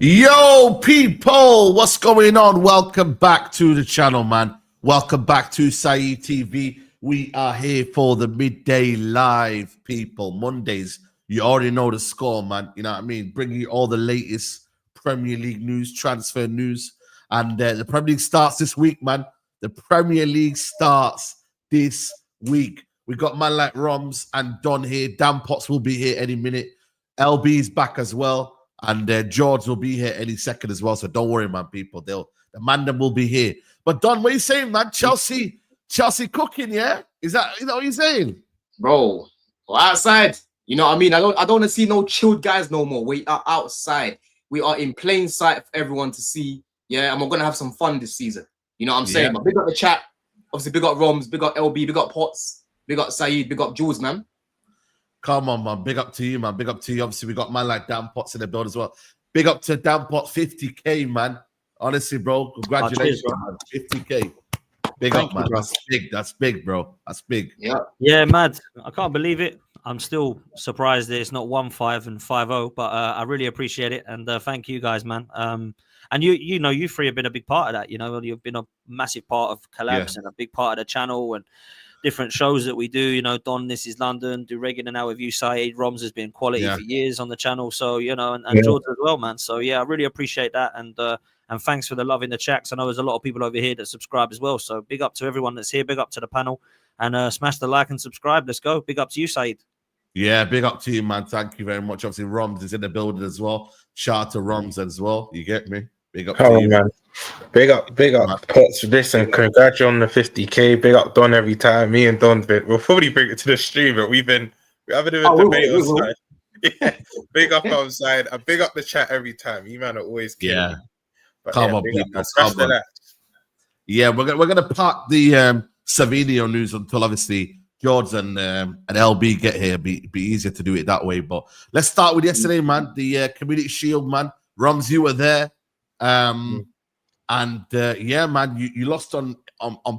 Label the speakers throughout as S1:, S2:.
S1: Yo, people, what's going on? Welcome back to the channel, man. Welcome back to Saeed TV. We are here for the midday live, people. Mondays, you already know the score, man. You know what I mean? Bringing you all the latest Premier League news, transfer news. And the Premier League starts this week, man. The Premier League starts this week. We got man like Roms and Don here. Dan Potts will be here any minute. LB's back as well. And George will be here any second as well. So don't worry, man, people. The Mandem will be here. But Don, what are you saying, man? Chelsea cooking, yeah? Is that what you're saying?
S2: Bro, we're outside. You know what I mean? I don't want to see no chilled guys no more. We are outside. We are in plain sight for everyone to see. Yeah, and we're gonna have some fun this season. You know what I'm saying? But big up the chat. Obviously, big up Roms, big up LB, big up Potts, big up Saeed, big up Jules, man.
S1: Come on, man. Big up to you, man. Big up to you. Obviously, we got man like Dan Potts in the build as well. Big up to Dan Potts, 50K, man. Honestly, bro. Congratulations, man. 50K. Big up, man. That's big. That's big, bro. That's big.
S3: Yeah, mad. I can't believe it. I'm still surprised that it's not 1-5 and 5-0, but I really appreciate it. And thank you guys, man. And you three have been a big part of that. You know, you've been a massive part of collabs and a big part of the channel and different shows that we do. You know, Don, This Is London, do regular now with you, Saeed. Roms has been quality for years on the channel. So, you know, and George as well, man. So, yeah, I really appreciate that. And thanks for the love in the chats. I know there's a lot of people over here that subscribe as well. So big up to everyone that's here. Big up to the panel. And smash the like and subscribe. Let's go. Big up to you, Saeed.
S1: Yeah, big up to you, man. Thank you very much. Obviously, Roms is in the building as well. Shout out to Roms as well. You get me? Big up to you,
S4: man. Big up. Potts, listen, congrats on the 50K. Big up Don every time. Me and Don, we'll probably bring it to the stream, but we're having a debate on side. Yeah, big up outside. I big up the chat every time. You man are always killing me. But
S1: come on, people. Yeah, we're gonna park the Savinho news until obviously George and LB get here. Be easier to do it that way. But let's start with yesterday, man. The Community Shield, man. Roms, you were there. Yeah, man, you lost on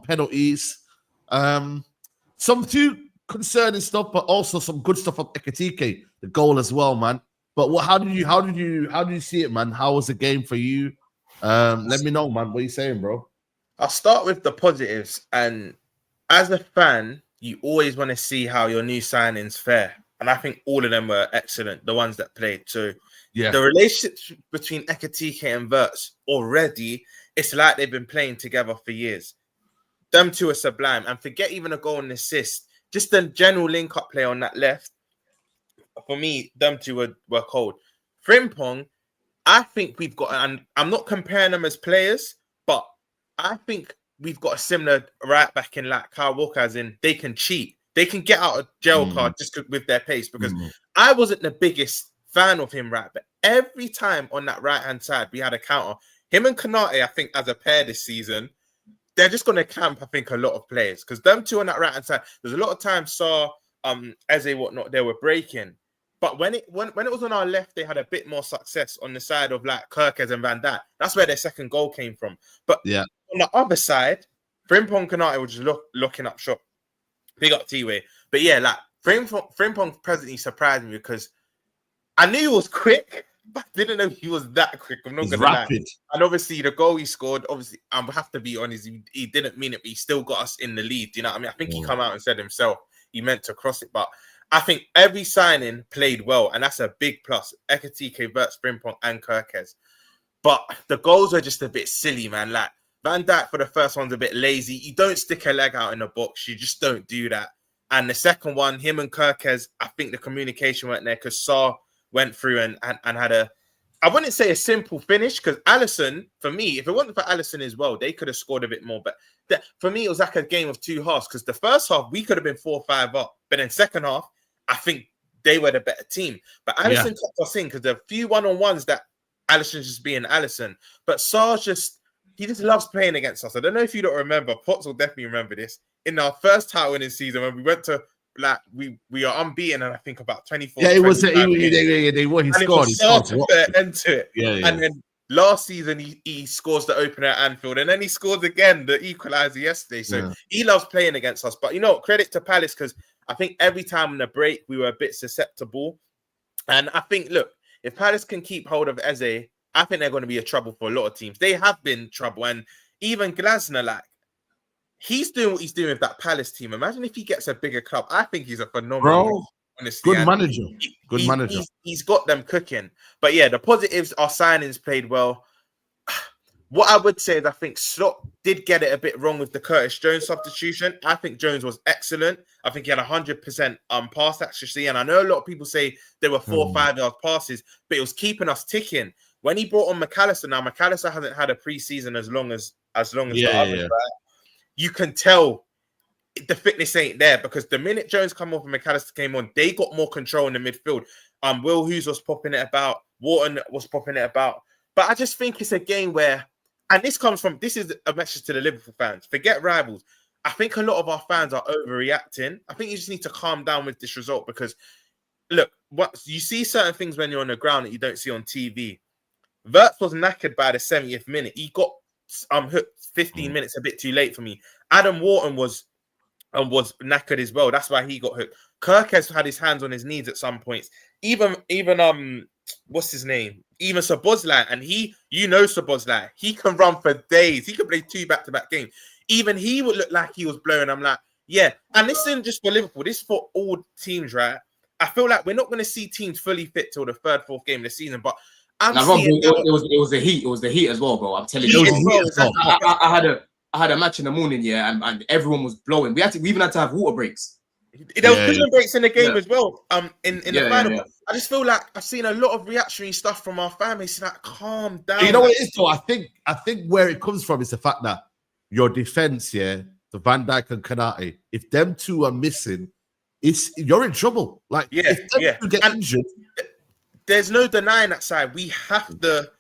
S1: penalties. Some few concerning stuff, but also some good stuff from Eberechi, the goal as well, man. But how did you see it, man? How was the game for you? Let me know, man. What are you saying, bro?
S4: I'll start with the positives. And as a fan, you always want to see how your new signings fare. And I think all of them were excellent, the ones that played. So the relationship between Eberechi and Wirtz already, it's like they've been playing together for years. Them two are sublime. And forget even a goal and assist, just the general link-up play on that left. For me, them two were cold. Frimpong, I think we've got, and I'm not comparing them as players, but I think we've got a similar right back in like Kyle Walker, as in they can cheat. They can get out a jail card just with their pace, because I wasn't the biggest fan of him, right? But every time on that right-hand side, we had a counter. Him and Kanate, I think, as a pair this season, they're just going to camp, I think, a lot of players. Because them two on that right-hand side, there's a lot of times Eze, whatnot, they were breaking. But when it was on our left, they had a bit more success on the side of like Kirkes and Van Dijk. That's where their second goal came from. But on the other side, Frimpong Kanate was just looking up shot. Big up T-Way. But yeah, like Frimpong presently surprised me because I knew he was quick, but I didn't know he was that quick. I'm not gonna lie. And obviously the goal he scored, obviously, I have to be honest, he didn't mean it, but he still got us in the lead. You know what I mean? I think he come out and said himself he meant to cross it, but I think every signing played well, and that's a big plus. Eberechi, Wirtz, Frimpong, and Kirkes. But the goals were just a bit silly, man. Like Van Dijk for the first one's a bit lazy. You don't stick a leg out in the box. You just don't do that. And the second one, him and Kirkes, I think the communication went there because Saar went through and had I wouldn't say a simple finish, because Alisson, for me, if it wasn't for Alisson as well, they could have scored a bit more. But for me, it was like a game of two halves, because the first half, we could have been 4-5 up. But then second half, I think they were the better team. But Alisson kept us in, because there are a few one-on-ones that Alisson's just being Alisson. But Saar he just loves playing against us. I don't know if you don't remember. Potts will definitely remember this. In our first title winning season, when we went to, like, we are unbeaten, and I think about 24.
S1: Yeah, it was. He scored. He scored.
S4: To put an end to it. And then last season, he scores the opener at Anfield, and then he scores again the equaliser yesterday. So he loves playing against us. But, you know, credit to Palace, because I think every time in the break, we were a bit susceptible. And I think, look, if Palace can keep hold of Eze I think they're going to be a trouble for a lot of teams. They have been trouble, and even Glasner, like, he's doing what he's doing with that Palace team. Imagine if he gets a bigger club. I think he's a phenomenal
S1: Bro,
S4: honestly.
S1: good manager. Good manager.
S4: He's got them cooking. But yeah, the positives are signings played well. What I would say is I think Slot did get it a bit wrong with the Curtis Jones substitution. I think Jones was excellent. I think he had 100% pass accuracy. And I know a lot of people say there were 4 or 5 yard passes, but it was keeping us ticking. When he brought on McAllister, now McAllister hasn't had a preseason as long as the others, right? You can tell the fitness ain't there because the minute Jones come off and McAllister came on, they got more control in the midfield. Will Hughes was popping it about, Wharton was popping it about. But I just think it's a game where, and this is a message to the Liverpool fans, forget rivals. I think a lot of our fans are overreacting. I think you just need to calm down with this result because, look, what you see certain things when you're on the ground that you don't see on TV. Wirtz was knackered by the 70th minute. He got hooked 15 minutes a bit too late for me. Adam Wharton was knackered as well. That's why he got hooked. Kirk has had his hands on his knees at some points. Even what's his name? Even Szoboszlai, and Szoboszlai, he can run for days. He can play 2 back-to-back games. Even he would look like he was blowing. I'm like, yeah. And this isn't just for Liverpool. This is for all teams, right? I feel like we're not going to see teams fully fit till the 3rd, 4th game of the season, but it
S2: was the heat. It was the heat as well, bro. I'm telling you. I had a match in the morning, and everyone was blowing. We even had to have water breaks.
S4: There was cooling breaks in the game as well. In the final. Yeah. I just feel like I've seen a lot of reactionary stuff from our families. Like, calm down.
S1: You know what it is, though? I think where it comes from is the fact that your defense, the Van Dijk and Konate, if them two are missing, you're in trouble. Like, if them two get injured.
S4: There's no denying that side. We have to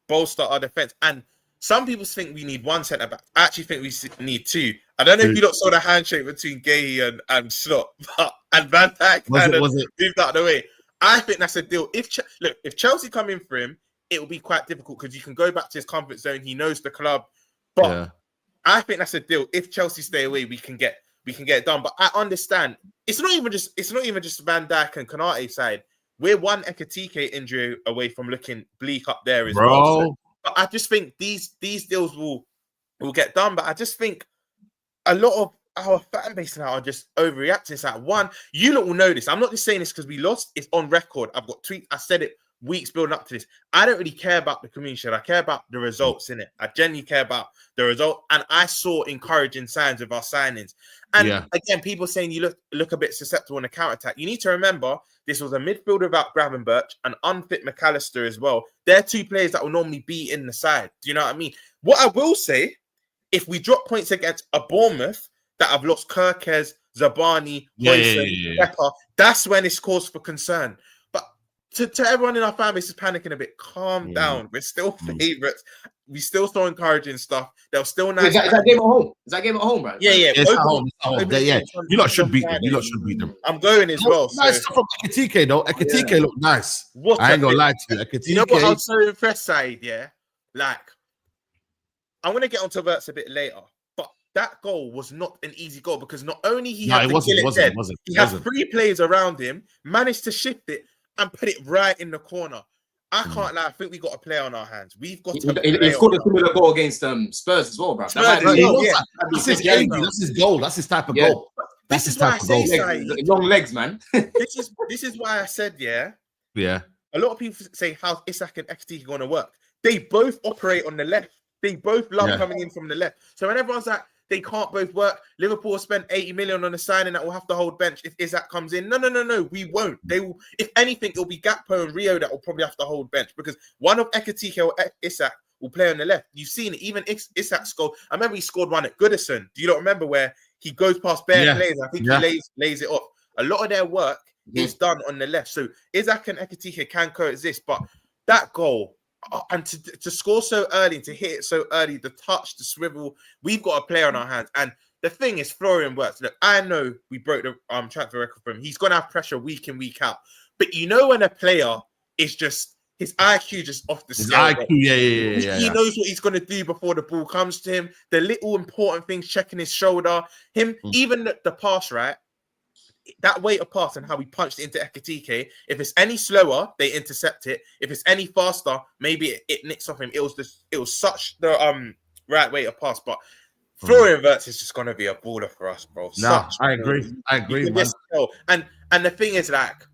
S4: bolster our defense. And some people think we need 1 centre back. I actually think we need 2. I don't know if you lot saw the handshake between Gay and Slot, and Van Dijk moved out of the way. I think that's a deal. If Chelsea come in for him, it will be quite difficult because you can go back to his comfort zone. He knows the club. But I think that's a deal. If Chelsea stay away, we can get it done. But I understand it's not even just Van Dijk and Konate side. We're one Ekitike injury away from looking bleak up there as well. So, but I just think these deals will get done. But I just think a lot of our fan base now are just overreacting. It's like, one, you lot will know this. I'm not just saying this because we lost. It's on record. I've got tweets. I said it weeks building up to this. I don't really care about the community. I care about the results in it. I genuinely care about the result. And I saw encouraging signs of our signings. And again, people saying you look a bit susceptible on the counter-attack. You need to remember this was a midfielder without Gravenberch, an unfit McAllister as well. They're 2 players that will normally be in the side. Do you know what I mean? What I will say, if we drop points against a Bournemouth that have lost Kirkes, Zabani, Pepper, that's when it's cause for concern. But to everyone in our fan base is panicking a bit, calm down. We're still favourites. We still encouraging stuff. They're still nice.
S2: Is that game at home? Is that game at home, right?
S4: Yeah.
S1: It's at home. You lot should beat them.
S4: I'm going as well.
S1: Nice stuff from Ekitike, though. Ekitike look nice. I ain't gonna lie to you. Ekitike.
S4: You know what? I'm so impressed, Saeed. Like, I'm gonna get onto Wirtz a bit later, but that goal was not an easy goal because not only he had had 3 players around him, managed to shift it and put it right in the corner. I can't lie. I think we got a player on our hands. We've got.
S2: He scored a similar goal against Spurs as well, bro.
S1: That's his goal. That's his type of goal. That's his type of goal.
S2: Long legs, man.
S4: This is why I said, yeah. A lot of people say, how's Isak and XT going to work? They both operate on the left. They both love coming in from the left. So when everyone's like, they can't both work, Liverpool spent 80 million on a signing that will have to hold bench if Isak comes in. No. We won't. They will. If anything, it'll be Gakpo and Rio that will probably have to hold bench because one of Ekitike or Isak will play on the left. You've seen it. Even Isak scored. I remember he scored one at Goodison. Do you not remember where he goes past bare players? I think he lays it off. A lot of their work is done on the left. So Isak and Ekitike can coexist. But that goal, and to score so early and to hit it so early, the touch, the swivel, we've got a player on our hands. And the thing is, Florian Wirtz. Look, I know we broke the transfer record for him. He's going to have pressure week in, week out. But you know when a player is just, his IQ just off the scale. He knows what he's going to do before the ball comes to him. The little important things, checking his shoulder. Even the pass, right? that weight of pass and how we punched it into Ekitike, if it's any slower, they intercept it. If it's any faster, maybe it nicks off him. It was such the right weight of pass. But Florian Wirtz is just gonna be a baller for us, bro.
S1: I agree, man.
S4: And the thing is, like,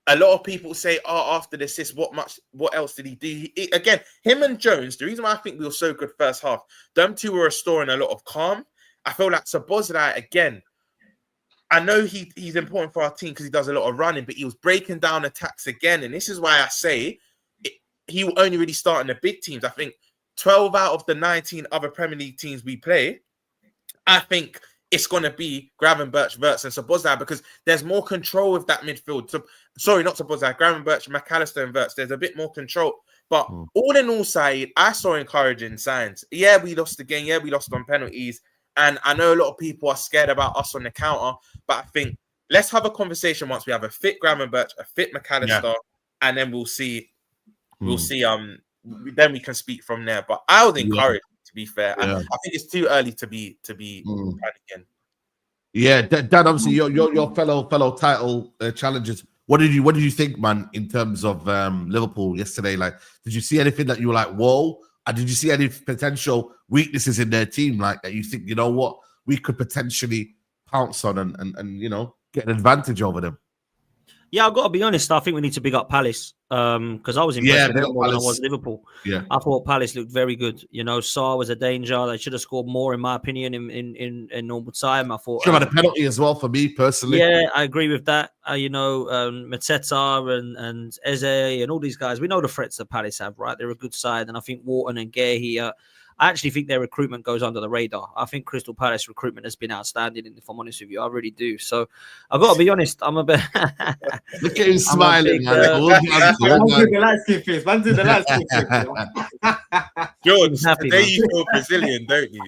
S4: a lot of people say, "Oh, after the assist, what else did he do?" Again, him and Jones. The reason why I think we were so good first half, them two were restoring a lot of calm. I feel like Szoboszlai again. I know he's important for our team because he does a lot of running, but he was breaking down attacks again, and this is why I say he will only really start in the big teams. I think 12 out of the 19 other Premier League teams we play, I think it's going to be Gravenberch, Wirtz, and Szoboszlai because there's more control with that midfield. So, sorry, not Szoboszlai, Gravenberch, McAllister, and Wirtz. There's a bit more control. But all in all, Saeed, I saw encouraging signs. Yeah, we lost the game. Yeah, we lost on penalties. And I know a lot of people are scared about us on the counter. But I think let's have a conversation once we have a fit Gravenberch, a fit McAllister, and then we'll see. We'll see. Then we can speak from there. But I would encourage. To be fair, I think it's too early to be panicking.
S1: Yeah, Dan. Obviously, your fellow title challengers. What did you think, man, in terms of Liverpool yesterday? Like, did you see anything that you were like, whoa? And did you see any potential weaknesses in their team, like that you think, you know what, we could potentially pounce on and you know, get an advantage over them?
S3: Yeah, I've got to be honest. I think we need to big up Palace because I was impressed with them more than I was Liverpool.
S1: Yeah,
S3: I thought Palace looked very good. You know, Sarr was a danger. They should have scored more, in my opinion, in normal time. I thought
S1: should have had a penalty as well for me personally.
S3: Yeah, I agree with that. You know, Mateta and Eze and all these guys. We know the threats that Palace have, right? They're a good side, and I think Wharton and Gay here. I actually think their recruitment goes under the radar. I think Crystal Palace recruitment has been outstanding, if I'm honest with you. I really do. So I've got to be honest. I'm a bit...
S1: Look at him smiling.
S2: Man do the light skin face. Man do the light skin face.
S4: George, today you feel Brazilian, don't you?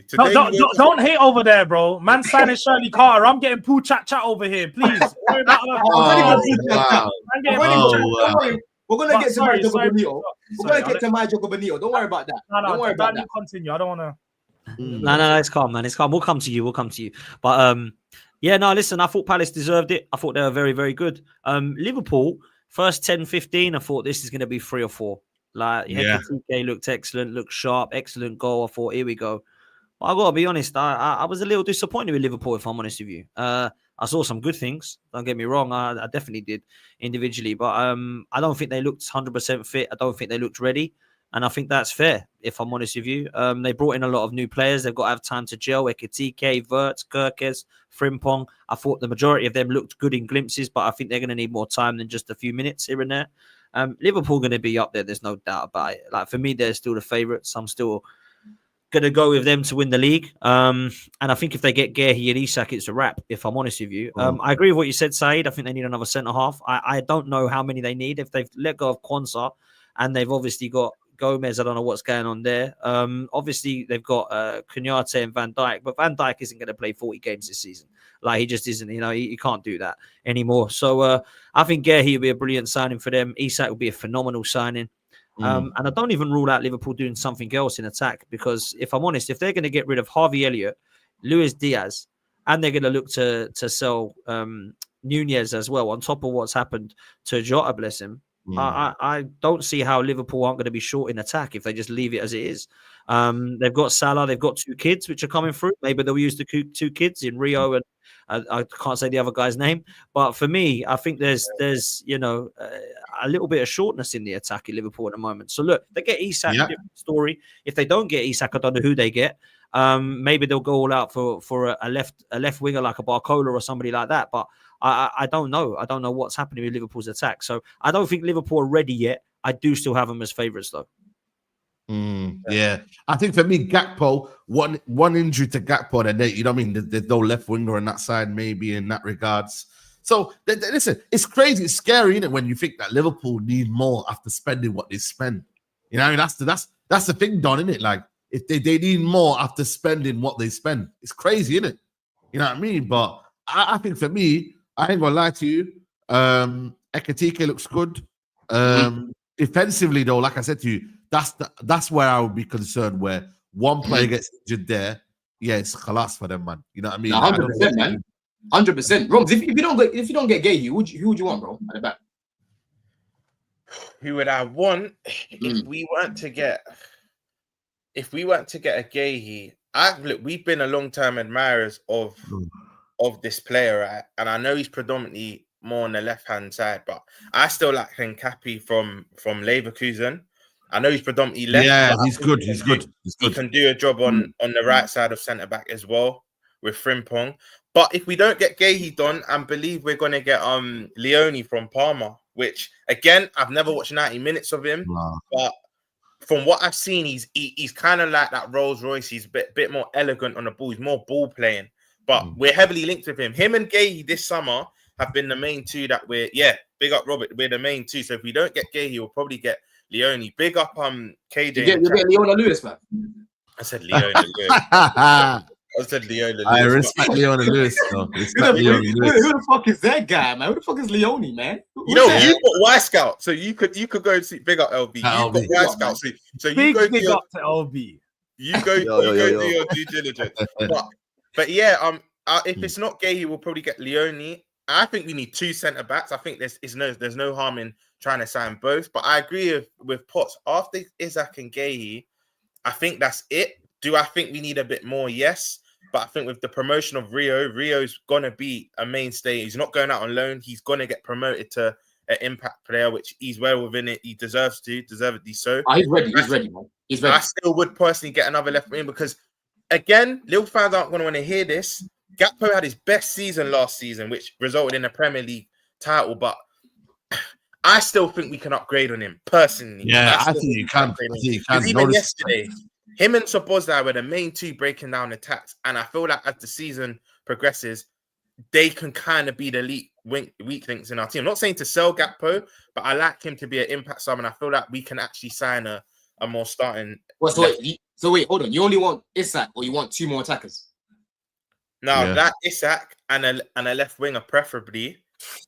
S5: Don't hate over there, bro. Man signing Shirley Carter. I'm getting poo chat over here. Please. We're
S2: going to get to my Jogo Bonito. We're going to get to my Jogo Bonito. Don't worry about that. Don't worry about that.
S5: Continue. I don't want to.
S3: No, it's calm, man. It's calm. We'll come to you. But yeah, no, listen, I thought Palace deserved it. I thought they were very, very good. Liverpool, first 10, 15, I thought this is going to be 3 or 4. Like, Ekitike looked excellent, looked sharp, excellent goal. I thought, here we go. But I got to be honest, I was a little disappointed with Liverpool, if I'm honest with you. I saw some good things. Don't get me wrong. I definitely did individually. But I don't think they looked 100% fit. I don't think they looked ready. And I think that's fair, if I'm honest with you. They brought in a lot of new players. They've got to have time to gel. Ekitike, Wirtz, Kerkez, Frimpong. I thought the majority of them looked good in glimpses, but I think they're going to need more time than just a few minutes here and there. Liverpool going to be up there. There's no doubt about it. Like, for me, they're still the favourites. I'm still going to go with them to win the league. And I think if they get Guehi and Isak, it's a wrap, if I'm honest with you. I agree with what you said, Saeed. I think they need another centre-half. I don't know how many they need. If they've let go of Quansah and they've obviously got Gomez, I don't know what's going on there. Obviously, they've got Kouyate and Van Dijk, but Van Dijk isn't going to play 40 games this season. Like, he just isn't, you know, he can't do that anymore. So I think Guehi will be a brilliant signing for them. Isak will be a phenomenal signing. And I don't even rule out Liverpool doing something else in attack because, if I'm honest, if they're going to get rid of Harvey Elliott, Luis Diaz, and they're going to look to sell Nunez as well, on top of what's happened to Jota, bless him, I don't see how Liverpool aren't going to be short in attack if they just leave it as it is. They've got Salah, they've got 2 kids which are coming through. Maybe they'll use the 2 kids in Rio and I can't say the other guy's name, but for me, I think there's you know a little bit of shortness in the attack in Liverpool at the moment. So look, they get Isak, different story. If they don't get Isak, I don't know who they get. Maybe they'll go all out for a left winger like a Barcola or somebody like that. But I don't know. I don't know what's happening with Liverpool's attack. So I don't think Liverpool are ready yet. I do still have them as favourites though.
S1: Yeah, I think for me, Gakpo, one injury to Gakpo, and you know what I mean. There's no left winger on that side, maybe in that regards. So listen, it's crazy, it's scary, isn't it, when you think that Liverpool need more after spending what they spend. You know, I mean, that's the thing, Don, isn't it? Like, if they need more after spending what they spend, it's crazy, isn't it? You know what I mean? But I think for me, I ain't gonna lie to you. Ekitike looks good. Defensively, though, like I said to you, that's where I would be concerned. Where one player gets injured there, yeah, it's khalas for them, man. You know what I mean?
S2: 100%, man. 100%. Roms, if you don't get Gay, who would you want, bro, at the back?
S4: Who would I want if we weren't to get a Gahey? Look, we've been a long-time admirers of this player, right? And I know he's predominantly more on the left-hand side, but I still like Henkapi from Leverkusen. I know he's predominantly left.
S1: Yeah, he's good. He's good.
S4: He can do a job on the right side of centre-back as well with Frimpong. But if we don't get Gahey done, I believe we're going to get Leone from Parma, which, again, I've never watched 90 minutes of him.
S1: Wow.
S4: But from what I've seen, he's kind of like that Rolls Royce. He's a bit more elegant on the ball. He's more ball playing. But we're heavily linked with him. Him and Gahey this summer have been the main two that big up Robert. We're the main two. So if we don't get Gahey, we'll probably get Leone. Big up KJ.
S2: You get Leona Lewis, man.
S4: I said Leona Lewis. I said Leona Lewis.
S1: I respect Leona Lewis, though.
S2: Who the fuck is that guy, man? Who the fuck is Leone, man?
S4: You got Y Scout, so you could go and see. Big up LB. You got Y Scout, so you go
S5: big up to LB.
S4: You go do your due diligence. But yeah, if it's not Gahey, we'll probably get Leone. I think we need two centre backs. I think there's no harm in trying to sign both. But I agree with Potts. After Isaac and Gahey, I think that's it. Do I think we need a bit more? Yes. But I think with the promotion of Rio's going to be a mainstay. He's not going out on loan. He's going to get promoted to an impact player, which he's well within it. He deservedly so.
S2: He's ready, man. He's ready.
S4: I still would personally get another left wing because, again, Liverpool fans aren't going to want to hear this. Gakpo had his best season last season, which resulted in a Premier League title. But I still think we can upgrade on him, personally.
S1: Yeah, I think you can.
S4: Even yesterday, him and Szoboszlai were the main two breaking down attacks. And I feel like as the season progresses, they can kind of be the weak links in our team. I'm not saying to sell Gakpo, but I like him to be an impact sub. And I feel like we can actually sign a more starting.
S2: So wait, hold on. You only want Isak or you want two more attackers?
S4: No, that Isak and a left winger preferably.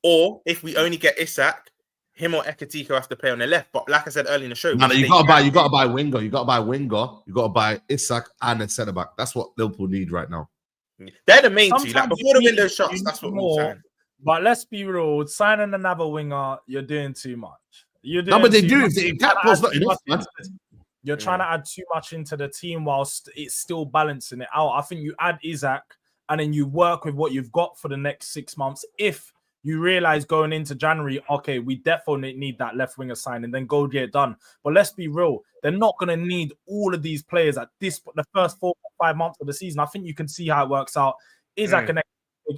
S4: Or if we only get Isak, him or Ekitiko have to play on the left. But like I said earlier in the show,
S1: you gotta buy winger. You gotta buy Isak and a centre back. That's what Liverpool need right now.
S4: They're the main two. Like before the window shuts, that's what we'll sign.
S5: But let's be real, signing another winger, you're doing too much.
S1: But they do. Gakpo's not enough, man.
S5: You're trying to add too much into the team whilst it's still balancing it out. I think you add Isak and then you work with what you've got for the next 6 months. If you realize going into January, okay, we definitely need that left winger sign and then go get it done. But let's be real, they're not going to need all of these players at the first 4 or 5 months of the season. I think you can see how it works out. Isak and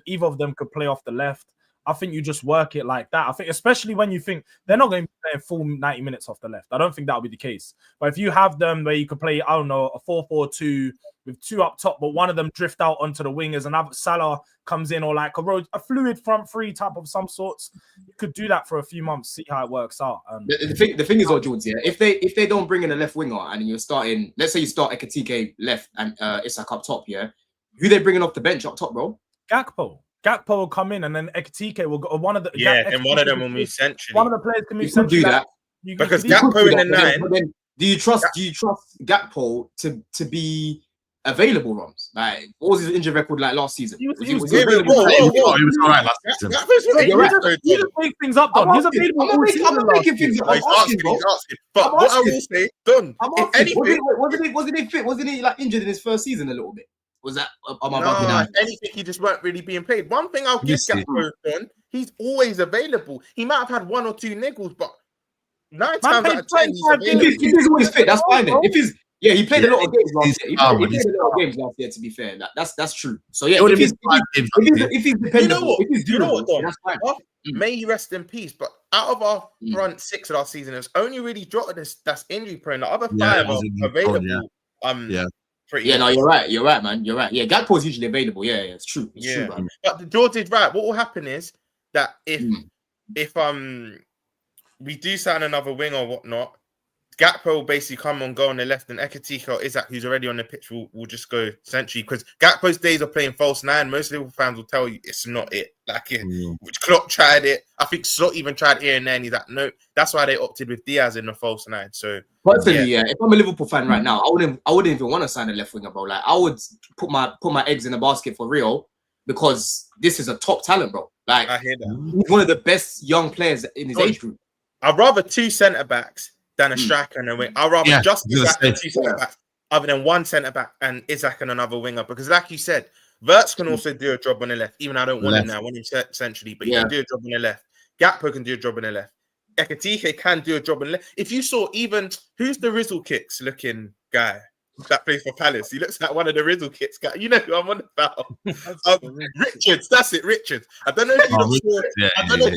S5: either of them could play off the left. I think you just work it like that. I think, especially when you think they're not going to be playing full 90 minutes off the left. I don't think that'll be the case. But if you have them where you could play, I don't know, a 4-4-2 with two up top, but one of them drift out onto the wingers and Salah comes in, or like a fluid front three type of some sorts, you could do that for a few months, see how it works out.
S2: The thing is, George, yeah, if they don't bring in a left winger and you're starting, let's say you start Ekitike left and Isak up top, yeah, who they bringing off the bench up top, bro?
S5: Gakpo will come in and then Ekitike will go. One of the
S4: and one of them will move centrally.
S5: One of the players can move centrally.
S2: Do that
S4: because Gakpo in the nine.
S2: But then, do you trust Gakpo to be available, Roms? Like, what was his injury record like last season?
S1: He was all right last season.
S5: You just make things up, Don. He's available.
S2: I'm not making things up.
S4: He's asking. But what I will say, Don, if anything,
S2: wasn't he fit? Wasn't he like injured in his first season a little bit? Was that?
S4: Anything, he just weren't really being played. One thing I'll give Gakpo, Don, he's always available. He might have had 1 or 2 niggles, but 9 times out of 10, he's available.
S2: If he's always fit, that's fine then. He played a lot of games last year. He played a lot of games last year, to be fair. That's true. So yeah, if he's dependable,
S4: you know what, Don? That's fine. May he rest in peace. But out of our front 6 last season, it's only really Jota that's injury prone. The other 5 are available.
S2: No, you're right, man. You're right. Yeah, Gakpo is usually available. Yeah, it's true. It's true, man.
S4: But George is right. What will happen is that if we do sign another wing or whatnot, Gakpo will basically come and go on the left, and Ekitike or Isak, who's already on the pitch, will just go centrally. Because Gakpo's days of playing false 9, most Liverpool fans will tell you it's not it. Which Klopp tried it. I think Slot even tried here and there, and he's like, no. That's why they opted with Diaz in the false 9. So
S2: personally, if I'm a Liverpool fan right now, I wouldn't even want to sign a left winger, bro. Like, I would put my eggs in the basket for Rio because this is a top talent, bro. Like,
S4: I hear that.
S2: he's one of the best young players in his age group.
S4: I'd rather 2 centre backs than a striker and a wing. I'd rather just Isaac and 2 centre backs, other than 1 centre back and Isaac and another winger. Because, like you said, Wirtz can also do a job on the left. Even I don't want him now. I want him centrally, but he can do a job on the left. Gakpo can do a job on the left. Ekitike can do a job on the left. If you saw even who's the Rizzle Kicks looking guy that plays for Palace, he looks like one of the Rizzle Kicks guys. You know who I'm on about? Richards, that's it, Richards. I don't know if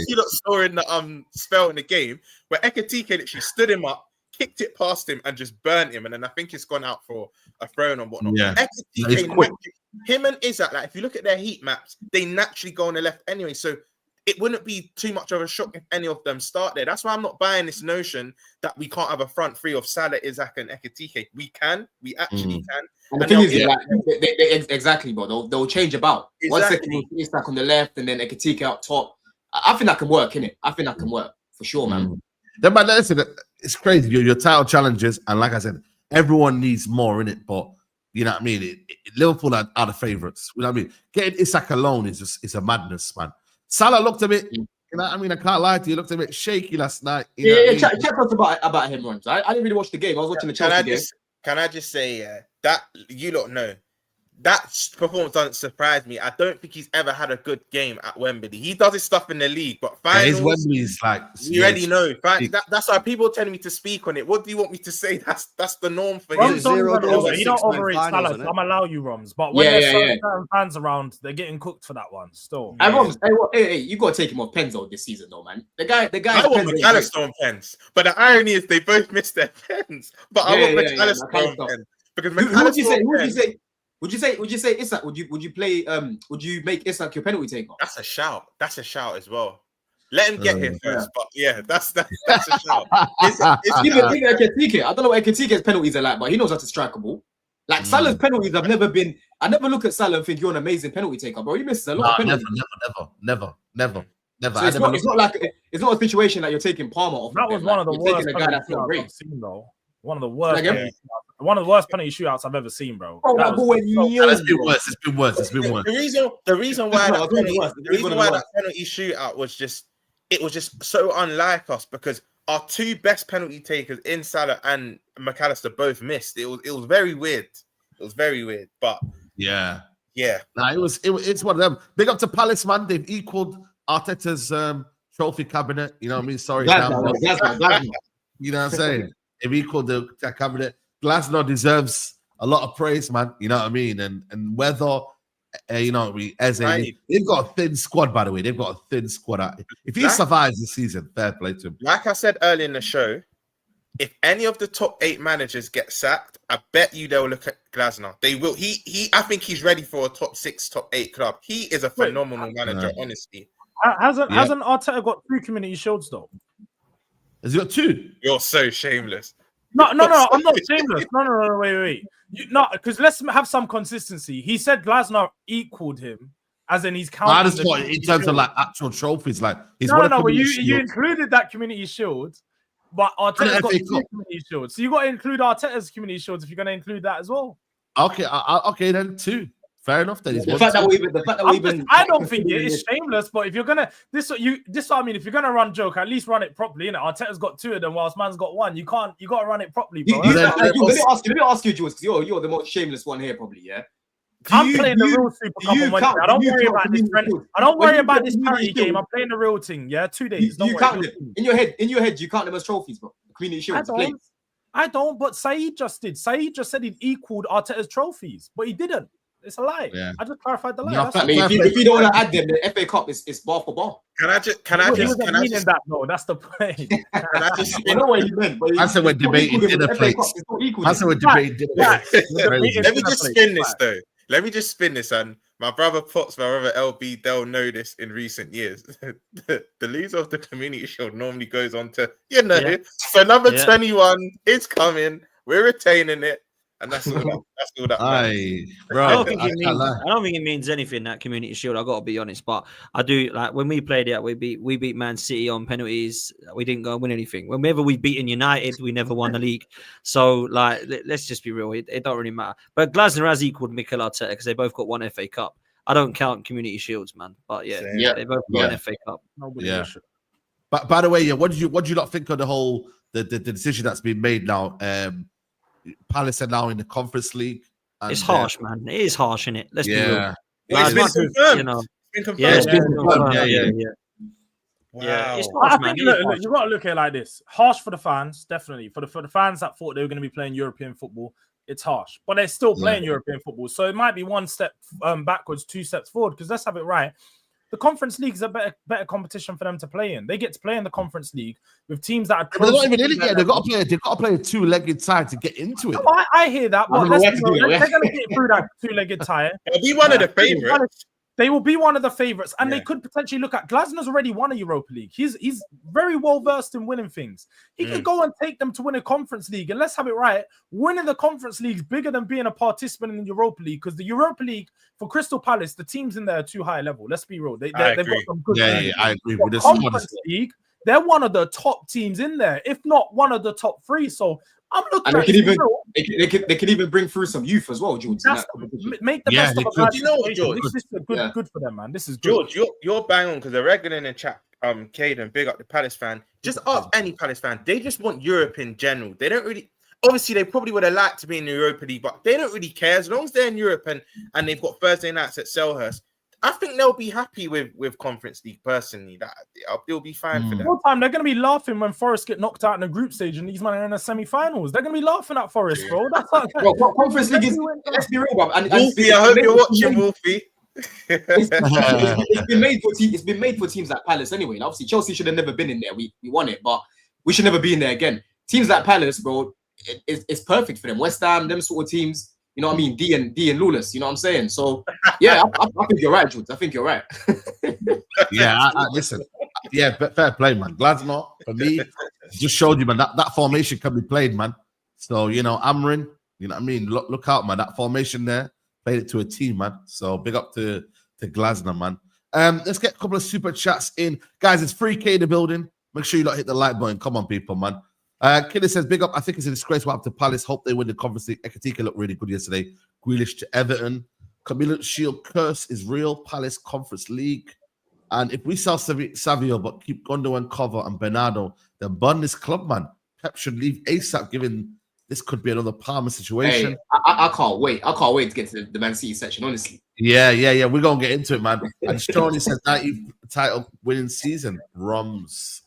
S4: you saw in the spell in the game where Ekitike literally stood him up, kicked it past him, and just burnt him. And then I think it's gone out for a throw and whatnot.
S1: Yeah,
S4: Ekitike, him and Isaac, like if you look at their heat maps, they naturally go on the left anyway. So it wouldn't be too much of a shock if any of them start there. That's why I'm not buying this notion that we can't have a front three of Salah, Isaac, and Ekitike. We can. We actually can.
S2: And the thing is, like, exactly, bro. They'll change about. Exactly. 1 second, Isaac on the left, and then Ekitike up top. I think that can work, innit? I think that can work for sure, man.
S1: Then, but listen, it's crazy. Your title challenges, and like I said, everyone needs more in it. But you know what I mean. Liverpool are the favourites. You know what I mean. Getting Isaac alone is just a madness, man. Salah looked a bit, you know what I mean? I can't lie to you, looked a bit shaky last night.
S2: Check us about him, Ron. I didn't really watch the game. I was watching the Chelsea game.
S4: Can I just say that you don't know that performance doesn't surprise me. I don't think he's ever had a good game at Wembley. He does his stuff in the league, but finals,
S1: his Wembley's like
S4: you already know. That's why people are telling me to speak on it. What do you want me to say? That's the norm for him.
S5: You don't overrate Salah. I'm allow you, Roms. But when there's certain fans around, they're getting cooked for that one. Still,
S2: hey, Roms, hey, you got to take him off Penzo this season, though, man. The guy.
S4: I want McAllister on pens, but the irony is they both missed their pens. But I want McAllister on pens because McAllister. Would you say Isak? Would you play? Would you make Isak your penalty taker? That's a shout. That's a shout as well. Let him get here first. But yeah, that's a shout.
S2: Even Ekitike. I don't know what Ekitike's penalties are like, but he knows how to strike a ball. Like Salah's penalties, I never look at Salah and think you're an amazing penalty taker, bro. He misses a lot of penalties. Never. So it's not a situation like you're taking Palmer off.
S5: That was one of the worst penalty shootouts I've seen, though. One of the worst penalty shootouts I've ever seen, bro.
S1: It's been worse.
S4: The reason why that penalty shootout was just so unlike us because our two best penalty takers in Salah and McAllister both missed. It was very weird. But
S1: yeah.
S4: Nah,
S1: it's one of them. Big up to Palace, man. They've equaled Arteta's trophy cabinet. You know what I mean? Sorry,
S2: you know
S1: what I'm saying? They've equaled the cabinet. Glasner deserves a lot of praise, man. You know what I mean? And whether Eze, they've got a thin squad, by the way. They've got a thin squad out. If he survives this season, fair play to him.
S4: Like I said earlier in the show, if any of the top 8 managers get sacked, I bet you they'll look at Glasner. They will. I think he's ready for a top 6, top 8 club. He is a phenomenal manager, honestly.
S5: Hasn't Arteta got 2 community shields though?
S1: Has he got 2?
S4: You're so shameless.
S5: No, I'm not shameless. No, wait. Because let's have some consistency. He said Glasner equaled him, as in he's counting.
S1: I just thought in terms of like actual trophies, like he's
S5: no. You included that community shield, but Arteta's got 2 community shields. So you got to include Arteta's community shields if you're going to include that as well.
S1: Okay, then 2. Fair enough. Then
S5: I don't think it is shameless, but if you're gonna this what I mean. If you're gonna run joke, at least run it properly. Arteta's got 2 of them, whilst man's got 1. You got to run it properly, bro.
S2: Let me ask you, Jules, because you're the most shameless one here, probably. Yeah.
S5: I'm playing the real Super Cup on Wednesday. I don't worry about this. I don't worry about this parity game. I'm playing the real thing. Yeah, 2 days.
S2: You count them in your head. In your head, you count them as trophies, bro. Community shields.
S5: I don't. But Saeed just did. Saeed just said he equaled Arteta's trophies, but he didn't. It's a lie. Yeah. I just clarified the lie.
S2: I mean, if you don't want to add them, the FA Cup is bar for bar.
S5: Can I just that? No, that's the point.
S2: I know what you meant.
S1: I said we're debating dinner plates. I said we're debating dinner plates.
S4: Let me just spin this though. Let me just spin this, and my brother Potts, my brother LB, they'll know this in recent years. The loser of the Community Shield normally goes on to, so number 21 is coming. We're retaining it. And that's all that
S3: bro. I don't think it means anything, that Community Shield. I got to be honest, but I do like when we played it. We beat Man City on penalties. We didn't go and win anything. Whenever we beaten United, we never won the league. So like, let's just be real. It don't really matter. But Glasner has equaled Mikel Arteta because they both got 1 FA Cup. I don't count Community Shields, man. But yeah,
S4: Same.
S3: they both got an FA Cup.
S5: Nobody
S1: Yeah.
S5: will.
S1: But by the way, yeah, what do you not think of the whole the decision that's been made now? Palace are now in the Conference League. And,
S3: It's harsh, man. It is harsh, innit? Let's be real.
S1: yeah.
S4: Well, it's
S3: Like,
S4: been confirmed.
S3: you know,
S4: It's been confirmed.
S3: yeah, it's been
S5: Yeah,
S3: confirmed.
S1: yeah.
S4: Wow.
S3: Yeah, it's
S5: I
S3: harsh, man.
S5: think
S3: It is
S5: look,
S3: harsh.
S5: you got to look at it like this: harsh for the fans, definitely. For the fans that thought they were going to be playing European football, it's harsh. But they're still playing European football, so it might be one step backwards, two steps forward. Because let's have it right. The Conference League is a better competition for them to play in. They get to play in the Conference League with teams that are.
S1: But they're not even in it yet. They've got to play a two-legged tie to get into it.
S5: Oh, I hear that, but
S2: They're
S5: they're going to get through that two-legged tie.
S4: It'll be one of the favourites.
S5: They will be one of the favourites, and they could potentially look at Glasnow's already won a Europa League. He's very well versed in winning things. He can go and take them to win a Conference League, and let's have it right. Winning the Conference League is bigger than being a participant in the Europa League, because the Europa League for Crystal Palace, the teams in there are too high level. Let's be real. They've got some good teams.
S1: I agree with this.
S5: Conference League, they're one of the top teams in there, if not one of the top three. So I'm looking
S2: And
S5: at
S2: they can even bring through some youth as well, George.
S5: make the best of a bad
S4: You know what,
S5: situation.
S4: George?
S5: This is good for them, man. This is good.
S4: George, you're bang on, because the regular in the chat, Caden, big up the Palace fan. Just ask any Palace fan. They just want Europe in general. They don't really. Obviously, they probably would have liked to be in the Europa League, but they don't really care as long as they're in Europe and they've got Thursday nights at Selhurst. I think they'll be happy with Conference League personally. That they'll be fine for them.
S5: All time, they're going to be laughing when Forest get knocked out in the group stage and these men are in the semi-finals. They're going to be laughing at Forest, bro. That's like,
S2: Conference League is. Let's be real, bro. And
S4: Wolfie, I hope you're watching, Wolfie.
S2: It's been made for teams like Palace anyway. Like, obviously, Chelsea should have never been in there. We won it, but we should never be in there again. Teams like Palace, bro, it's perfect for them. West Ham, them sort of teams. You know what I mean? D and Lawless. You know what I'm saying? So yeah, I think you're right, Jude. I think you're right.
S1: Yeah, listen. Yeah, fair play, man. Glasnow, for me, just showed you, man, that formation can be played, man. So, you know, Amrin, you know what I mean? Look out, man. That formation there, played it to a team, man. So big up to Glasnow, man. Let's get a couple of super chats in. Guys, it's 3K in the building. Make sure you hit the like button. Come on, people, man. Kidder says, big up. I think it's a disgrace what happened to Palace. Hope they win the Conference League. Ekatike looked really good yesterday. Grealish to Everton. Camilo Shield curse is real. Palace Conference League. And if we sell Savinho but keep Gondo and Cover and Bernardo, then burn this club, man. Pep should leave ASAP, given this could be another Palmer situation.
S2: Hey, I can't wait. I can't wait to get to the Man City section, honestly.
S1: Yeah. We're going to get into it, man. And Shawnee says 90 title winning season. Roms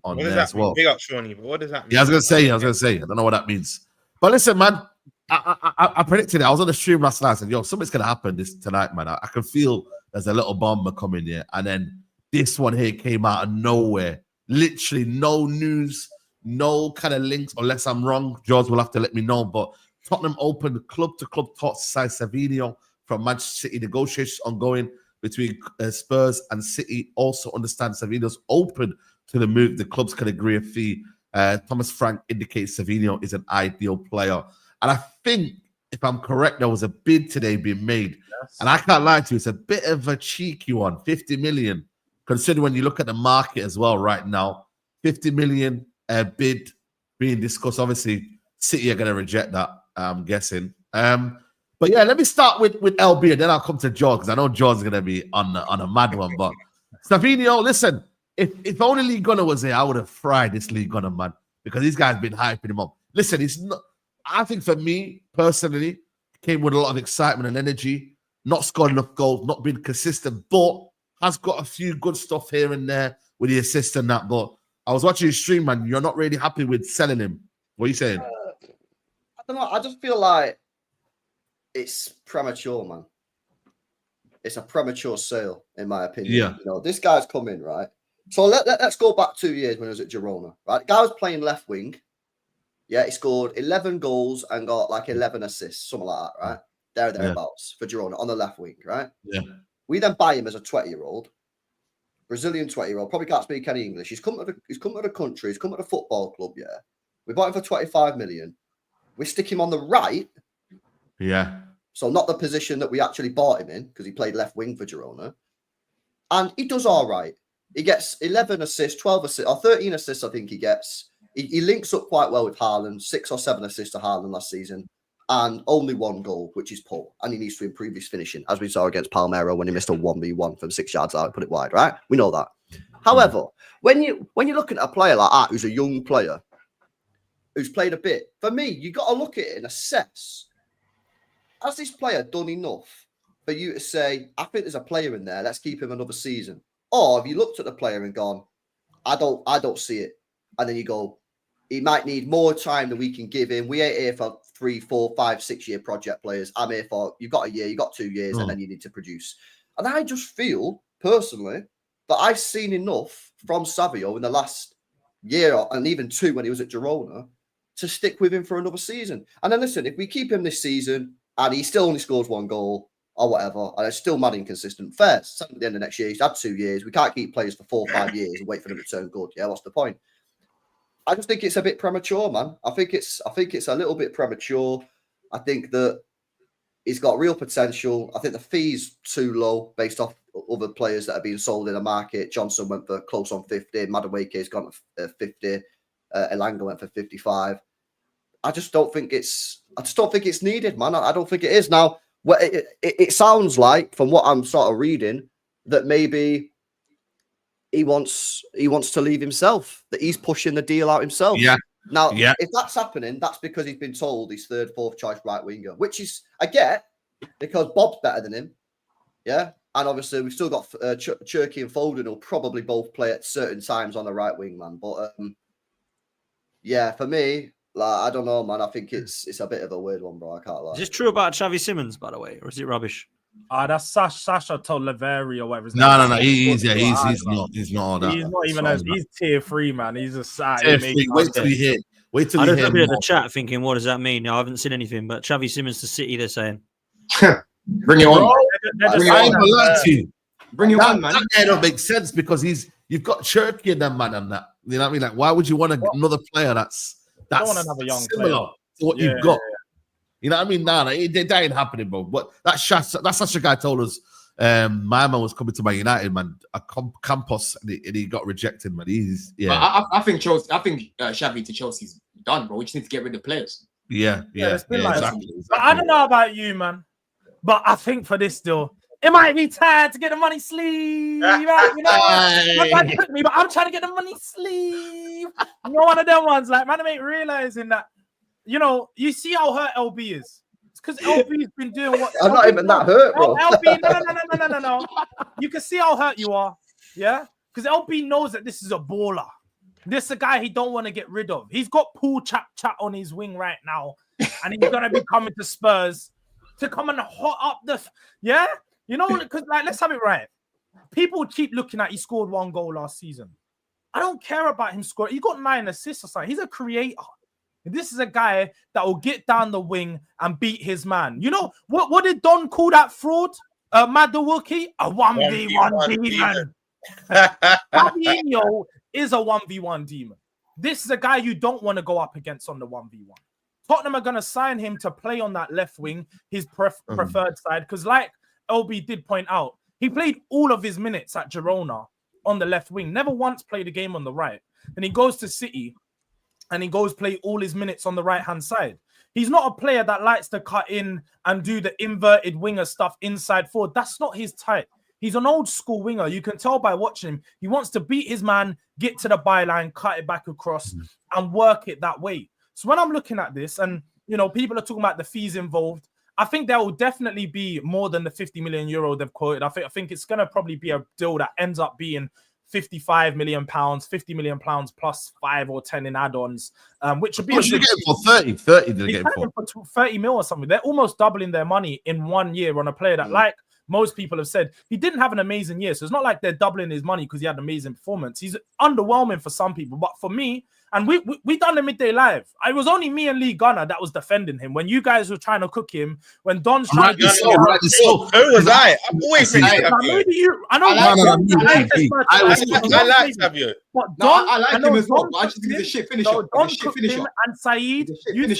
S1: on there as well.
S4: Big up, Shawnee, but what does that mean?
S1: Yeah, I was going to say. I don't know what that means. But listen, man, I predicted it. I was on the stream last night. I said, yo, something's going to happen tonight, man. I can feel there's a little bomber coming here. And then this one here came out of nowhere. Literally no news, no kind of links, unless I'm wrong. George will have to let me know. But Tottenham opened club-to-club talks to sign Savinho from Manchester City. Negotiations ongoing between Spurs and City. Also understand Savinho's open to the move. The clubs can agree a fee. Thomas Frank indicates Savinho is an ideal player. And I think, if I'm correct, there was a bid today being made. Yes. And I can't lie to you, it's a bit of a cheeky one, 50 million. Considering when you look at the market as well right now, 50 million bid being discussed. Obviously, City are going to reject that, I'm guessing. But yeah, let me start with LB and then I'll come to George, because I know George's going to be on a mad one. But Savinho, listen, if only Lee Gunner was here, I would have fried this Lee Gunner, man, because these guys have been hyping him up. Listen, he's not. I think for me, personally, came with a lot of excitement and energy, not scored enough goals, not been consistent, but has got a few good stuff here and there with the assist and that. But I was watching your stream, man. You're not really happy with selling him. What are you saying?
S6: I don't know. I just feel like it's premature, man. It's a premature sale, in my opinion.
S1: Yeah.
S6: You know, this guy's come in, right? So let's go back 2 years when he was at Girona, right? The guy was playing left wing. Yeah, he scored 11 goals and got like 11 assists, something like that, right? Thereabouts for Girona on the left wing, right?
S1: Yeah.
S6: We then buy him as a 20-year-old, Brazilian 20-year-old, probably can't speak any English. He's come to the country, he's come to the football club, yeah. We bought him for 25 million. We stick him on the right.
S1: Yeah.
S6: So not the position that we actually bought him in, because he played left wing for Girona. And he does all right. He gets 11 assists, 12 assists, or 13 assists, I think he gets. He links up quite well with Haaland, 6 or 7 assists to Haaland last season. and only 1 goal, which is poor. And he needs to improve his finishing, as we saw against Palmero when he missed a 1v1 from 6 yards out and put it wide, right? We know that. However, when you're looking at a player like that, who's a young player, who's played a bit, for me, you got to look at it and assess, has this player done enough for you to say, I think there's a player in there, let's keep him another season? Or have you looked at the player and gone, I don't see it. And then you go, he might need more time than we can give him. We ain't here for 3, 4, 5, 6 year project players. I'm here for, you've got a year, you've got 2 years, and then you need to produce. And I just feel, personally, that I've seen enough from Savinho in the last year, and even 2 when he was at Girona, to stick with him for another season. And then listen, if we keep him this season, and he still only scores 1 goal, or whatever, and it's still mad inconsistent, fair. At the end of next year, he's had 2 years. We can't keep players for 4 or 5 years and wait for them to turn good. Yeah, what's the point? I just think it's a bit premature, man. I think it's a little bit premature. I think that he's got real potential. I think the fee's too low based off other players that are being sold in the market. Johnson went for close on 50. Madueke's gone to 50. Elanga went for 55. I just don't think it's needed, man. I don't think it is. Now, it sounds like, from what I'm sort of reading, that maybe he wants to leave himself, that he's pushing the deal out himself.
S1: Yeah.
S6: Now, if that's happening, that's because he's been told he's 3rd, 4th choice right winger, which is, I get, because Bob's better than him. Yeah. And obviously, we've still got Cherky and Foden who'll probably both play at certain times on the right wing, man. But yeah, for me, like, I don't know, man. I think it's a bit of a weird one, bro. I can't lie.
S3: Is this true about Xavi Simons, by the way, or is it rubbish?
S5: That's Sasha Toleveri or whatever his
S1: No,
S5: name
S1: no,
S5: is.
S1: he's not all that.
S5: He's not even he's tier 3, man. He's a side.
S1: Tier 3. Wait till we hear. Wait till
S3: I
S1: we
S3: just
S1: hear.
S3: looked at the chat thinking, what does that mean? I haven't seen anything, but Xavi Simons to City, they're saying.
S2: Bring it on. Bring it on, man.
S1: That don't make sense because you've got Cherky in them, man, and that. You know what I mean? Like, why would you want another player that's
S5: don't want another young
S1: similar
S5: player
S1: to what you've got? You know what I mean? Nah, that ain't happening, bro. But that's such a guy told us my man was coming to Man United, man. Campos, and he got rejected, man.
S2: I think Chelsea. I think Xavi to Chelsea's done, bro. We just need to get rid of players.
S1: Exactly.
S5: But I don't know about you, man. But I think for this deal, it might be time to get the money sleeve. Right? You know, but I'm trying to get the money sleeve. You know, one of them ones, like, man, I ain't realizing that. You know, you see how hurt LB is. It's because LB's been doing what.
S6: I'm not even that hurt, bro.
S5: LB, no. You can see how hurt you are, yeah? Because LB knows that this is a baller. This is a guy he don't want to get rid of. He's got Paul Chat on his wing right now, and he's gonna be coming to Spurs to come and hot up the, yeah? You know, because, like, let's have it right. People keep looking at he scored 1 goal last season. I don't care about him scoring. He got 9 assists or something. He's a creator. This is a guy that will get down the wing and beat his man. You know, what did Don call that fraud? Madueke? A 1v1 demon. Savinho is a 1v1 demon. This is a guy you don't want to go up against on the 1v1. Tottenham are going to sign him to play on that left wing, his preferred side, because like LB did point out, he played all of his minutes at Girona on the left wing, never once played a game on the right. Then he goes to City, and he goes play all his minutes on the right-hand side. He's not a player that likes to cut in and do the inverted winger stuff inside forward. That's not his type. He's an old school winger. You can tell by watching him. He wants to beat his man, get to the byline, cut it back across, and work it that way. So when I'm looking at this, and, you know, people are talking about the fees involved, I think there will definitely be more than the 50 million euro they've quoted. I think it's going to probably be a deal that ends up being 55 million pounds, 50 million pounds plus 5 or 10 in add-ons, which would be.
S1: What did you get for 30? 30 did they get
S5: for 30 mil or something. They're almost doubling their money in 1 year on a player that, like most people have said, he didn't have an amazing year. So it's not like they're doubling his money because he had an amazing performance. He's underwhelming for some people, but for me, and we done the midday live. It was only me and Lee Gunner that was defending him when you guys were trying to cook him. When Don's trying to
S4: so. Who was I? I'm always saying
S5: maybe you. I know.
S4: I like Savinho.
S2: I like him as well. But I just think he's a shit finisher.
S5: And Saeed,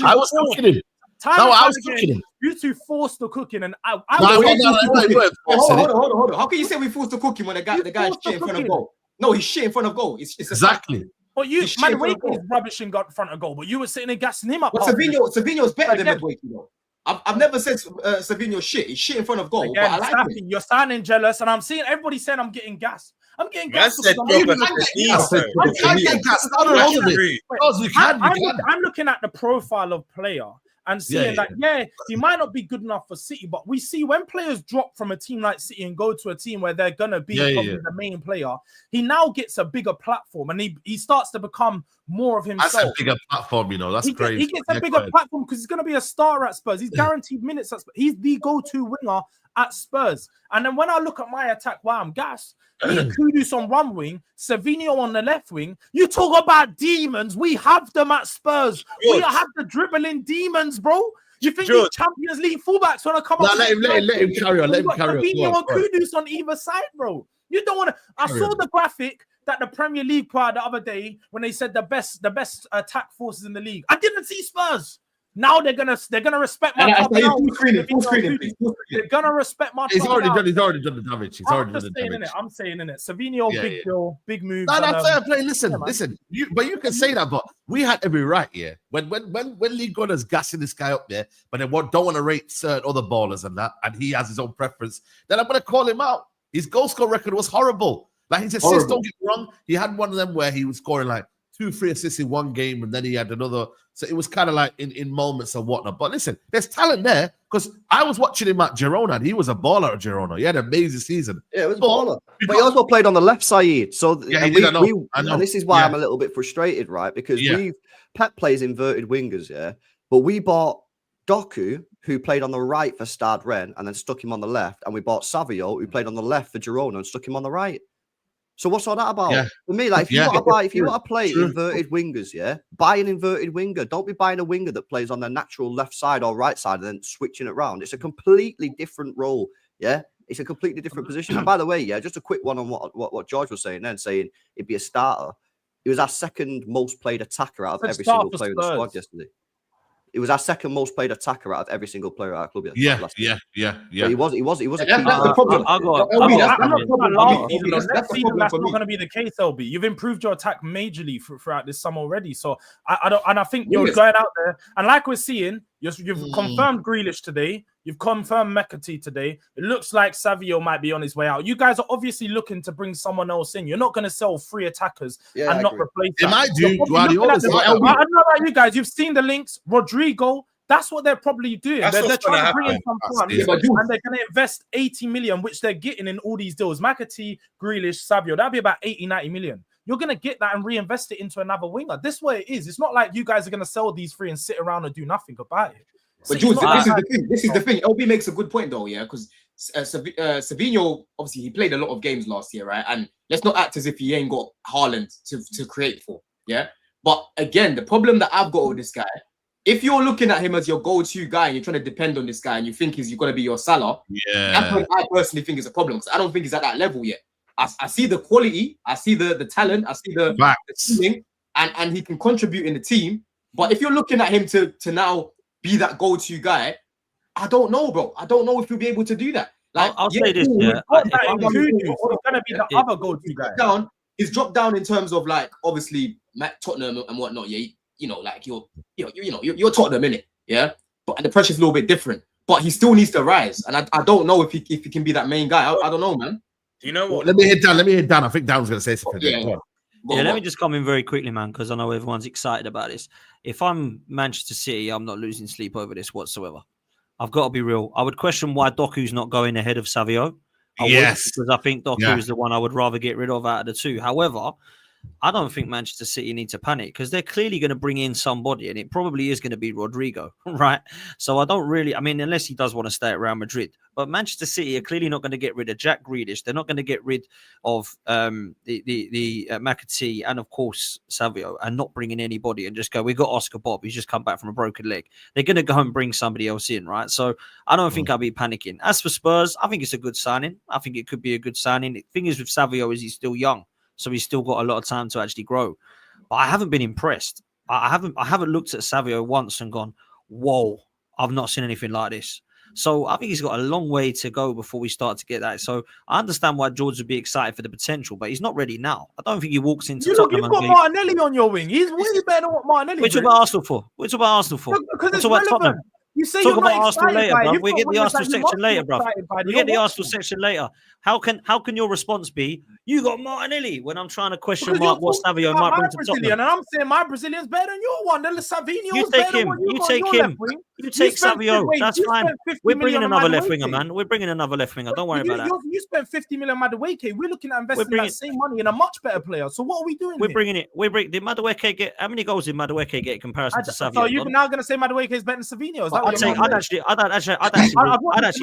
S1: I was cooking him. No, I was cooking him.
S5: You two forced the cooking, and I
S2: hold on. How can you say we forced the cooking when the guy's shit in front of goal? No, he's shit in front of goal. It's
S1: exactly.
S5: But you,
S2: He's shit in front of
S5: Madueke is
S2: goal.
S5: rubbish in front of goal, but you were sitting there gassing him up.
S2: But Savinho's better than
S5: Again.
S2: Madueke, though. I've never said Savinho's shit. He's shit in front of goal,
S5: Again,
S2: but I like him.
S5: You're sounding jealous, and I'm seeing everybody saying I'm getting gas. I'm getting
S4: Man
S5: gas.
S4: said
S5: because I'm-
S4: drop us the knees, though.
S1: You can get gas. Hold on, hold on. Because you can.
S5: I'm looking at the profile of player and seeing that, he might not be good enough for City, but we see when players drop from a team like City and go to a team where they're going to be probably the main player, he now gets a bigger platform and he starts to become more of himself.
S1: That's a bigger platform, you know. That's crazy.
S5: He gets a bigger platform because he's going to be a star at Spurs. He's guaranteed minutes at Spurs. He's the go-to winger at Spurs. And then when I look at my attack, wow, I'm gassed. Kudus on one wing, Savinho on the left wing. You talk about demons. We have them at Spurs.
S4: George.
S5: We have the dribbling demons, bro. You think these Champions League fullbacks want to come up?
S1: Let him carry on. Let him carry on.
S5: Savinho and Kudus on either side, bro. You don't want to. I saw the graphic that the Premier League put out the other day when they said the best attack forces in the league. I didn't see Spurs. Now they're gonna respect my top. They're gonna respect my.
S1: He's already done the damage.
S5: I'm saying in it. Savinho, big deal, big move.
S1: No, that's fair play. Listen. But you can say that, but we had every right, yeah. When League Gunner's gassing this guy up there, but then don't want to rate certain other ballers and that, and he has his own preference, then I'm gonna call him out. His goal score record was horrible. Like his assists, don't get me wrong. He had one of them where he was scoring like 2-3 assists in one game, and then he had another. So it was kind of like in moments and whatnot. But listen, there's talent there because I was watching him at Girona, and he was a baller at Girona. He had an amazing season.
S6: Yeah, it was a baller. But he also played on the left side. So
S1: I know.
S6: And this is why I'm a little bit frustrated, right? Because Pep plays inverted wingers, but we bought Doku, who played on the right for Stade Rennes, and then stuck him on the left, and we bought Savignol, who played on the left for Girona, and stuck him on the right. So what's all that about? For me, like if you want to play inverted wingers, buy an inverted winger. Don't be buying a winger that plays on the natural left side or right side and then switching it around. It's a completely different role. It's a completely different position. And by the way, just a quick one on what George was saying then, saying it'd be a starter. He was our second most played attacker out of every single player in the squad yesterday. It was our second most played attacker out of every single player at our club.
S1: Yeah.
S6: So he was.
S2: That's the problem.
S5: That's not going to be the case, LB. You've improved your attack majorly throughout this summer already. So I think you're going out there, and like we're seeing, you've confirmed Grealish today. You've confirmed McAtee today. It looks like Savinho might be on his way out. You guys are obviously looking to bring someone else in. You're not going to sell 3 attackers and not replace them.
S1: I don't know
S5: about you guys. You've seen the links. Rodrigo, that's what they're probably doing. They're trying to bring in some fun, and they're going to invest 80 million, which they're getting in all these deals. McAtee, Grealish, Savinho, that'd be about 80, 90 million. You're going to get that and reinvest it into another winger. This way it is. It's not like you guys are going to sell these 3 and sit around and do nothing about it.
S2: But Jules, this is the thing. LB makes a good point though, because Savinho, obviously he played a lot of games last year, right? And let's not act as if he ain't got Haaland to create for, But again, the problem that I've got with this guy, if you're looking at him as your go-to guy and you're trying to depend on this guy and you think he's going to be your Salah, that's what I personally think is a problem because I don't think he's at that level yet. I see the quality, I see the talent, I see the ceiling, and he can contribute in the team. But if you're looking at him to now be that go-to guy, I don't know, bro. I don't know if you'll be able to do that. Like
S3: I'll say this,
S5: he's going to be the other go-to guy.
S2: He's dropped down in terms of like obviously Tottenham and whatnot. Yeah, like you're Tottenham, innit? But the pressure's a little bit different. But he still needs to rise, and I don't know if he can be that main guy. I don't know, man.
S4: Do you know what?
S1: Let me hit Dan. I think Dan's going to say something.
S3: Let me just come in very quickly, man, because I know everyone's excited about this. If I'm Manchester City, I'm not losing sleep over this whatsoever. I've got to be real. I would question why Doku's not going ahead of Savinho. Because I think Doku is the one I would rather get rid of out of the two. However, I don't think Manchester City need to panic because they're clearly going to bring in somebody and it probably is going to be Rodrigo, right? So I don't really, unless he does want to stay at Real Madrid, but Manchester City are clearly not going to get rid of Jack Grealish. They're not going to get rid of the McAtee and of course Savinho and not bring in anybody and just go, we got Oscar Bob. He's just come back from a broken leg. They're going to go and bring somebody else in, right? So I don't think I'll be panicking. As for Spurs, I think it's a good signing. I think it could be a good signing. The thing is with Savinho is he's still young. So he's still got a lot of time to actually grow. But I haven't been impressed. I haven't looked at Savinho once and gone, whoa, I've not seen anything like this. So I think he's got a long way to go before we start to get that. So I understand why George would be excited for the potential, but he's not ready now. I don't think he walks into Tottenham.
S5: You've got Martinelli on your wing. He's way better than what Martinelli.
S3: Which about Arsenal for? Which about Arsenal for?
S5: Because it's
S3: about Tottenham.
S5: You say
S3: Talk
S5: you're
S3: about
S5: not
S3: Arsenal
S5: excited
S3: later,
S5: by
S3: bro.
S5: it.
S3: We get the Arsenal section later, bro. We get the Arsenal
S5: section.
S3: section later. How can your response be? You got Martinelli when I'm trying to question mark what Savio might bring to Tottenham.
S5: And I'm saying my Brazilian's better than your one. Then Savinho.
S3: You take him. You take him. You take Savio. That's fine. We're bringing another left winger, man. We're bringing another left winger. Don't worry about that.
S5: You spent 50 million on Madueke. We're looking at investing that same money in a much better player. So what are we doing?
S3: We're bringing it. Did Madueke get? How many goals did Madueke get in comparison to Savio?
S5: So you're now going to say Madueke is better than Savinho?
S3: I'd actually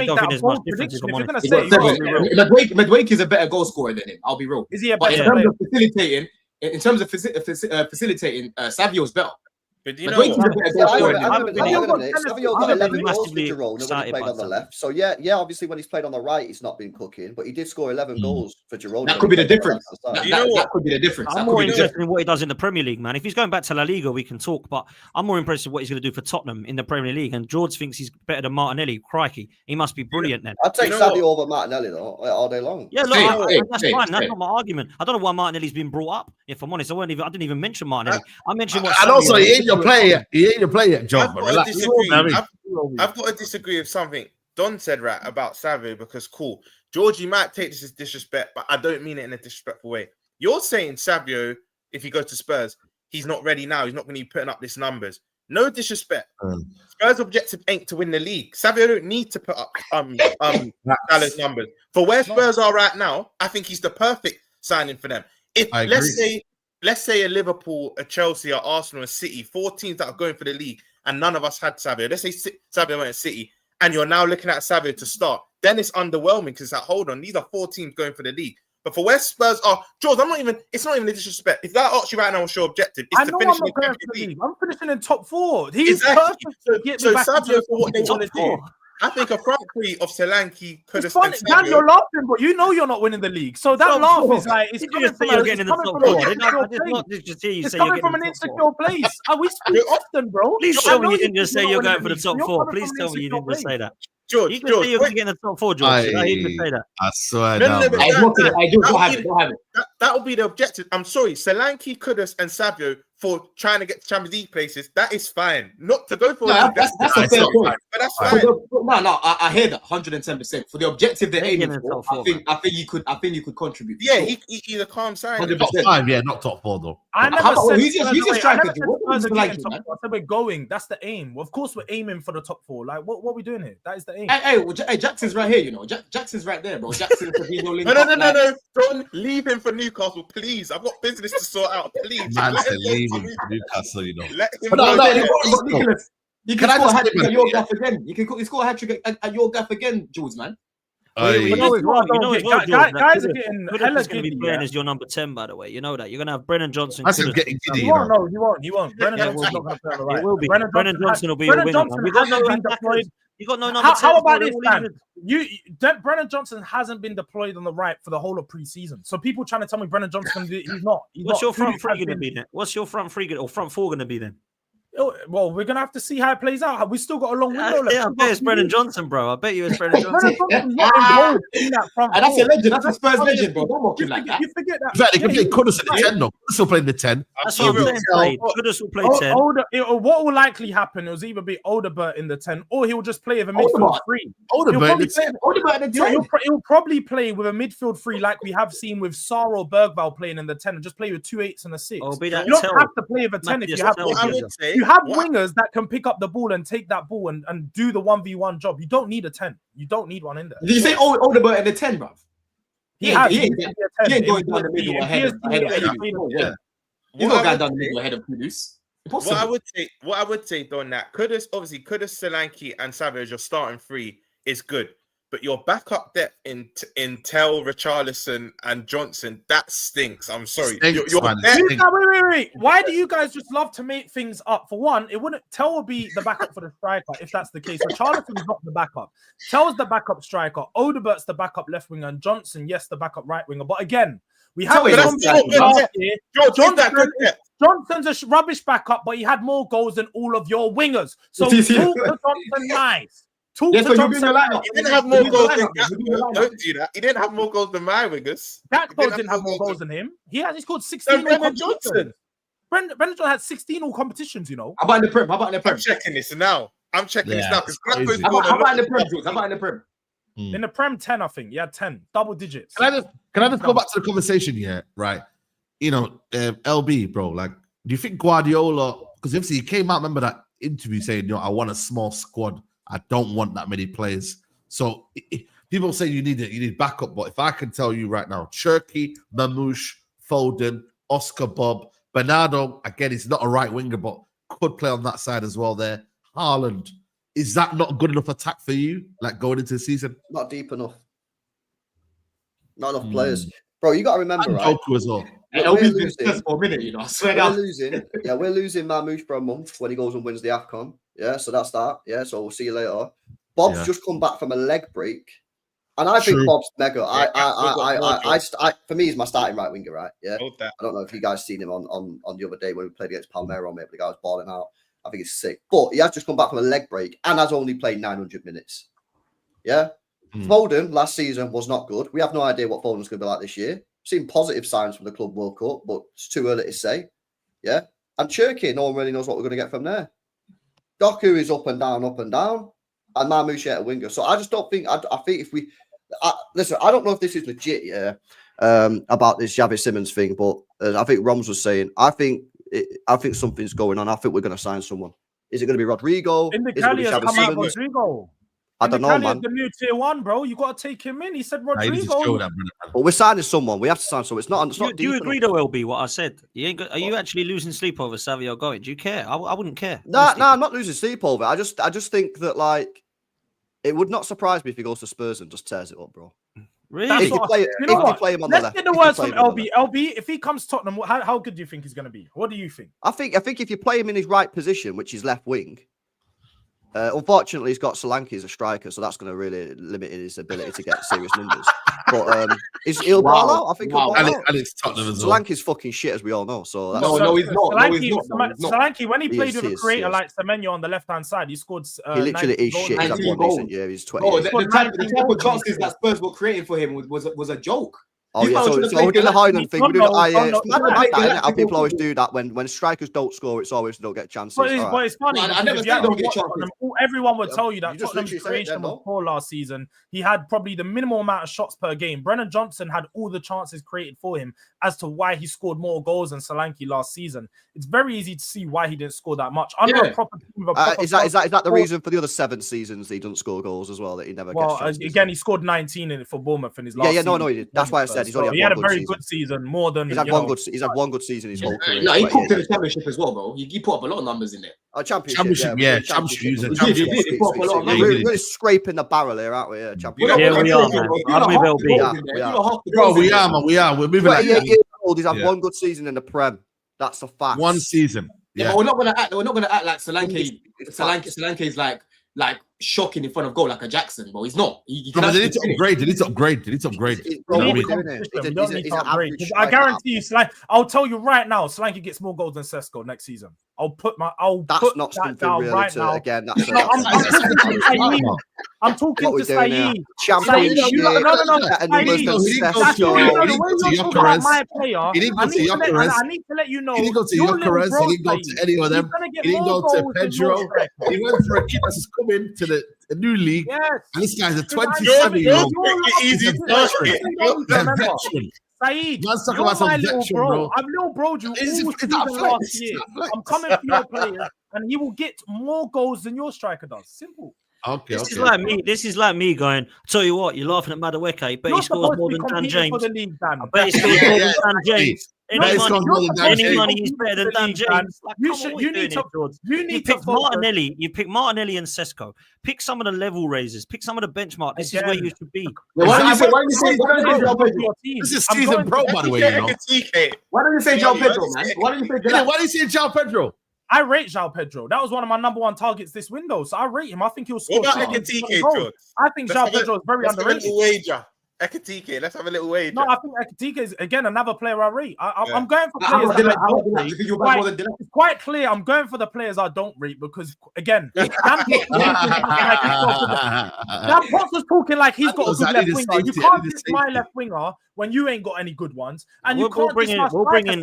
S3: don't think there's much difference.
S2: Madueke is a better goal scorer than him. I'll be real.
S5: Is he a
S2: but
S5: better
S2: facilitating? In terms of facilitating, Savio's better.
S4: But you know what?
S6: Savio got 11 goals for Girona when he played on the left. So yeah, obviously when he's played on the right, he's not been cooking, but he did score 11 goals for Girona.
S2: That could be the difference.
S3: That could be the difference. I'm more interested in what he does in the Premier League, man. If he's going back to La Liga, we can talk, but I'm more impressed with what he's going to do for Tottenham in the Premier League. And George thinks he's better than Martinelli. Crikey, he must be brilliant then.
S6: I'd take Savio over Martinelli though, all day long.
S3: Yeah, look, that's fine. That's not my argument. I don't know why Martinelli's been brought up. If I'm honest, I didn't even mention Martinelli. I mentioned what.
S1: And also, he ain't your player. He ain't your player, John.
S4: I've got to disagree with something Don said about Savio because Georgie might take this as disrespect, but I don't mean it in a disrespectful way. You're saying Savio, if he goes to Spurs, he's not ready now. He's not going to be putting up these numbers. No disrespect. Spurs' objective ain't to win the league. Savio don't need to put up Salah's numbers. For where Spurs are right now, I think he's the perfect signing for them. If let's say a Liverpool, a Chelsea, a Arsenal, a City, 4 teams that are going for the league, and none of us had Savio. Let's say Savio went to City, and you're now looking at Savio to start. Then it's underwhelming because it's like, hold on, these are 4 teams going for the league. But for where Spurs are, George, it's not even a disrespect. If that asks you right now, what's your objective? It's to finish in the Champions League.
S5: I'm finishing in top 4.
S4: He's perfect to get me back Savio for what they want to do. I think a front three of Solanke could have been.
S5: Dan, you're laughing, but you know you're not winning the league. So that laugh is like it's coming from it's coming from an insecure place. We speak often, bro.
S3: Please tell me you didn't just say you're going for the top 4. Please tell me you didn't just say that. George, you can say you're going to get in the top 4, George. He didn't say that.
S1: I swear.
S4: That would be the objective. I'm sorry, Solanke, Kudus, and Savio for trying to get Champions League places. That is fine. Not to go for
S2: that's a fair point.
S4: But that's fine.
S2: I hear that 110%. For the objective they're aiming for, I think you could contribute.
S4: Yeah, he's a calm sign.
S1: Top 5, yeah, not top 4 though.
S5: I never said
S2: he's a striker.
S5: I said we're going. That's the aim. Of course, we're aiming for the top 4. Like, what are we doing here? That is the aim.
S2: Hey, Jackson's right here. You know, Jackson's right there, bro. Jackson.
S4: No. Don't leave him for Newcastle, please. I've got business to sort out, please.
S1: Man said leave him for Newcastle, you know.
S4: Let him
S2: go. You can score a hat trick at your gaff again. You can score a hat trick at your gaff again, Jules, man.
S5: Guys are getting
S3: Kudus going to be playing as your number 10, by the way. You know that. You're going to have Brennan Johnson.
S1: That's getting giddy.
S5: He won't. Brennan Johnson's not going to play on the right.
S3: It will be. Brennan Johnson will be your winner. You got no number 10.
S5: How about this, Dan? Brennan Johnson hasn't been deployed on the right for the whole of pre-season. So people trying to tell me Brennan Johnson, he's not.
S3: What's your front three going to be then? What's your front three or front 4 going to be then?
S5: Well, we're gonna have to see how it plays out. We still got a long window left.
S3: Yeah, I bet it's Brennan Johnson, bro. I bet you it's Brennan Johnson.
S2: And that's a legend. That's a Spurs legend, bro. Don't mock him like that.
S5: You forget that.
S1: In fact, they can play Kudus in the 10, though. Kudus will play in the 10.
S3: That's what I'm saying. Kudus will play 10.
S5: What will likely happen is either be Odegaard in the 10, or he will just play with a midfield 3.
S2: Odegaard in the 10.
S5: He'll probably play with a midfield 3 like we have seen with Sarr or Bergvall playing in the 10, and just play with 2 8s and a 6. You don't have to play with a 10 if you have wingers that can pick up the ball and take that ball and do the 1v1 job. You don't need a 10. You don't need one in there.
S2: Did you say Odegaard in the 10, bruv? He ain't going down the middle ahead of Kudus. He's not going down the middle ahead of Kudus.
S4: What I would say, Don, that Kudus, Solanke, and Savio, your starting 3 is good. But your backup depth in Tell, Richarlison, and Johnson, that stinks. I'm sorry.
S5: Wait. Why do you guys just love to make things up? For one, Tell will be the backup for the striker if that's the case. Richarlison's not the backup. Tell's the backup striker. Odegaard's the backup left winger, and Johnson, yes, the backup right winger. But again, we have Johnson's a rubbish backup, but he had more goals than all of your wingers. So talk to Johnson nice. Talk
S2: Yeah,
S5: to
S2: so you
S5: Johnson.
S2: bring the lineup.
S4: He didn't have more goals than
S2: Lineup.
S4: Don't do that. He didn't have more goals than my wingers.
S5: Gakpo didn't have more goals than him. He scored 16
S4: Than
S5: all
S4: Brennan
S5: competitions.
S4: Johnson.
S5: Brendan Johnson had 16 all competitions, you know.
S2: How about in the Prem? How about in the Prem?
S4: I'm checking this now. Because
S1: crazy.
S2: How about in the Prem, Jules? How about in the Prem?
S5: In the Prem, 10, I think. He had 10, double digits.
S1: Can I just go back to the conversation here, right? You know, LB, bro, like, do you think Guardiola, because obviously he came out, remember that interview saying, I want a small squad. I don't want that many players. So people say you need backup, but if I can tell you right now, Cherky, Mamouche, Foden, Oscar Bob, Bernardo, again, he's not a right winger, but could play on that side as well there. Haaland, is that not good enough attack for you, like going into the season?
S6: Not deep enough. Not enough players. Bro, you got to remember,
S1: And
S6: right?
S1: Doku as well.
S2: We're losing for a minute, you know. I swear
S6: We're
S2: down.
S6: losing. Yeah, we're losing Mamouche for a month when he goes and wins the AFCON. Yeah, so that's that. Yeah, so we'll see you later. Bob's just come back from a leg break. And I think Bob's mega. For me, he's my starting right winger, right? Yeah. I don't know if you guys seen him on the other day when we played against Palmeiras, maybe the guy was balling out. I think he's sick. But he has just come back from a leg break and has only played 900 minutes. Yeah. Foden last season was not good. We have no idea what Foden's going to be like this year. Seen positive signs from the Club World Cup, but it's too early to say. Yeah. And Cherky, no one really knows what we're going to get from there. Doku is up and down. And Mamouche at a winger. So I just don't think, I think if we, listen, I don't know if this is legit, about this Xavi Simons thing, but I think Roms was saying, I think something's going on. I think we're going to sign someone. Is it going to be Rodrigo?
S5: Indicali has come out Rodrigo.
S6: I don't know, man.
S5: The new tier 1, bro. You got to take him in. He said Rodrigo.
S6: But we're signing someone. We have to sign someone. It's not.
S3: Do you agree, though, LB? What I said? Are you actually losing sleep over Savinho going? Do you care? I wouldn't care.
S6: No, I'm not losing sleep over it. I just think that like it would not surprise me if he goes to Spurs and just tears it up, bro.
S3: Really?
S6: If you play him on the left.
S5: Let's get the words from LB. LB, if he comes to Tottenham, how good do you think he's going to be? What do you think?
S6: I think if you play him in his right position, which is left wing. Unfortunately, he's got Solanke as a striker, so that's going to really limit his ability to get serious numbers. But he'll ball out. I think he'll ball out.
S1: And it's Tottenham as well.
S6: Solanke's fucking shit, as we all know. So that's
S2: no, he's not.
S5: Solanke, when he played with a creator like Semenyo on the left-hand side, he scored.
S6: He literally is shit. He's had one decent year. He's 20.
S2: Oh, the type of chances that Spurs were creating for him was a joke.
S6: Oh yeah, so we're doing the Highland thing. We do it's mad like that, isn't it? How people always do that when strikers don't score, it's always they don't get chances.
S5: But it's funny.
S2: I never said don't get chances.
S5: Everyone would tell you that Tottenham's creation was poor last season. He had probably the minimal amount of shots per game. Brennan Johnson had all the chances created for him as to why he scored more goals than Solanke last season. It's very easy to see why he didn't score that much. Under a proper team,
S6: is that the reason for the other 7 seasons he doesn't score goals as well, that he never gets chances?
S5: Again, he scored 19 in it for Bournemouth in his last season.
S6: No, he did. That's why I said he's only
S5: had a very good season, more than
S6: he's had one good season his whole career.
S2: No, he cooked to the championship as well, bro. He put up a lot of numbers in there.
S6: Championship.
S1: Championship.
S6: Really scraping the barrel here, aren't we? Yeah, championship.
S3: Yeah, we are, man. I'm with LB.
S1: Bro, we are, man. We are. We're moving.
S6: 28 years old. He's had one good season in the Prem. That's a fact.
S1: One season.
S2: Yeah, but we're not gonna act like Solanke. Solanke is like shocking in front of goal like a Jackson, but he's not.
S1: They need to upgrade. They need to upgrade.
S5: I guarantee you, I'll tell you right now, Solanke gets more goals than Sesko next season.
S6: That's not something really
S5: right
S6: to
S5: now.
S6: Again.
S5: I'm talking to Saeed.
S6: Championship.
S1: He didn't go to
S5: let you know.
S1: He didn't go to Gyökeres. He didn't go to any of them. He didn't go to Pedro. He went for a kid that's coming to the new league. Yes. And this guy's a 27-year-old.
S5: He's Saeed,
S1: man's talking about some
S5: little
S1: veteran,
S5: bro. I've little broed you all season last year. I'm coming for your players, and he will get more goals than your striker does. Simple.
S1: Okay.
S3: This is like me going, tell you what, you're laughing at Madueke. I bet he scores more than Dan James.
S5: I
S3: bet he scores more than Dan James. Any money he's better than Dan James. You pick Martinelli. You pick Martinelli and Sesko. Pick some of the level raisers. Pick some of the benchmark. This is where you should be.
S1: This is season pro, by the way.
S2: Why don't you say João Pedro, man? Why
S1: do you say João Pedro?
S5: I rate João Pedro. That was one of my number 1 targets this window. So I rate him. I think he'll score.
S4: I think
S5: João Pedro is very underrated.
S4: Ekitike, let's have a little wager.
S5: No, I think Ekitike is again another player I rate. I'm going for players that I don't rate. It's quite clear. I'm going for the players I don't rate because again, Dan Potts was talking like he's got a good left winger. You can't diss my left winger when you ain't got any good ones, and you can't diss my striker.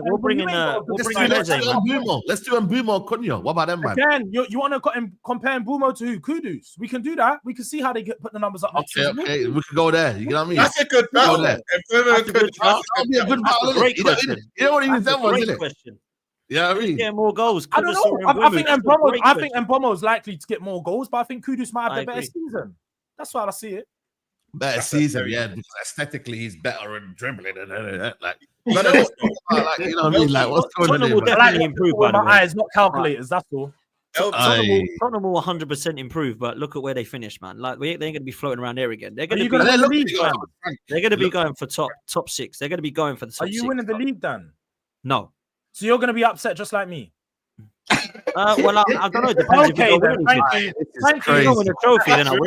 S1: Let's do Mbumo Cunha. What about them, man?
S5: Again, you want to compare Mbumo to who? Kudus. We can do that. We can see how they put the numbers up.
S1: Okay, we can go there. You know what I mean?
S4: That's a good battle.
S1: That'll be a good battle.
S3: Great question.
S1: You know what he was that one, isn't it?
S3: Question.
S1: Yeah, I mean,
S3: get more goals.
S5: I don't know. I think Mbomo is likely to get more goals, but I think Kudus might have the better season. That's why I see it.
S1: Better season, yeah. Because aesthetically, he's better in dribbling and like. You know what I mean? Like, what's going on?
S3: Will definitely improve.
S5: My eyes, not calculators. That's all.
S3: Tottenham will 100% improve, but look at where they finished, man. Like they ain't going to be floating around there again. They're going to be They're going to be going for top six. They're going to be going for the top.
S5: Are you
S3: six,
S5: winning the league then?
S3: No.
S5: So you're going to be upset just like me.
S3: Well, I don't know. Depends
S5: okay, then. Thank you.
S3: You win a trophy, then I will.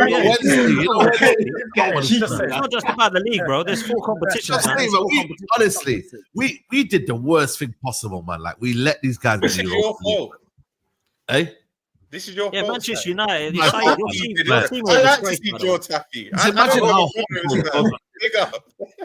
S3: It's not just about the league, bro. There's 4 competitions.
S1: Honestly, we did the worst thing possible, man. Like we let these guys.
S4: This is your fault.
S1: Hey.
S4: This is your fault.
S3: Yeah, Manchester United.
S4: I like to see Joe Taffy.
S1: Imagine how.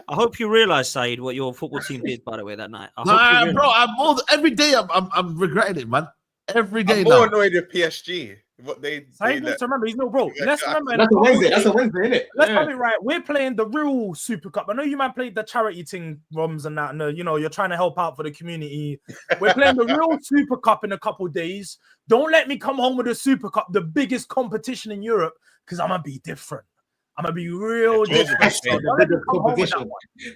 S3: I hope you realise, Saeed, what your football team did, by the way, that night.
S1: Bro, every day I'm regretting it, man. Every day.
S4: I'm more annoyed with PSG. What they
S5: needs to remember, he's no bro. Let's remember.
S2: That's a Wednesday, isn't it?
S5: Let's have it right. We're playing the real Super Cup. I know you man played the charity thing, Roms and that. No, you're trying to help out for the community. We're playing the real Super Cup in a couple of days. Don't let me come home with the Super Cup, the biggest competition in Europe, because I'm gonna be different. I'm gonna be real different.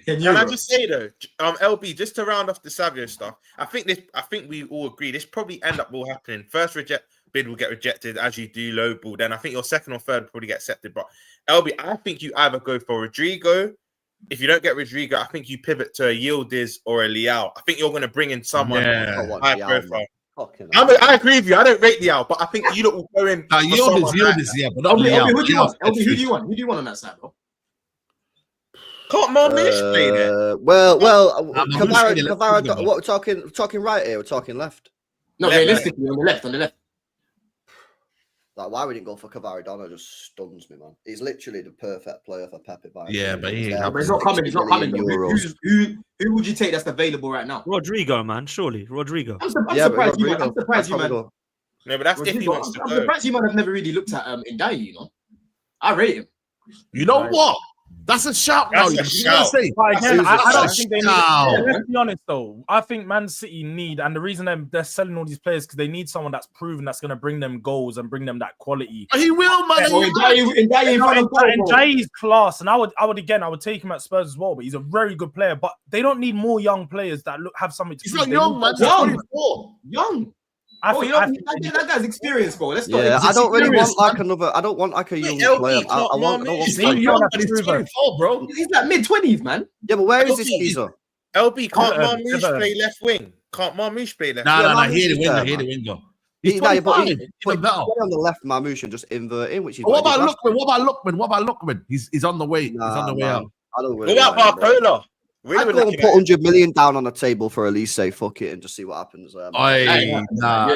S4: Can I just say though, LB, just to round off the Savio stuff, I think we all agree this probably end up all happening. First bid will get rejected as you do lowball. Then I think your second or third will probably get accepted. But LB, I think you either go for Rodrygo. If you don't get Rodrygo, I think you pivot to a Yildiz or a Leao. I think you're going to bring in someone high profile. I agree with you. I don't rate Leao, but I think you lot will go in.
S1: Yildiz, yeah, but not Leao.
S2: Who do you want? Who do you want? Who do you want on that side, bro?
S4: Can't Marmoush play there?
S6: Well, Kvara, what we're talking right here, we're talking left.
S2: No, realistically, on the left.
S6: Like, why we didn't go for Kvara just stuns me, man. He's literally the perfect player for Pepe.
S1: Yeah, but
S2: he's not coming. He's not coming. Who would you take that's available right now?
S3: Rodrigo, man. Surely, Rodrigo.
S2: I'm surprised you man.
S4: No, but that's if he wants to go.
S2: I'm surprised you might have never really looked at Midday, I rate him.
S1: You know what? That's a shout now.
S5: Again, I don't think they need. Let's be honest though. I think Man City need, and the reason they're selling all these players because they need someone that's proven that's going to bring them goals and bring them that quality.
S1: He will, man.
S5: Jai's class, and I would take him at Spurs as well. But he's a very good player. But they don't need more young players that have something to.
S1: He's not young, man.
S2: Young. I think that guy's experience, bro. Let's
S6: I don't really want like another. I don't want like a young player. I want.
S1: He's young, but he's 24, bro.
S2: He's like mid-20s, man.
S6: Yeah, but where is this geezer?
S4: LB, can't Marmoush play left wing? Can't Marmoush play left?
S1: No. Hear the winger. He's 25.
S6: On the left, Marmoush and just invert in. Which is
S1: what about Lookman? He's on the way. He's on the way out.
S4: What about Barcola?
S6: I'd go and put 100 million down on the table for Elise. Fuck it and just see what happens.
S1: That would be bad.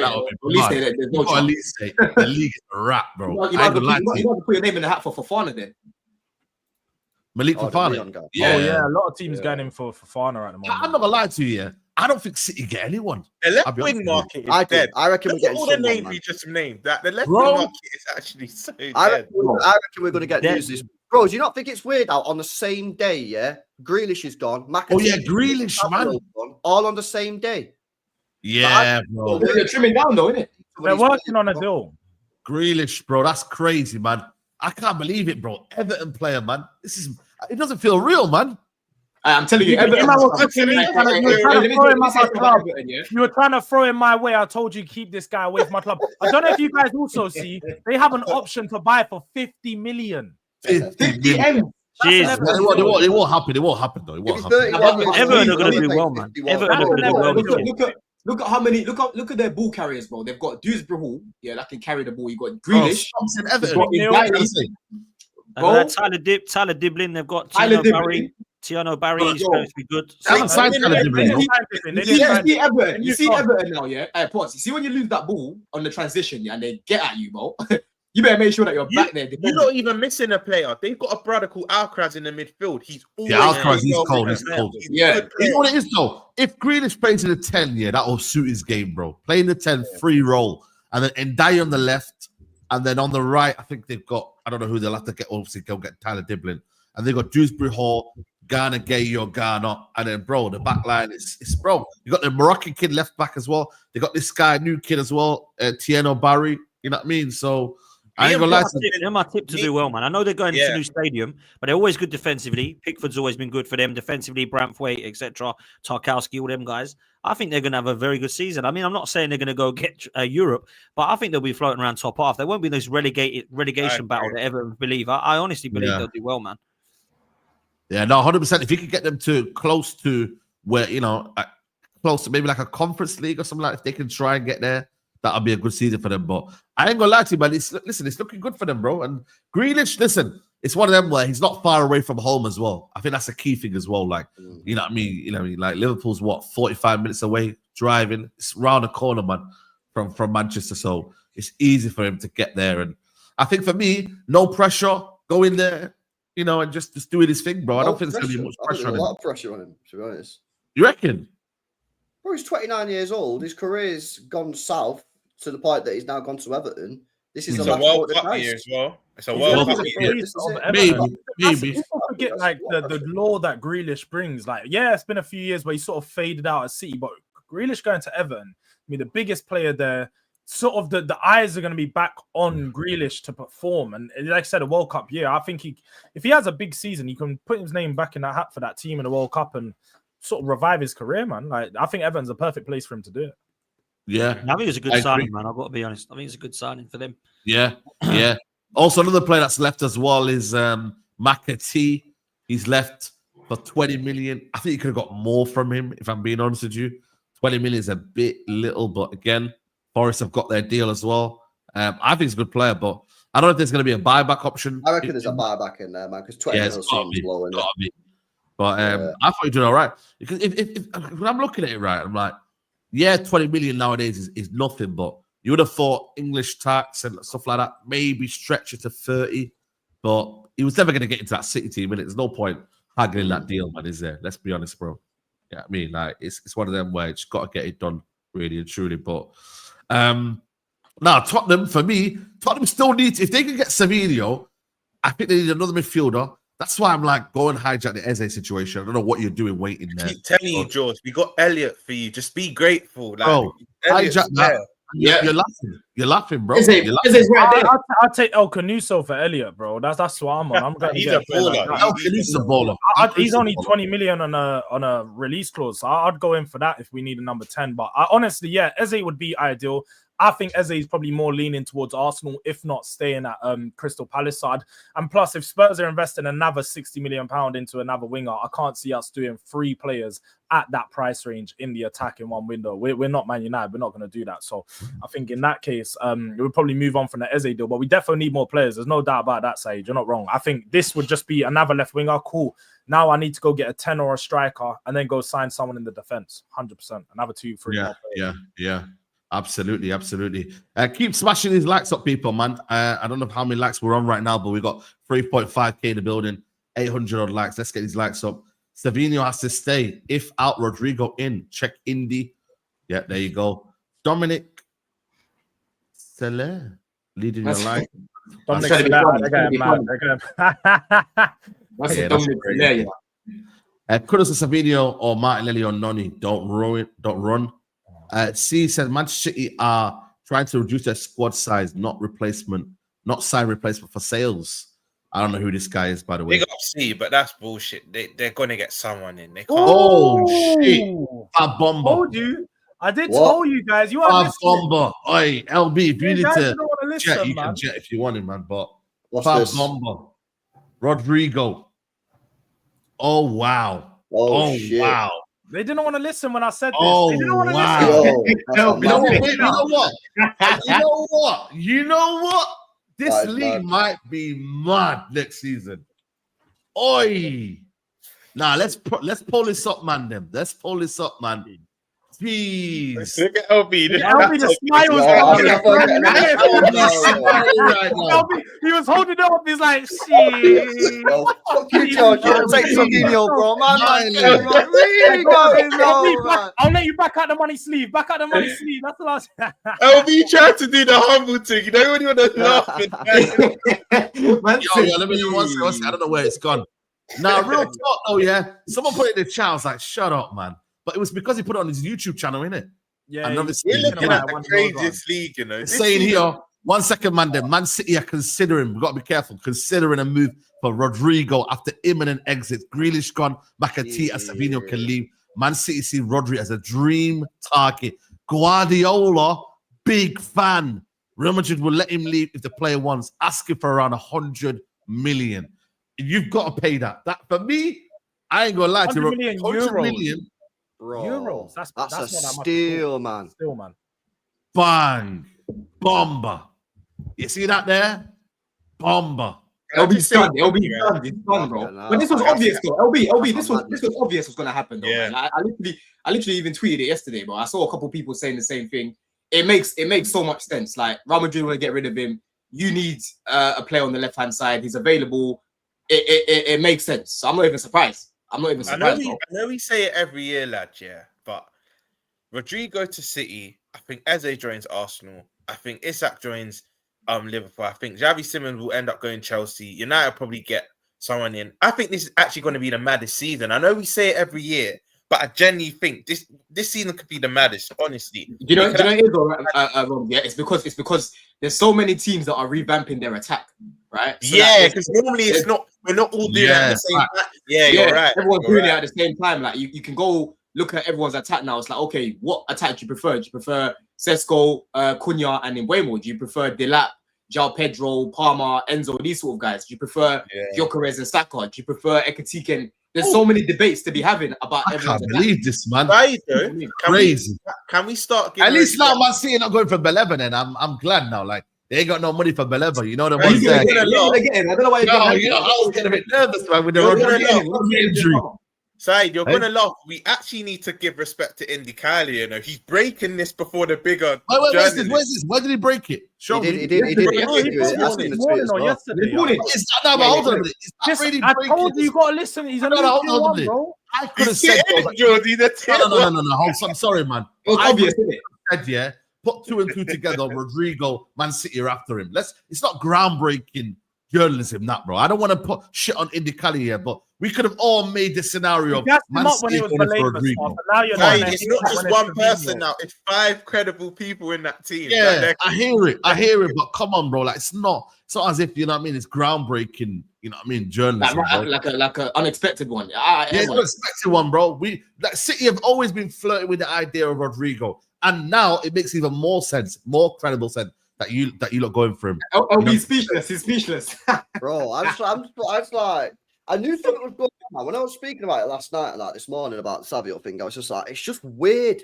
S1: Elise, the league is a wrap, bro.
S2: You have to put your name in the hat for Fofana then.
S1: Malik Fofana.
S5: Yeah, a lot of teams going in for Fofana at the moment.
S1: I'm not gonna lie to you. Yeah, I don't think City get anyone.
S4: The left wing market is dead.
S6: I reckon we're getting
S4: all the names we just named. That the left wing market is actually so dead.
S6: I reckon we're going to get news this. Bro, do you not think it's weird how on the same day, yeah, Grealish is gone.
S1: Grealish, man.
S6: All on the same day.
S1: Yeah, bro.
S2: They're trimming down, though, isn't it?
S5: They're working on a deal.
S1: Grealish, bro, that's crazy, man. I can't believe it, bro. Everton player, man. It doesn't feel real, man.
S2: I'm telling you,
S5: you were trying to throw in my way. I told you keep this guy away from my club. I don't know if you guys also see they have an option to buy for 50 million.
S2: 50 M.
S1: Jeez, it won't happen. It won't happen though. It won't happen.
S3: Everton are going to do well, man. Everton are going to do well.
S2: Look at how many. Look at their ball carriers, bro. They've got Dewsbury, that can carry the ball. You got Grealish.
S3: That Tyler Diblin, they've got Tiano Barry. Tiano Barry is supposed to be good.
S1: Haven't signed Tyler Diblin.
S2: You see Everton now, yeah? Pause. You see when you lose that ball on the transition, yeah, and they get at you, bro. You better make sure that you're back there.
S4: You're not even missing a player. They've got a brother called Alcaraz in the midfield. He's always
S1: Alcaraz, he's cold. He's cold.
S2: Yeah.
S1: You know what it is, though? If Grealish plays in the 10, yeah, that will suit his game, bro. Playing the 10, free roll. And then Ndiaye on the left. And then on the right, I think they've got, I don't know who they'll have to get, obviously, go get Tyler Diblin. And they've got Dewsbury Hall, Ghana, Gayo, Ghana. And then, bro, the back line is bro. You got the Moroccan kid left back as well. They got this guy, new kid as well, Tiano Barry. You know what I mean? So, I ain't gonna lie.
S3: They're my tip to do well, man. I know they're going into a new stadium, but they're always good defensively. Pickford's always been good for them defensively. Branthwaite, etc. Tarkowski, all them guys. I think they're going to have a very good season. I mean, I'm not saying they're going to go get Europe, but I think they'll be floating around top half. There won't be this relegation battle that everyone believe. I honestly believe they'll do well, man.
S1: Yeah, no, 100%. If you could get them to close to where, close to maybe like a conference league or something like that, if they can try and get there, that'll be a good season for them. But I ain't gonna lie to you, man. It's looking good for them, bro. And Grealish, listen, it's one of them where he's not far away from home as well. I think that's a key thing as well. Like, you know what I mean? Like Liverpool's 45 minutes away driving. It's round the corner, man, from Manchester. So it's easy for him to get there. And I think for me, no pressure, go in there, and just doing his thing, bro. I don't think there's gonna be much pressure on him.
S6: A lot of pressure on him, to be honest.
S1: You reckon?
S6: Bro, he's 29 years old. His career's gone south to the point that he's now gone to Everton. This is
S4: a World Cup year as well. It's a World Cup year.
S5: Maybe. People forget like the law that Grealish brings. Like, yeah, it's been a few years where he sort of faded out at City, but Grealish going to Everton, I mean, the biggest player there, sort of the eyes are going to be back on Grealish to perform. And like I said, a World Cup year, I think if he has a big season, he can put his name back in that hat for that team in the World Cup and sort of revive his career, man. Like, I think Everton's a perfect place for him to do it.
S1: Yeah,
S3: I think it's a good signing, man. I've got to be honest. I think it's a good signing for them.
S1: Yeah. Also, another player that's left as well is McAtee. He's left for 20 million. I think you could have got more from him, if I'm being honest with you. 20 million is a bit little, but again, Forest have got their deal as well. I think he's a good player, but I don't know if there's going to be a buyback option.
S6: I reckon there's a buyback in there, man, because 20 million seems low, isn't it?
S1: But I thought you're doing all right. Because if when I'm looking at it right, I'm like, 20 million nowadays is nothing, but you would have thought English tax and stuff like that maybe stretch it to 30, but he was never going to get into that City team, and there's no point haggling that deal, man, is there? Let's be honest, bro. Yeah, I mean, like it's one of them where it's got to get it done, really and truly. But now Tottenham, for me, Tottenham still needs, if they can get Savinho, I think they need another midfielder. That's why I'm like, go and hijack the Eze situation. I don't know what you're doing waiting there.
S4: I keep telling you, George, we got Elliot for you. Just be grateful. Like,
S1: bro, hijack that. Yeah. You're laughing, bro.
S2: Eze's right there.
S5: I'll take El Canuso for Elliot, bro. That's what I'm on. I'm going
S4: he's a baller.
S1: El Canuso's a baller.
S5: He's only 20 million on a release clause, so I'd go in for that if we need a number 10. But honestly, Eze would be ideal. I think Eze is probably more leaning towards Arsenal, if not staying at Crystal Palace side. And plus, if Spurs are investing another £60 million into another winger, I can't see us doing 3 players at that price range in the attack in one window. We're not Man United. We're not going to do that. So I think in that case, we'll probably move on from the Eze deal. But we definitely need more players. There's no doubt about that, Saeed. You're not wrong. I think this would just be another left winger. Cool. Now I need to go get a 10 or a striker and then go sign someone in the defense. 100%. Another 2-3 more players.
S1: Yeah. Absolutely. Keep smashing these likes up, people, man. I don't know how many likes we're on right now, but we got 3.5k in the building, 800 odd likes. Let's get these likes up. Savinho has to stay. If out, Rodrigo in. Check Indy. Yeah, there you go. Dominic Sele leading your line.
S2: Dominic
S1: Kudos to Savinho or Martinelli or Noni. Don't run. C said Manchester City are trying to reduce their squad size, not sign replacement for sales. I don't know who this guy is, by the way.
S4: Big up C, but that's bullshit. They're going to get someone in. They can't.
S1: Oh, shit.
S5: Bomba. I did tell you guys. You are
S1: Bomba. Oi, LB, if you need to chat, you can chat if you want it, man. But Bomba. Rodrigo. Oh, wow.
S6: Oh, shit.
S1: Wow.
S5: They didn't want to listen when I said this.
S1: Oh,
S5: they didn't want to
S1: wow.
S5: listen.
S1: You know what? You know what? This league might be mad next season. Oi! Now let's pull this up, man. Let's pull this up, man. Jeez.
S4: Look at LB.
S5: LB, the smiles. He was holding it up. He's like, shit.
S6: Fuck you, George. You take Savinho, bro. Man,
S5: I'll let you back out the money sleeve. Back out the money sleeve. That's the last.
S4: LB tried to do the humble thing. You know when you want to laugh.
S1: Let me do one second. I don't know where it's gone. Now, real talk, though, yeah. Someone put it in the chat. I was like, shut up, man. But it was because he put it on his YouTube channel, innit?
S5: Yeah.
S1: We're
S4: looking at the craziest league, you know.
S1: Saying here, 1 second, man. Man City are considering, we've got to be careful, considering a move for Rodrigo after imminent exit. Grealish gone, McAtee and Savinho can leave. Man City see Rodri as a dream target. Guardiola, big fan. Real Madrid will let him leave if the player wants, asking for around 100 million. You've got to pay that. That for me, I ain't gonna lie to you. 100 million.
S6: Bro,
S5: euros. That's
S6: a steal, man.
S5: Steal, man.
S1: Bang. Bomba. You see that there? Bomba.
S2: LB stunned. LB stunned. He's stunned, bro. But this was obvious, though. LB, this was obvious was gonna happen, though.
S4: Yeah.
S2: Man. I literally even tweeted it yesterday, bro. I saw a couple people saying the same thing. It makes so much sense. Like Real Madrid want to get rid of him. You need a player on the left hand side. He's available. It makes sense. So I'm not even surprised. I
S4: know we say it every year, lad, yeah, but Rodrigo to City, I think Eze joins Arsenal, I think Isak joins Liverpool, I think Xavi Simons will end up going Chelsea, United probably get someone in. I think this is actually going to be the maddest season. I know we say it every year, but I genuinely think this season could be the maddest, honestly.
S2: Yeah, it's because there's so many teams that are revamping their attack, right? So
S4: yeah, because normally we're not all doing it at the same time. Yeah, you're right.
S2: Everyone's doing it at the same time. Like you can go look at everyone's attack now. It's like, okay, what attack do you prefer? Do you prefer Sesko, Cunha, and Mbeumo? Do you prefer Delap, João Pedro, Palmer, Enzo, these sort of guys? Do you prefer Gyökeres and Saka? Do you prefer Ekatike? There's so many debates to be having about.
S1: I can't believe this, man.
S4: Right,
S1: crazy.
S4: Can we start?
S1: At least now, Man City not going for Beleva, and I'm glad now. Like they ain't got no money for Beleva. You know the ones there.
S2: I don't know why
S1: I was getting a bit nervous, man, with the Rodrygo injury.
S4: Saeed, you're gonna laugh. We actually need to give respect to Indy Kylie. You know, he's breaking this before the bigger.
S1: Where's this? Where did he break it? Show me.
S6: He did yesterday.
S1: It's not hold on a minute. It's not really
S5: I told you got to listen. He's a new one, bro.
S1: I could have said, no. I'm sorry, man.
S2: It was obvious, isn't it?
S1: Said, yeah. Put 2 and 2 together. Rodrigo, Man City are after him. It's not groundbreaking journalism, that, bro. I don't want to put shit on Indy Kylie here, but we could have all made this scenario.
S5: Man City for Rodrigo.
S4: It's not just one person now. It's 5 credible people in that team.
S1: Yeah, I hear it, but come on, bro. Like it's not as if, you know what I mean, it's groundbreaking, you know what I mean, journalism.
S2: Like an unexpected one.
S1: It's an unexpected one, bro. City have always been flirting with the idea of Rodrigo, and now it makes even more sense, more credible sense that you look going for him.
S2: He's speechless. He's speechless,
S6: bro. I was like, I knew something was going on. When I was speaking about it last night, like this morning, about the Savio thing, I was just like, it's just weird.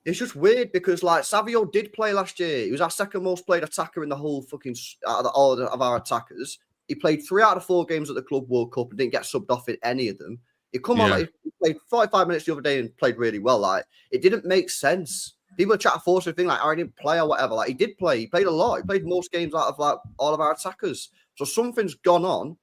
S6: It's just weird because, like, Savio did play last year. He was our second most played attacker in the whole fucking out of all of our attackers. He played 3 out of 4 games at the Club World Cup and didn't get subbed off in any of them. He he played 45 minutes the other day and played really well. Like, it didn't make sense. People are trying to force everything like, I didn't play or whatever. Like, he did play. He played a lot. He played most games out of like all of our attackers. So something's gone on.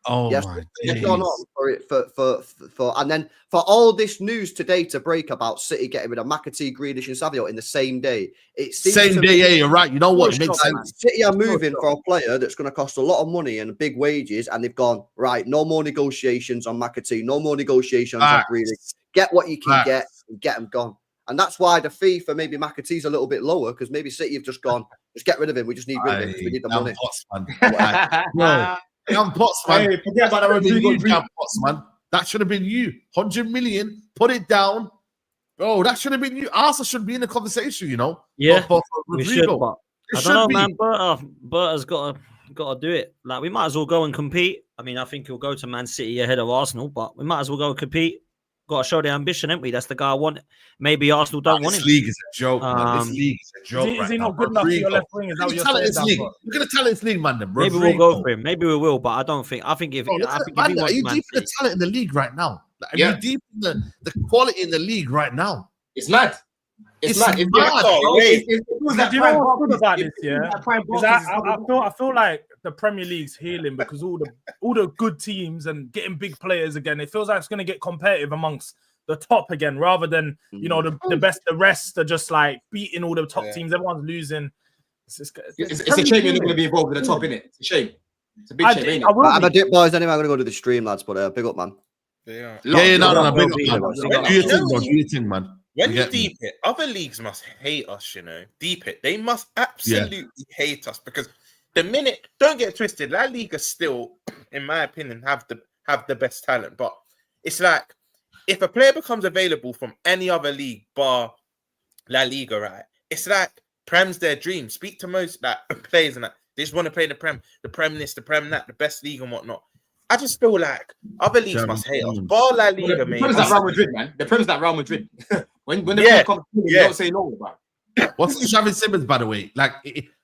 S1: Oh
S6: yes,
S1: my
S6: it's gone on for it for and then for all this news today to break about City getting rid of McAtee, Grealish, and Savinho in the same day. It seems
S1: same day, yeah, you're right. You know what? It makes sense.
S6: City are moving for a player that's going to cost a lot of money and big wages, and they've gone right. No more negotiations on McAtee. No more negotiations on Grealish. Get what you can get and get them gone. And that's why the fee for maybe McAtee's a little bit lower because maybe City have just gone. Just get rid of him. We just need rid of him. We need the money.
S1: No. Potts, man.
S2: Hey, forget about the Rodrigo.
S1: Potts, man. That should have been you. 100 million. Put it down. Oh, that should have been you. Arsenal should be in the conversation, you know.
S3: Yeah,
S1: we should. But
S3: I don't know, man. Berta's got to do it. Like we might as well go and compete. I mean, I think he'll go to Man City ahead of Arsenal, but we might as well go and compete. got to show their ambition, haven't we? That's the guy I want. Maybe Arsenal don't want him.
S1: This league is a joke, man. This league is a joke.
S5: Is he not good enough for your left wing? Is that what you're saying?
S1: Look at the talent in this league, man.
S3: Maybe we'll go for him. Maybe we will, but I don't think. I think if
S1: are you deep in the talent in the league right now? Are you deep in the quality in the league right now?
S2: It's mad. It's mad.
S5: Do you know what's good about this? Yeah, I feel like the Premier League's healing because all the good teams and getting big players again. It feels like it's going to get competitive amongst the top again, rather than the best. The rest are just like beating all the top teams. Everyone's losing. It's
S2: a shame you're not going to be involved in the top, innit? It's a shame. It's a big shame.
S6: I'm a dip, boys. Anyway, I'm going to go to the stream, lads. But big up, man.
S1: No, big up, man. Do your thing, man.
S4: When you deep it, other leagues must hate us, you know. Deep it. They must absolutely hate us because the minute, don't get twisted, La Liga still, in my opinion, have the best talent. But it's like, if a player becomes available from any other league bar La Liga, right? It's like Prem's their dream. Speak to most players and that. They just want to play the Prem this, the Prem that, the best league and whatnot. I just feel like other leagues must hate us. Bar La Liga,
S2: mate. The Prem's that Real Madrid, man. The Prem's that Real Madrid. when the Prem comes, you don't say no about it.
S1: What's Xavi Simons, by the way? Like,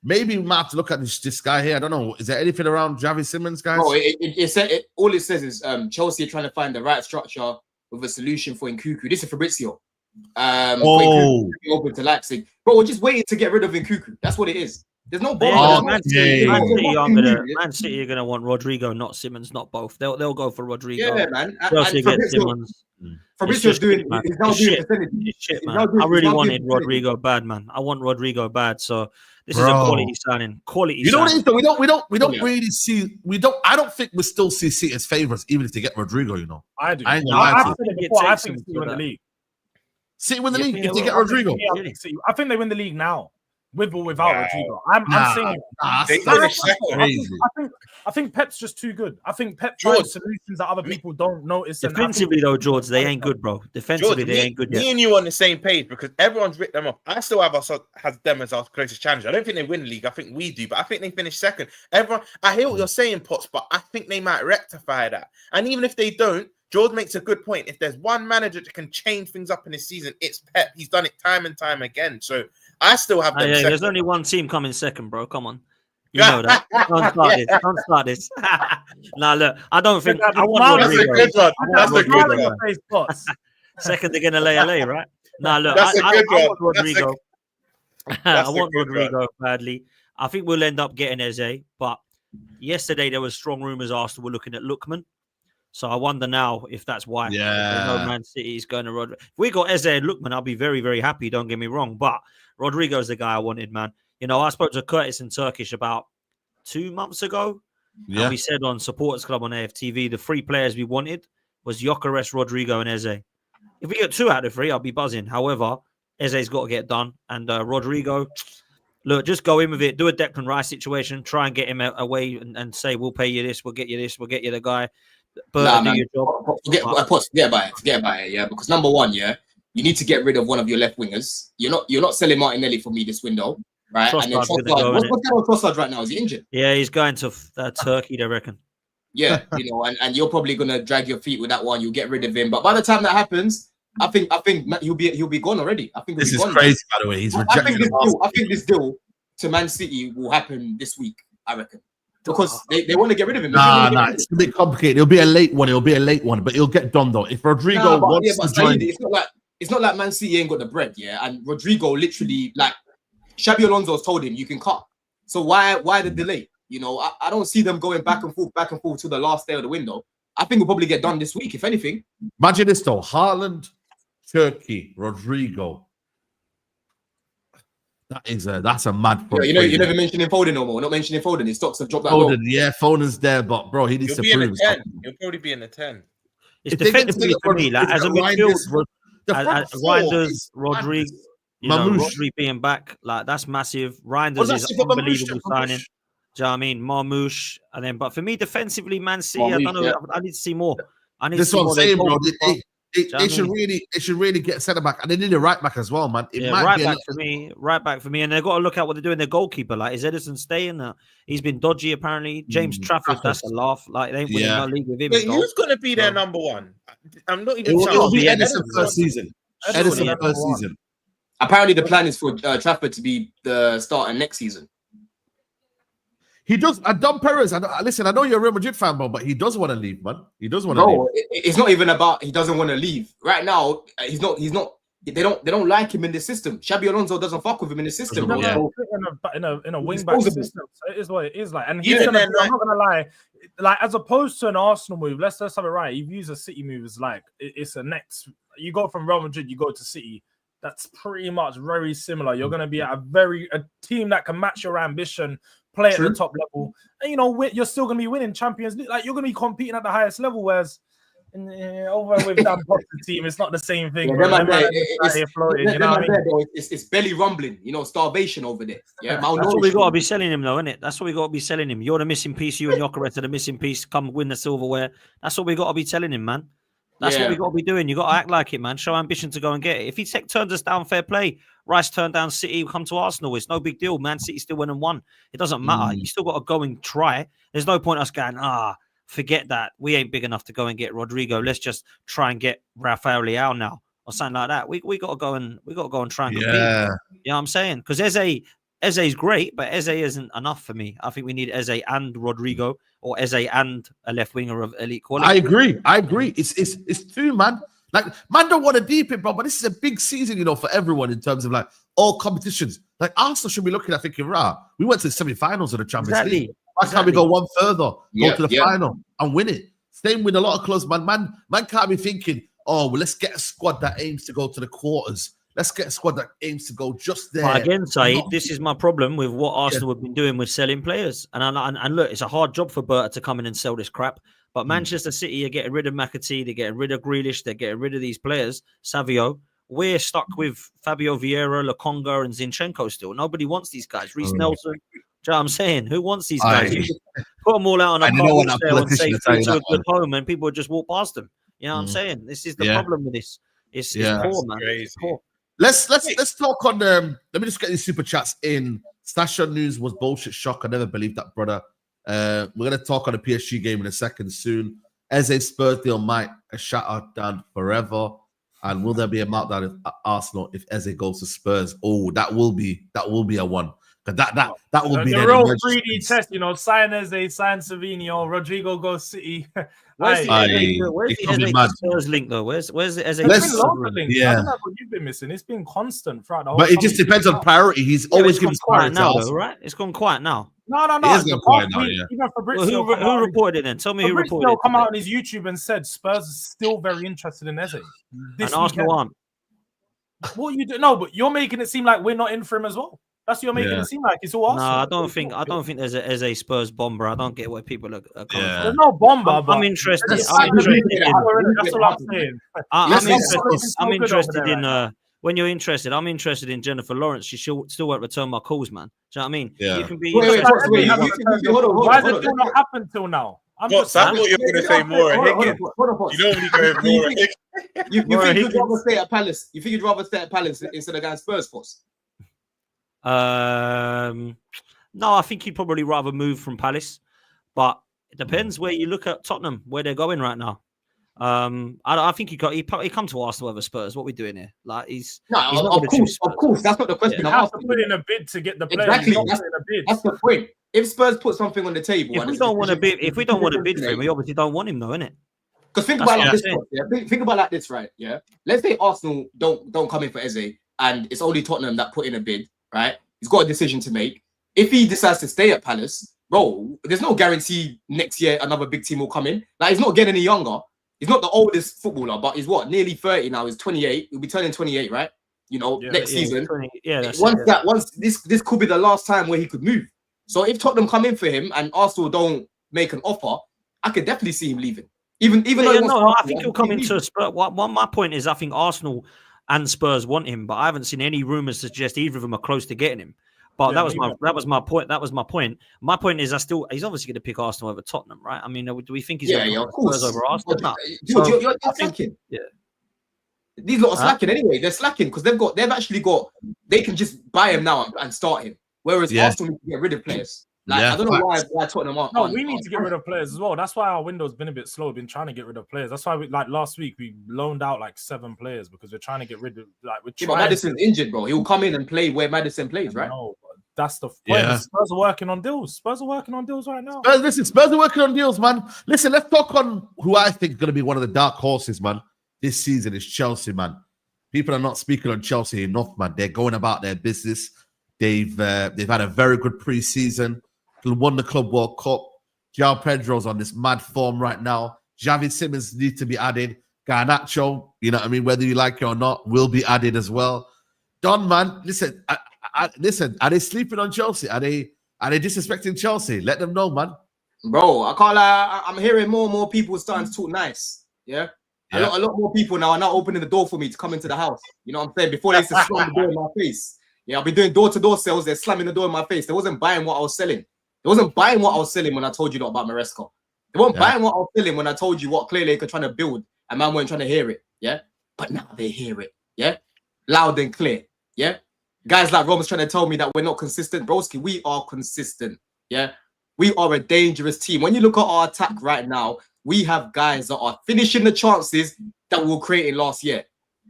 S1: maybe we might have to look at this guy here. I don't know. Is there anything around Xavi Simons, guys?
S2: No, all it says is Chelsea are trying to find the right structure with a solution for Nkunku. This is Fabrizio. Open to Leipzig. Bro, we're just waiting to get rid of Nkunku. That's what it is. There's no bomb.
S3: Man City are gonna want Rodrigo, not Simmons, not both. They'll go for Rodrygo.
S2: Yeah, man.
S3: Chelsea get Simmons.
S2: Fabrizio's doing. He's now doing
S3: percentage. Shit, man. I really wanted Rodrygo bad, man. I want Rodrygo bad. So this is a quality signing.
S1: You know what it is though? We don't really see. I don't think we still see City as favourites, even if they get Rodrygo. You know,
S5: I do.
S1: I think
S5: City win the league.
S1: City win the league if they get Rodrygo.
S5: I think they win the league now. With or without Rodrigo. I'm saying I think Pep's just too good. I think Pep finds solutions that other people don't notice.
S3: Defensively, though, George, they ain't good, bro. Defensively, they ain't good yet.
S4: Me and you on the same page because everyone's written them off. I still have them as our closest challenger. I don't think they win the league. I think we do, but I think they finish second. Everyone, I hear what you're saying, Potts, but I think they might rectify that. And even if they don't, George makes a good point. If there's one manager that can change things up in this season, it's Pep. He's done it time and time again. So I still have them.
S3: There's only one team coming second, bro. Come on. You know that. Don't start this. Nah, look, I don't think I want Rodrigo.
S4: That's a good one.
S3: Second, they're gonna lay LA, right? Nah, look, I want Rodrigo. I want Rodrigo badly. I think we'll end up getting Eze, but yesterday there was strong rumors Arsenal were looking at Lookman. So I wonder now if that's why.
S1: Yeah.
S3: No Man City is going to Rodrigo. If we got Eze and Lookman, I'll be very, very happy. Don't get me wrong. But Rodrigo's the guy I wanted, man. You know, I spoke to Curtis in Turkish about 2 months ago. Yeah. And we said on Supporters Club on AFTV, the 3 players we wanted was Gyökeres, Rodrigo, and Eze. If we get 2 out of 3, I'll be buzzing. However, Eze's got to get done. And Rodrigo, look, just go in with it. Do a Declan Rice situation. Try and get him away and say, we'll pay you this. We'll get you this. We'll get you the guy. But do your job.
S2: Forget about it. Yeah, because number one, you need to get rid of one of your left wingers. You're not selling Martinelli for me this window, right? And then what's going on Trossard right now? Is he injured?
S3: Yeah, he's going to Turkey, I reckon.
S2: Yeah, and you're probably gonna drag your feet with that one. You'll get rid of him, but by the time that happens, I think he'll be gone already. I think
S1: this is crazy, by the way. He's rejected.
S2: I think this deal to Man City will happen this week. I reckon. Because they want to get rid of him.
S1: Nah, it's a bit complicated. It'll be a late one, but it'll get done though. If Rodrigo wants to join,
S2: it's not like Man City ain't got the bread, and Rodrigo literally, like Xabi Alonso's told him, you can cut. So why the delay? I don't see them going back and forth to the last day of the window. I think we'll probably get done this week, if anything.
S1: Imagine this though: Haaland, Turkey, Rodrigo. That's a mad.
S2: You never mentioning Foden no more. Not mentioning Foden. His stocks have dropped that low.
S1: Yeah, Foden's there, but bro, he needs to prove.
S4: He'll probably be in the 10.
S3: It's defensively for me, like as a midfield, Reinders, Rodrigo, Rodri being back, like that's massive. Reinders is unbelievable signing. Do you know what I mean? Marmoush, and then, but for me, defensively, Man City, I don't know. I need to see more. I need to see more.
S1: Saying, bro. It should really get centre back, and they need a right back as well, man. It might
S3: right
S1: be
S3: back for me, and they've got to look at what they're doing. Their goalkeeper, like, is Edison staying? He's been dodgy apparently. James Trafford, that's a laugh. Like, they ain't winning no league with him.
S4: But who's going to be their number one? I'm not even.
S1: It will be Edison first season. Edison first season.
S2: Apparently, the plan is for Trafford to be the starter next season.
S1: He does. And Don Perez, listen, I know you're a Real Madrid fan, bro, but he does want to leave, man. He does want to leave.
S2: It's not even about he doesn't want to leave. Right now, he's not. They don't like him in the system. Xabi Alonso doesn't fuck with him in the system.
S5: In a wing back system. So it is what it is like. And I'm not gonna lie, like, as opposed to an Arsenal move, let's have it right. You've used a City move as like it's a next. You go from Real Madrid, you go to City. That's pretty much very similar. You're gonna be at a team that can match your ambition. Play at the top level, and you're still going to be winning Champions League. Like, you're going to be competing at the highest level. Whereas over with that team, it's not the same thing.
S2: It's belly rumbling, starvation over there. Yeah,
S3: that's what we got to be selling him, though, isn't it? That's what we got to be selling him. You're the missing piece. You and Jokerit are the missing piece. Come win the silverware. That's what we got to be telling him, man. That's what we got to be doing. You got to act like it, man. Show ambition to go and get it. If he turns us down, fair play. Rice turned down City, come to Arsenal. It's no big deal. Man City still went and won. It doesn't matter. You still got to go and try. There's no point us going, forget that. We ain't big enough to go and get Rodrigo. Let's just try and get Rafael Leao now or something like that. We got to go and try and compete. You know what I'm saying? Because Eze's great, but Eze isn't enough for me. I think we need Eze and Rodrigo, or Eze and a left winger of elite quality.
S1: I agree. It's two, man. Like, man don't want to deep it, bro, but this is a big season, for everyone in terms of, like, all competitions. Like, Arsenal should be looking at thinking, we went to the semi-finals of the Champions League. Why can't we go one further, go to the final and win it? Same with a lot of clubs, man. Man can't be thinking, let's get a squad that aims to go to the quarters. Let's get a squad that aims to go just there.
S3: But again, Saeed, this is my problem with what Arsenal have been doing with selling players. And look, it's a hard job for Berta to come in and sell this crap. But Manchester City are getting rid of McAtee, they're getting rid of Grealish, they're getting rid of these players, Savinho. We're stuck with Fabio Vieira, Lokonga, and Zinchenko still. Nobody wants these guys. Reece Nelson. Do you know what I'm saying? Who wants these guys? You just put them all out on a car and say to a good home, and people would just walk past them. You know what I'm saying? This is the problem with this. It's poor, man. It's poor.
S1: Let's talk on let me just get these super chats in. Stasha News was bullshit shock. I never believed that, brother. We're going to talk on the PSG game in a second soon. Eze Spurs deal might shut out down forever. And will there be a meltdown at Arsenal if Eze goes to Spurs? Oh, that will be a one. That will be
S5: the real 3D test. Sign Eze, sign Savinho, Rodrigo goes City.
S3: Where's the Eze Spurs link though? Where's the Eze Spurs
S5: link? Yeah. I don't know what you've been missing. It's been constant throughout the whole.
S1: But it just depends on priority. He's always giving
S3: quiet now, though, right? It's gone quiet now.
S5: No. Even Fabrizio,
S3: who reported it then? Tell me who reported it.
S5: Come out on his YouTube and said Spurs is still very interested in Eze.
S3: And Arsenal aren't.
S5: What you do? No, but you're making it seem like we're not in for him as well. That's what you're making it seem like. It's all Arsenal.
S3: No, I don't think there's a Eze Spurs bomber. I don't get where people are coming from.
S5: There's no bomber.
S3: I'm interested. That's all I'm saying. I'm interested in. When you're interested, I'm interested in Jennifer Lawrence. She still won't return my calls, man. Do you know what I mean?
S1: Yeah.
S3: You can be.
S5: Why has it still not happened till now?
S4: I thought you were going to say more. You normally go more.
S2: You think you'd rather stay at Palace? You think you'd rather stay at Palace instead of going Spurs, boss?
S3: No, I think he'd probably rather move from Palace, but it depends where you look at Tottenham, where they're going right now. I think he come to Arsenal over Spurs. What are we doing here? Like
S2: of course, that's not the question.
S5: You have to put in a bid to get the player.
S2: Exactly, that's the point. If Spurs put something on the table,
S3: if we don't want to bid for him, we obviously don't want him, though, innit?
S2: Because think about like this, think about like this, right? Yeah, let's say Arsenal don't come in for Eze, and it's only Tottenham that put in a bid, right? He's got a decision to make. If he decides to stay at Palace, bro, there's no guarantee next year another big team will come in. Like, he's not getting any younger. He's not the oldest footballer, but he's nearly 30 now. He's 28. He'll be turning 28, right? Next season.
S3: 20,
S2: once this could be the last time where he could move. So if Tottenham come in for him and Arsenal don't make an offer, I could definitely see him leaving. Even though
S3: I think he'll come into Spurs. My point is, I think Arsenal and Spurs want him, but I haven't seen any rumors suggest either of them are close to getting him. But that was my point. My point is, he's obviously going to pick Arsenal over Tottenham, right? I mean, do we think he's going to pick Spurs over Arsenal? No.
S2: You're thinking.
S3: Yeah.
S2: These lot are slacking anyway. They're slacking because they can just buy him now and start him. Whereas Arsenal need to get rid of players. Like I don't know why Tottenham aren't.
S5: No, we need to get rid of players as well. That's why our window's been a bit slow. We've been trying to get rid of players. That's why like last week we loaned out like 7 players because we're trying to get rid of but
S2: Maddison's injured, bro. He'll come in and play where Maddison plays, right?
S5: No, that's the point. Yeah. Spurs are working on deals. Spurs are working on deals right now.
S1: Spurs are working on deals, man. Listen, let's talk on who I think is going to be one of the dark horses, man. This season is Chelsea, man. People are not speaking on Chelsea enough, man. They're going about their business. They've had a very good preseason. Won the Club World Cup. João Pedro's on this mad form right now. Xavi Simons needs to be added. Garnacho, you know what I mean, whether you like it or not, will be added as well. Don, man, listen, listen, are they sleeping on Chelsea? Are they disrespecting Chelsea? Let them know, man.
S2: Bro, I can't lie. I'm hearing more and more people starting to talk nice. Yeah. A lot more people now are now opening the door for me to come into the house. You know what I'm saying? Before they used to slam the door in my face. Yeah, I've been doing door-to-door sales. They're slamming the door in my face. They wasn't buying what I was selling. They wasn't buying what I was selling when I told you not about Maresca. They weren't buying what I was selling when I told you what Clear Lake are trying to build, and man weren't trying to hear it. Yeah, but now they hear it. Yeah, loud and clear. Yeah, guys like Rom's trying to tell me that we're not consistent, broski. We are consistent. Yeah, we are a dangerous team. When you look at our attack right now, we have guys that are finishing the chances that we were creating last year.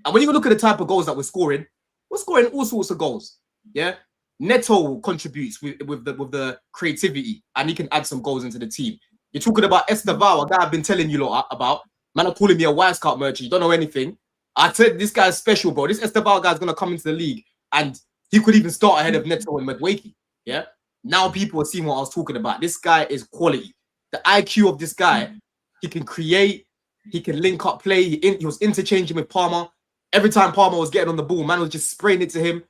S2: And when you look at the type of goals that we're scoring all sorts of goals. Yeah. Neto contributes with the creativity and he can add some goals into the team. You're talking about Esteval, a guy I've been telling you lot about. Man are calling me a wise card merchant. You don't know anything. I said this guy's special, bro. This Esteval guy's gonna come into the league and he could even start ahead of Neto and Madueke. Yeah. Now people are seeing what I was talking about. This guy is quality. The IQ of this guy, he can create, he can link up play. He was interchanging with Palmer. Every time Palmer was getting on the ball, man was just spraying it to him.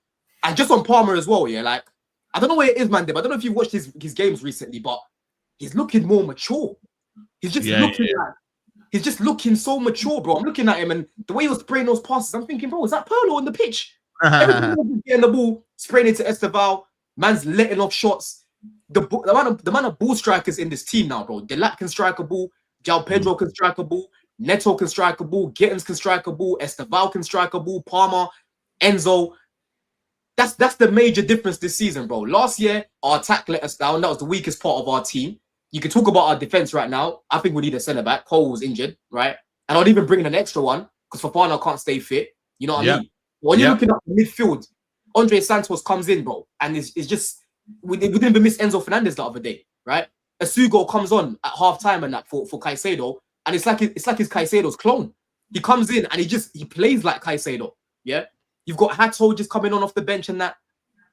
S2: And just on Palmer as well, yeah. Like, I don't know where it is, man, Deb. I don't know if you've watched his games recently, but he's looking more mature. He's just he's just looking so mature, bro. I'm looking at him and the way he was spraying those passes, I'm thinking, bro, is that Pirlo on the pitch? Every time he's getting the ball, spraying it to Esteval, man's letting off shots. The man of ball strikers in this team now, bro. Delat can strike a ball, João Pedro can strike a ball, Neto can strike a ball, Gittins can strike a ball, Esteval can strike a ball, Palmer, Enzo. That's the major difference this season, bro. Last year, our attack let us down. That was the weakest part of our team. You can talk about our defense right now. I think we need a centre-back. Cole was injured, right? And I'd even bring in an extra one because Fofana can't stay fit. You know what I mean? When you're looking at the midfield, Andre Santos comes in, bro, and it's just we didn't even miss Enzo Fernandez the other day, right? Asugo comes on at half-time and that for Caicedo, and it's like his Caicedo's clone. He comes in and he plays like Caicedo, yeah? You've got Hato just coming on off the bench and that.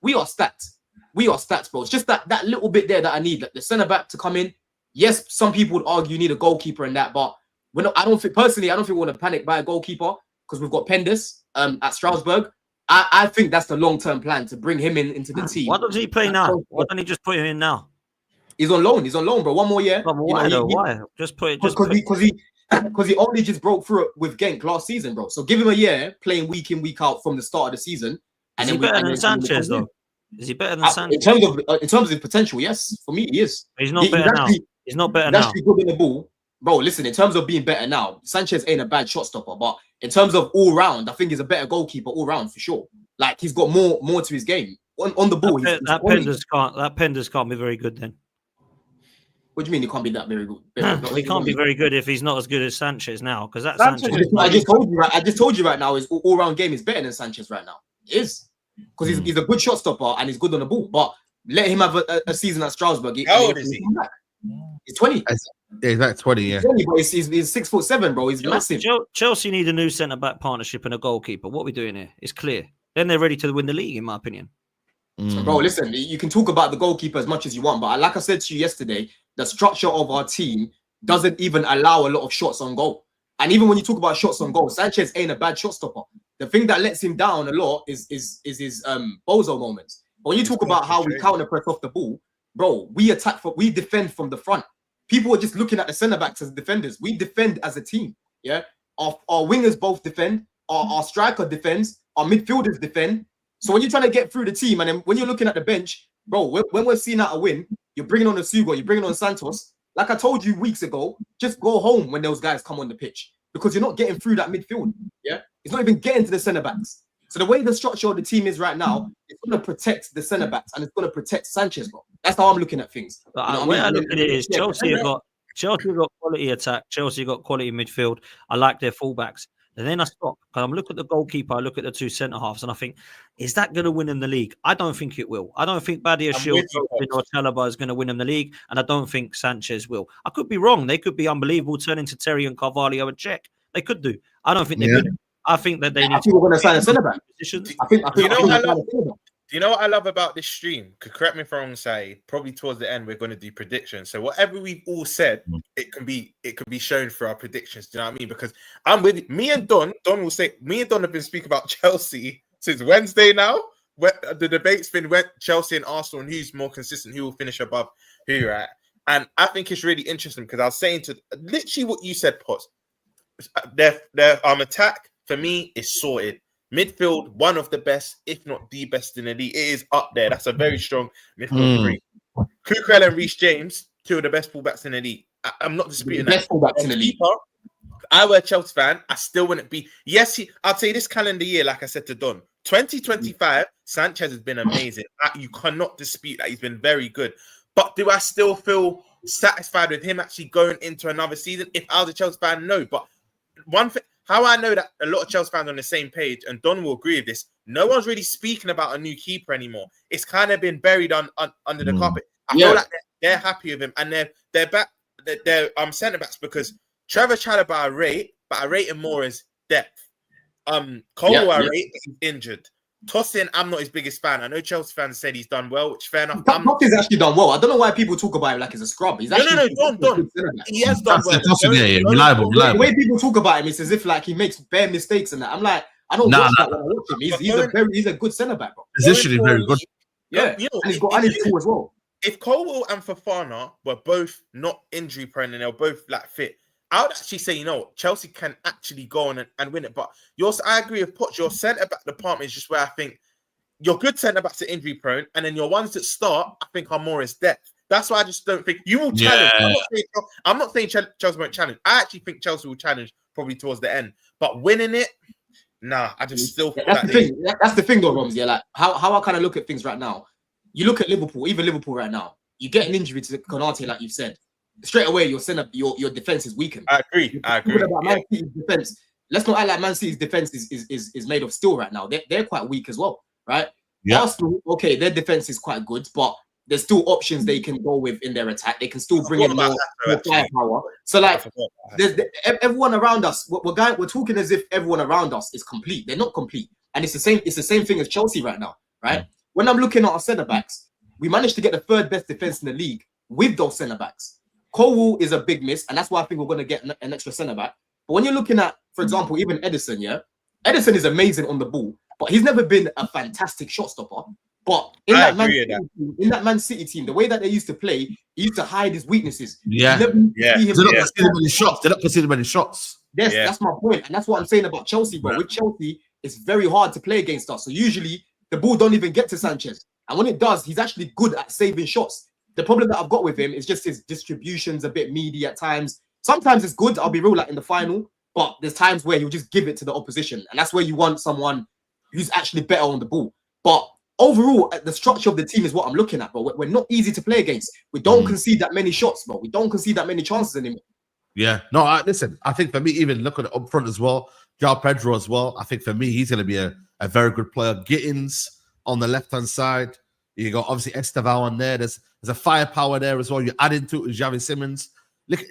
S2: We are stats. We are stats, bro. It's just that little bit there that I need. Like the centre-back to come in. Yes, some people would argue you need a goalkeeper and that, but I don't think we want to panic by a goalkeeper because we've got Pendas at Strasbourg. I think that's the long-term plan to bring him into the team.
S3: Why does he play now? Why don't he just put him in now?
S2: He's on loan. He's on loan, bro. One more year.
S3: Why? Just put it.
S2: Because he only just broke through it with Genk last season, bro. So give him a year playing week in, week out from the start of the season.
S3: Is he better than Sanchez, though? Is he better than Sanchez?
S2: In terms of his potential, yes. For me, he is.
S3: He's not better now. He's not better now. He's actually
S2: good in the ball. Bro, listen, in terms of being better now, Sanchez ain't a bad shot stopper, but in terms of all round, I think he's a better goalkeeper all round for sure. Like he's got more to his game. On the ball,
S3: that Pendas can't be very good then.
S2: What do you mean he can't be that very good?
S3: He can't be very good if he's not as good as Sanchez now. Because that's
S2: Sanchez. I just told you right now his all-round game is better than Sanchez right now. It is. Because he's a good shot stopper and he's good on the ball. But let him have a season at Strasbourg.
S4: How old is he?
S2: He's 20.
S1: Yeah, he's like 20, yeah.
S2: 20, but he's 6'7", bro. He's massive.
S3: Chelsea need a new centre-back partnership and a goalkeeper. What are we doing here? It's clear. Then they're ready to win the league, in my opinion.
S2: Bro, listen, you can talk about the goalkeeper as much as you want, but like I said to you yesterday, the structure of our team doesn't even allow a lot of shots on goal. And even when you talk about shots on goal, Sanchez ain't a bad shot stopper. The thing that lets him down a lot is his bozo moments. But when you talk about how we counter press off the ball, bro, we defend from the front. People are just looking at the centre backs as defenders. We defend as a team. Yeah, our wingers both defend. Our striker defends. Our midfielders defend. So when you're trying to get through the team, and then when you're looking at the bench, bro, when we're seeing out a win, you're bringing on Asugo, you're bringing on Santos. Like I told you weeks ago, just go home when those guys come on the pitch because you're not getting through that midfield. Yeah, It's not even getting to the centre backs. So the way the structure of the team is right now, it's going to protect the centre backs and it's going to protect Sanchez, bro. That's how I'm looking at things.
S3: The way I look at it is Chelsea got quality attack. Chelsea got quality midfield. I like their fullbacks. And then I stop because I'm looking at the goalkeeper. I look at the two centre halves, and I think, is that going to win them the league? I don't think it will. I don't think Badia Shield or Chalobah is going to win them the league, and I don't think Sanchez will. I could be wrong. They could be unbelievable, turn into Terry and Carvalho and Czech. They could do. I don't think they're good. I think that they need.
S2: I think we're going to sign a centre back.
S4: Do you know what I love about this stream? Correct me if I'm wrong, Saeed. Probably towards the end, we're going to do predictions. So whatever we've all said, it can be shown for our predictions. Do you know what I mean? Because I'm with me and Don. Don will say, me and Don have been speaking about Chelsea since Wednesday now. The debate's been Chelsea and Arsenal and who's more consistent, who will finish above who, right? And I think it's really interesting because I was saying to literally what you said, Potts. Their attack for me is sorted. Midfield, one of the best, if not the best in the league. It is up there. That's a very strong midfield three. Cucurella and Reece James, two of the best fullbacks in the league. I'm not disputing that.
S2: Best fullbacks in the league.
S4: I were a Chelsea fan. I still wouldn't be. Yes, I'd say this calendar year, like I said to Don, 2025, Sanchez has been amazing. You cannot dispute that. He's been very good. But do I still feel satisfied with him actually going into another season? If I was a Chelsea fan, no. But one thing, how I know that a lot of Chelsea fans are on the same page, and Don will agree with this, no one's really speaking about a new keeper anymore. It's kind of been buried under the carpet. I feel like they're happy with him, and they're back. They're centre-backs because Trevor Chalobah I rate, but I rate him more as depth. Cole I rate, he's injured. Tosin, I'm not his biggest fan. I know Chelsea fans said he's done well, which fair enough.
S2: Tosin's actually done well. I don't know why people talk about him like he's a scrub. He's actually
S4: Don. He has done well.
S1: Reliable.
S2: The way people talk about him is as if like he makes bare mistakes and that. I'm like, I don't watch that when I watch him. He's a good centre back, bro.
S1: Positionally very good.
S2: Yeah, and he's got his tool as well.
S4: If Colwell and Fofana were both not injury prone and they're both like fit, I would actually say, Chelsea can actually go on and win it. But I agree with Potts. Your centre back department is just where I think your good centre backs are injury prone, and then your ones that start, I think, are more as depth. That's why I just don't think you will challenge. I'm not saying Chelsea won't challenge. I actually think Chelsea will challenge probably towards the end, but winning it, nah. I just still feel
S2: that's the thing. That's the thing, though, Roms. Yeah, like how I kind of look at things right now. You look at Liverpool, even Liverpool right now. You get an injury to Konate, like you've said. Straight away, your defense is weakened.
S4: I agree.
S2: About Man City's defense. Let's not act like Man City's defense is made of steel right now. They're quite weak as well, right? Yeah. Arsenal, okay, their defense is quite good, but there's still options they can go with in their attack. They can still bring in more firepower. So, like, everyone around us, we're talking as if everyone around us is complete. They're not complete, and it's the same thing as Chelsea right now, right? When I'm looking at our centre backs, we managed to get the third best defense in the league with those centre backs. Colwell is a big miss, and that's why I think we're going to get an extra centre back. But when you're looking at, for example, even Ederson, Ederson is amazing on the ball, but he's never been a fantastic shot stopper. But in that Man City team, the way that they used to play, he used to hide his weaknesses.
S1: They're not considering many shots.
S2: Yes, that's my point, and that's what I'm saying about Chelsea, bro. With Chelsea, it's very hard to play against us. So usually the ball don't even get to Sanchez, and when it does, he's actually good at saving shots. The problem that I've got with him is just his distribution's a bit meaty at times. Sometimes it's good, I'll be real, like in the final, but there's times where he'll just give it to the opposition. And that's where you want someone who's actually better on the ball. But overall, the structure of the team is what I'm looking at, bro. We're not easy to play against. We don't concede that many shots, bro. We don't concede that many chances anymore.
S1: Yeah. No, listen, I think for me, even look at it up front as well, João Pedro as well. I think for me, he's going to be a very good player. Gittins on the left-hand side. You got obviously Estevao on there. There's a firepower there as well. You're adding to it Xavi Simons. Look,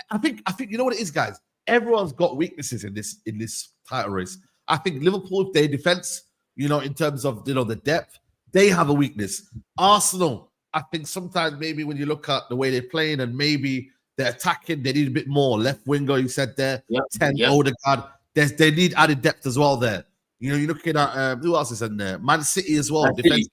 S1: I think you know what it is, guys. Everyone's got weaknesses in this title race. I think Liverpool, their defense, in terms of the depth, they have a weakness. Arsenal, I think sometimes maybe when you look at the way they're playing and maybe they're attacking, they need a bit more. Left winger, you said there, 10 Odegaard. They need added depth as well there. You're looking at who else is in there? Man City as well. Defense.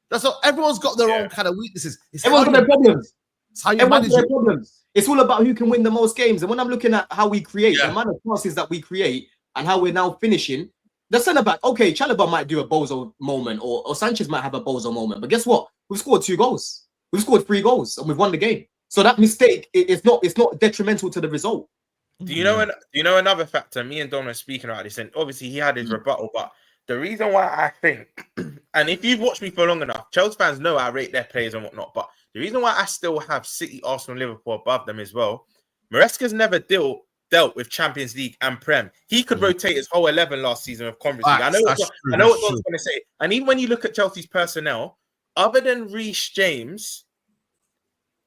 S1: That's all. Everyone's got their own kind of weaknesses.
S2: Everyone's got their problems.
S1: It's how you manage
S2: their problems. It's all about who can win the most games. And when I'm looking at how we create, the amount of chances that we create and how we're now finishing, the centre back, okay, Chalobah might do a bozo moment or Sanchez might have a bozo moment. But guess what? We've scored 2 goals. We've scored 3 goals and we've won the game. So that mistake, it's not detrimental to the result.
S4: Do you know another factor? Me and Dom are speaking about this, and obviously he had his rebuttal, but the reason why I think, and if you've watched me for long enough, Chelsea fans know I rate their players and whatnot, but the reason why I still have City, Arsenal, Liverpool above them as well, Maresca's never dealt with Champions League and Prem. He could rotate his whole 11 last season of Conference League. I know what Don's going to say. And even when you look at Chelsea's personnel, other than Reece James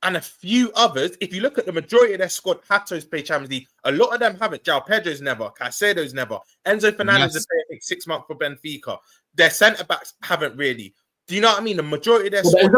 S4: and a few others, if you look at the majority of their squad, Hato's played Champions League. A lot of them haven't. João Pedro's never. Caicedo's never. Enzo Fernandez is playing, I think, 6 months for Benfica. Their centre-backs haven't really. Do you know what I mean? The majority of their squad...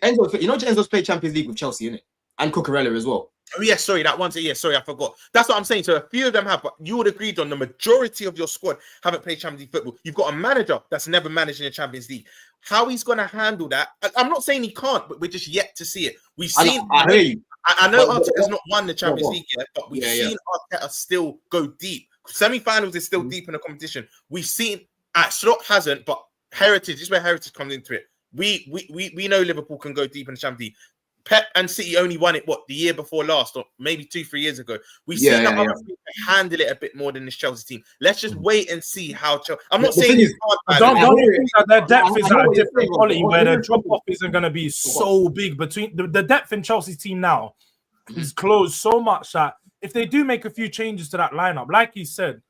S2: Enzo's played Champions League with Chelsea, innit? And Cucurella as well.
S4: Oh, yeah, sorry, that one's... Yeah, sorry, I forgot. That's what I'm saying. So a few of them have, but you would agree, on the majority of your squad haven't played Champions League football. You've got a manager that's never managed in the Champions League. How he's going to handle that, I'm not saying he can't, but we're just yet to see it. We've seen... I know Arteta's not won the Champions League yet, but we've seen Arteta still go deep. Semi-finals is still deep in the competition. We've seen... Slot hasn't, but Heritage, this is where Heritage comes into it. We know Liverpool can go deep in the Champions League. Pep and City only won it, the year before last, or maybe 2-3 years ago. We've seen that other team handle it a bit more than this Chelsea team. Let's just wait and see how Chelsea... I'm not saying it's hard.
S5: Don't think that their depth is at a different quality where the drop-off isn't going to be so big. Between the depth in Chelsea's team now is closed so much that if they do make a few changes to that lineup, like he said,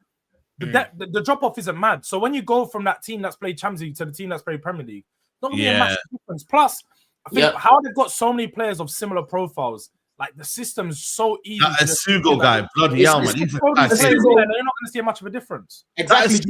S5: the drop-off isn't mad. So when you go from that team that's played Champions League to the team that's played Premier League, it's not going to be a massive difference. Plus, I think how they've got so many players of similar profiles, like the system's so easy.
S1: That Sugo guy, bloody hell, man.
S5: They're not going to see much of a difference.
S2: Exactly.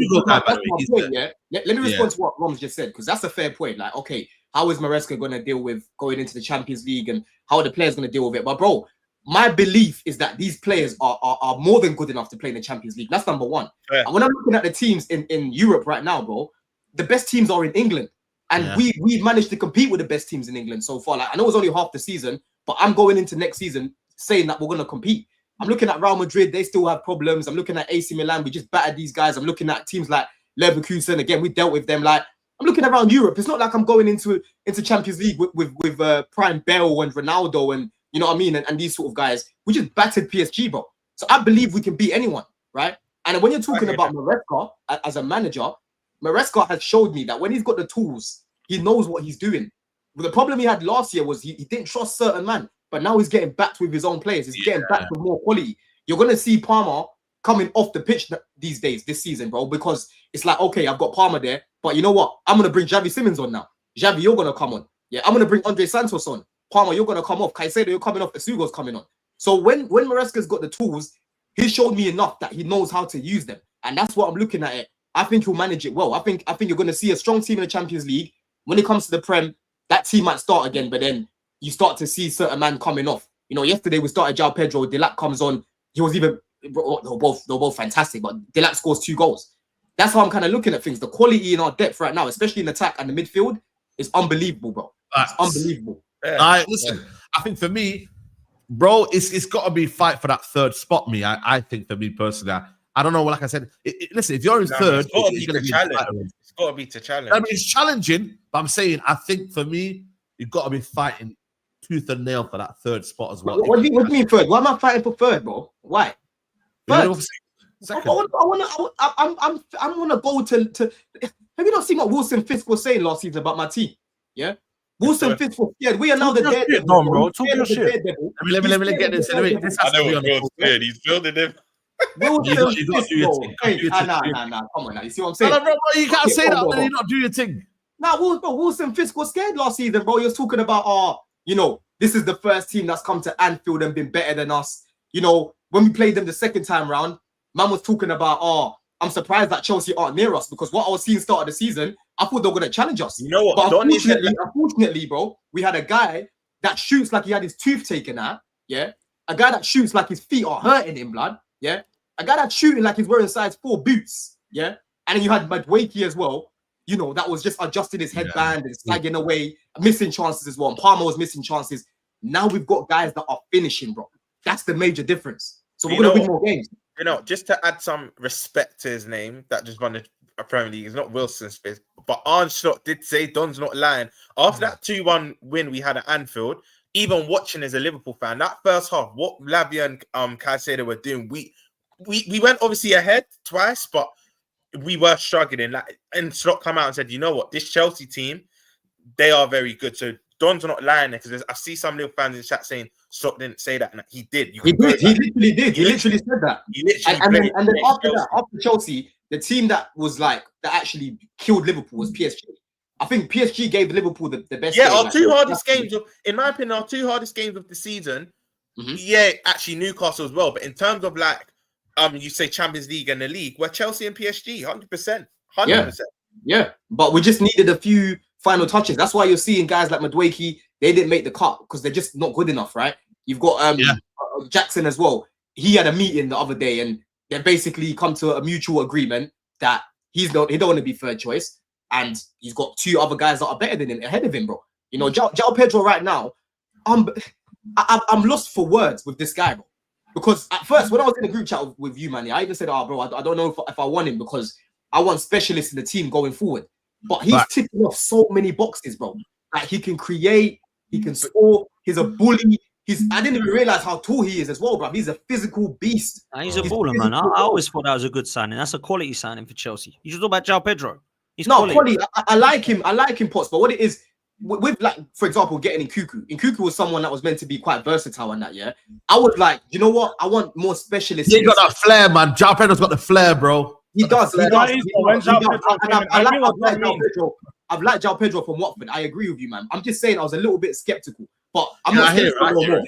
S2: Let me respond to what Rom's just said, because that's a fair point. Like, okay, how is Maresca going to deal with going into the Champions League, and how are the players going to deal with it? But bro, my belief is that these players are more than good enough to play in the Champions League. That's number one. Yeah. And when I'm looking at the teams in Europe right now, bro, the best teams are in England. And we've managed to compete with the best teams in England so far. Like, I know it's only half the season, but I'm going into next season saying that we're going to compete. I'm looking at Real Madrid. They still have problems. I'm looking at AC Milan. We just battered these guys. I'm looking at teams like Leverkusen. Again, we dealt with them. Like, I'm looking around Europe. It's not like I'm going into Champions League with Prime Bell and Ronaldo and, you know what I mean, and these sort of guys. We just battered PSG, bro. So I believe we can beat anyone, right? And when you're talking about Maresca as a manager, Maresca has showed me that when he's got the tools, he knows what he's doing. But the problem he had last year was he didn't trust certain man, but now he's getting backed with his own players. He's getting backed with more quality. You're going to see Palmer coming off the pitch these days, this season, bro, because it's like, okay, I've got Palmer there, but you know what? I'm going to bring Xavi Simons on now. Xavi, you're going to come on. Yeah, I'm going to bring Andre Santos on. Palmer, you're going to come off. Caicedo, you're coming off. Asugo's coming on. So when Maresca's got the tools, he showed me enough that he knows how to use them. And that's what I'm looking at it. I think he'll manage it well. I think you're going to see a strong team in the Champions League. When it comes to the Prem, that team might start again, but then you start to see certain man coming off. You know, yesterday we started João Pedro. Delap comes on. He was even... They were both fantastic, but Delap scores 2 goals. That's how I'm kind of looking at things. The quality in our depth right now, especially in attack and the midfield, is unbelievable, bro. It's unbelievable.
S1: Listen, I think for me, bro, it's got to be fight for that third spot. I think for me personally, I don't know. Like I said, listen, if you're in third,
S4: it's got to be the challenge. It's got to be to challenge.
S1: I mean, it's challenging, but I'm saying I think for me, you've got to be fighting tooth and nail for that third spot as well.
S2: What do you mean third? Why am I fighting for third, bro? Why? Third. I want to go to. Have you not seen what Wilson Fisk was saying last season about my team? Yeah. Wilson Fisk was scared. We are now the dead.
S5: Bro. Talk your shit.
S1: Let me get this.
S4: I know what Will's scared. He's building him.
S2: Nah. Come on now. You see what I'm saying?
S1: No, bro, you can't say that when you not do your thing.
S2: Nah, Wilson Fisk was scared last season, bro. He was talking about, this is the first team that's come to Anfield and been better than us. You know, when we played them the second time round, man was talking about, I'm surprised that Chelsea aren't near us, because what I was seeing start of the season, I thought they were going to challenge us.
S4: You know what?
S2: But unfortunately, bro, we had a guy that shoots like he had his tooth taken out. Yeah. A guy that shoots like his feet are hurting him, blood. Yeah. A guy that's shooting like he's wearing size 4 boots. Yeah. And then you had Madueke as well. You know, that was just adjusting his headband and slagging away, missing chances as well. And Palmer was missing chances. Now we've got guys that are finishing, bro. That's the major difference. So we're going to win more games.
S4: You know, just to add some respect to his name, that just won the Premier League. It's not Wilson Smith, but Arne Slot did say Don's not lying. After that 2-1 win we had at Anfield, even watching as a Liverpool fan, that first half, what Lavia and Caicedo were doing, we went obviously ahead twice, but we were struggling. Like, and Slot come out and said, you know what, this Chelsea team, they are very good. So Don's not lying there, because I see some Liverpool fans in chat saying Slot didn't say that, and he did.
S2: He literally did. He literally said that. And then after Chelsea, the team that actually killed Liverpool was PSG. I think PSG gave Liverpool the best.
S4: Yeah,
S2: game,
S4: our two hardest games in my opinion, our two hardest games of the season. Mm-hmm. Yeah, actually Newcastle as well. But in terms of you say Champions League and the league, we're Chelsea and PSG, 100%. 100%.
S2: Yeah. But we just needed a few final touches. That's why you're seeing guys like Madueke, they didn't make the cut because they're just not good enough, right? You've got Jackson as well. He had a meeting the other day and they basically come to a mutual agreement that he don't want to be third choice. And he's got two other guys that are better than him, ahead of him, bro. You know, João Pedro right now, I'm lost for words with this guy, bro. Because at first, when I was in the group chat with you, man, I even said, bro, I don't know if I want him because I want specialists in the team going forward. But he's ticking off so many boxes, bro. Like, he can create, he can score, he's a bully. I didn't even realize how tall he is as well, bro. He's a physical beast.
S3: He's a baller, man. I always thought that was a good signing. That's a quality signing for Chelsea. You should talk about João Pedro.
S2: Quality. I like him. I like him, Potts. But what it is, with for example, getting Nkunku was someone that was meant to be quite versatile in that. Yeah, I was like, you know what? I want more specialists.
S1: He got that flair, man. João Pedro's got the flair, bro.
S2: He does. I've liked João Pedro from Watford. I agree with you, man. I'm just saying I was a little bit skeptical. But I'm not
S5: here.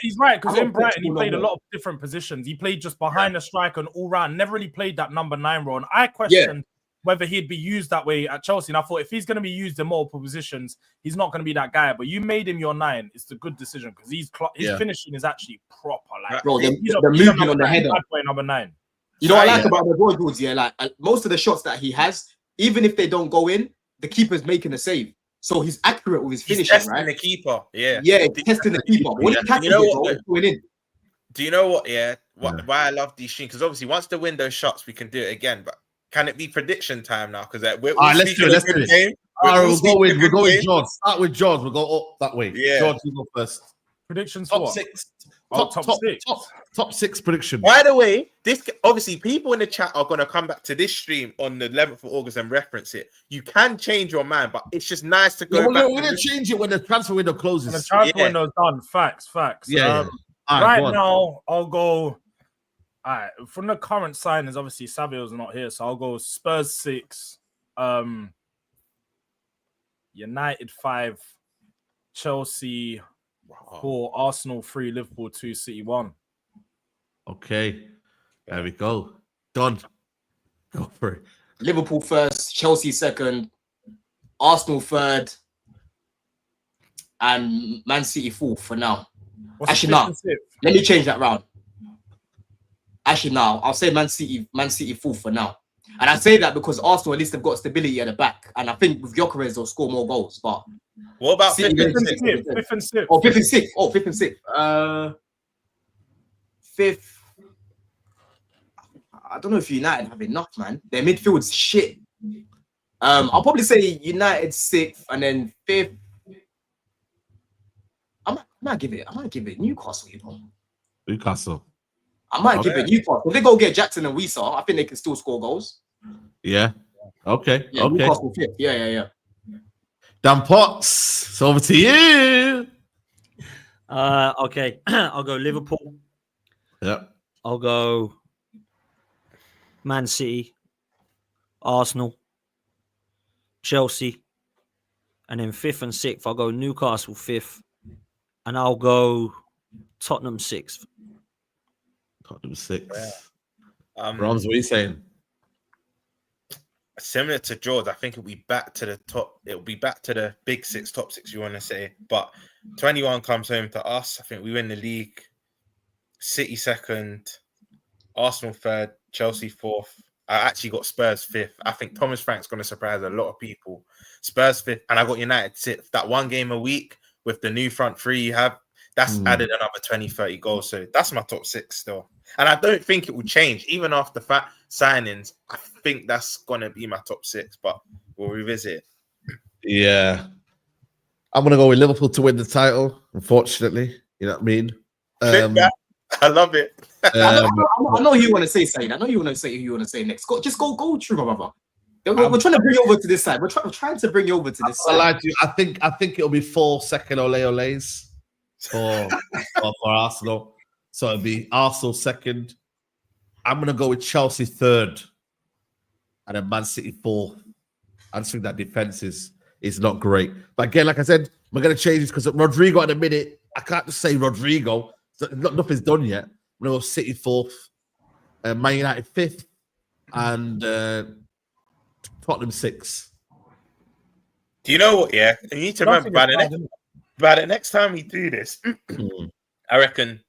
S5: He's right, because in Brighton he played a lot of different positions. He played just behind the striker and all round. Never really played that number 9 role. And I questioned whether he'd be used that way at Chelsea. And I thought if he's going to be used in multiple positions, he's not going to be that guy. But you made him your 9. It's a good decision because his finishing is actually proper. Like,
S2: bro, the movement on the header.
S5: Number 9.
S2: You know what I like about the Roy Goods? Yeah, like most of the shots that he has, even if they don't go in, the keeper's making a save. So he's accurate with his finishing,
S4: right? The keeper,
S2: yeah, testing the keeper. What
S4: you know what? Do you know what? Yeah, why I love these streams, because obviously once the window shuts, we can do it again. But can it be prediction time now? Because let's do it. Let's do it.
S1: We'll go with George. Start with George. We'll go up that way.
S4: Yeah,
S1: George, you go first.
S5: Predictions
S1: top
S5: for
S1: 6.
S5: Top
S1: 6 prediction.
S4: By the way, this obviously people in the chat are going to come back to this stream on the 11th of August and reference it. You can change your mind, but it's just nice to go back.
S1: We're going to change it when the transfer window closes.
S5: When the transfer window is done. Facts.
S1: Yeah.
S5: Right now, I'll go. All right, from the current signings, obviously Savio's not here, so I'll go Spurs 6, United 5, Chelsea 4, Arsenal 3, Liverpool 2, City 1.
S1: Okay, there we go. Done. Go for it.
S2: Liverpool first, Chelsea second, Arsenal third, and Man City fourth for now. Let me change that round. Actually, now I'll say Man City fourth for now. And I say that because Arsenal at least have got stability at the back. And I think with Gyökeres they'll score more goals. But
S4: what about
S5: fifth and sixth?
S2: Oh, fifth and sixth. Fifth. I don't know if United have enough, man. Their midfield's shit. I'll probably say United 6th and then 5th. I might give it Newcastle, you know.
S1: Newcastle.
S2: I might give it Newcastle. If they go get Jackson and Wisa, I think they can still score goals.
S1: Yeah. Okay.
S2: Yeah,
S1: okay.
S2: Newcastle 5th. Yeah.
S1: Dan Potts, it's over to you.
S3: Okay. I'll go Liverpool.
S1: Yeah.
S3: I'll go Man City, Arsenal, Chelsea, and then 5th and 6th, I'll go Newcastle 5th, and I'll go Tottenham 6th.
S1: Tottenham 6.
S4: Yeah.
S1: Rams, what are you saying?
S4: Similar to George, I think it'll be back to the top. It'll be back to the big 6, top 6, you want to say. But 21 comes home to us. I think we win the league. City 2nd, Arsenal 3rd, Chelsea 4th. I actually got Spurs 5th. I think Thomas Frank's going to surprise a lot of people. Spurs 5th, and I got United 6th. That one game a week with the new front three you have, that's added another 20, 30 goals. So that's my top 6 still. And I don't think it will change. Even after signings, I think that's going to be my top 6, but we'll revisit it.
S1: Yeah. I'm gonna go with Liverpool to win the title. Unfortunately, you know what I mean.
S4: I love it.
S2: I know you want to say Saeed. I know you want to say who you want to say next. Just go through, my brother. We're trying to bring you over to this side. We're trying to bring you over to this side.
S1: I like you. I think it'll be 4 second Ole's for Arsenal. So it'll be Arsenal second. I'm gonna go with Chelsea third, and then Man City fourth. I just think that defense is not great. But again, like I said, we're gonna change this because Rodrigo at the minute. I can't just say Rodrigo. Nothing's done yet. I'm gonna go City fourth, Man United fifth, and Tottenham sixth.
S4: Do you know what? Yeah, you need to remember by the next time we do this, I reckon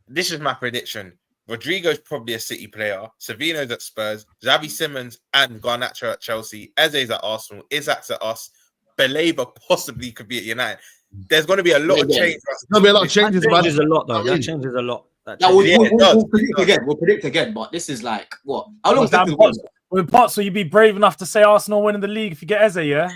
S4: this is my prediction. Rodrigo's probably a City player. Savinho's at Spurs. Xavi Simons and Garnacho at Chelsea. Eze's at Arsenal. Isaac's at us. Belabor possibly could be at United. There's going to be a lot of change.
S1: There's going to be a lot of changes.
S3: That changes a lot, though. That changes a lot.
S2: We'll predict again. We'll predict again. But this is like what? How long is that?
S5: With Potts, will you be brave enough to say Arsenal winning the league if you get Eze, yeah?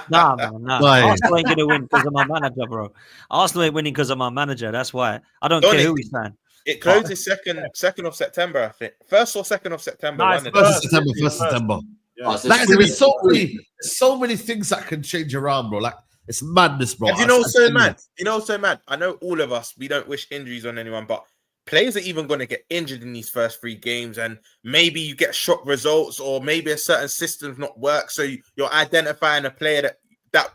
S3: Nah. Arsenal ain't going to win because of my manager, bro. Arsenal ain't winning because of my manager. That's why. I don't care who we sign.
S4: It closes second of September, I think. 1st or 2nd of September.
S1: Nice. 1st of September. Yeah. There's so many things that can change around, bro. Like, it's madness, bro.
S4: And you know what's so mad? You know what's so mad? I know all of us, we don't wish injuries on anyone, but players are even going to get injured in these first 3 games, and maybe you get shock results, or maybe a certain system's not work. So you're identifying a player that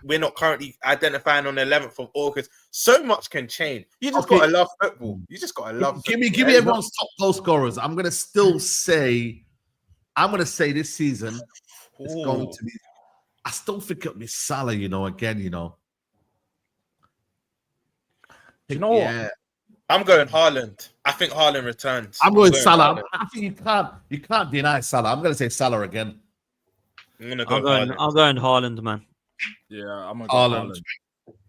S4: we're not currently identifying on the 11th of August. So much can change. You just got to love football. You just got to love
S1: football. Give me everyone's top goal scorers. I'm going to say this season it's going to be, I still think it'll be Salah, again.
S5: You know what?
S4: I'm going Haaland. I think Haaland returns.
S1: I'm going Salah. I think you can't deny Salah. I'm going to say Salah again.
S3: I'm going Haaland, man.
S5: Yeah, I'm going to go Haaland.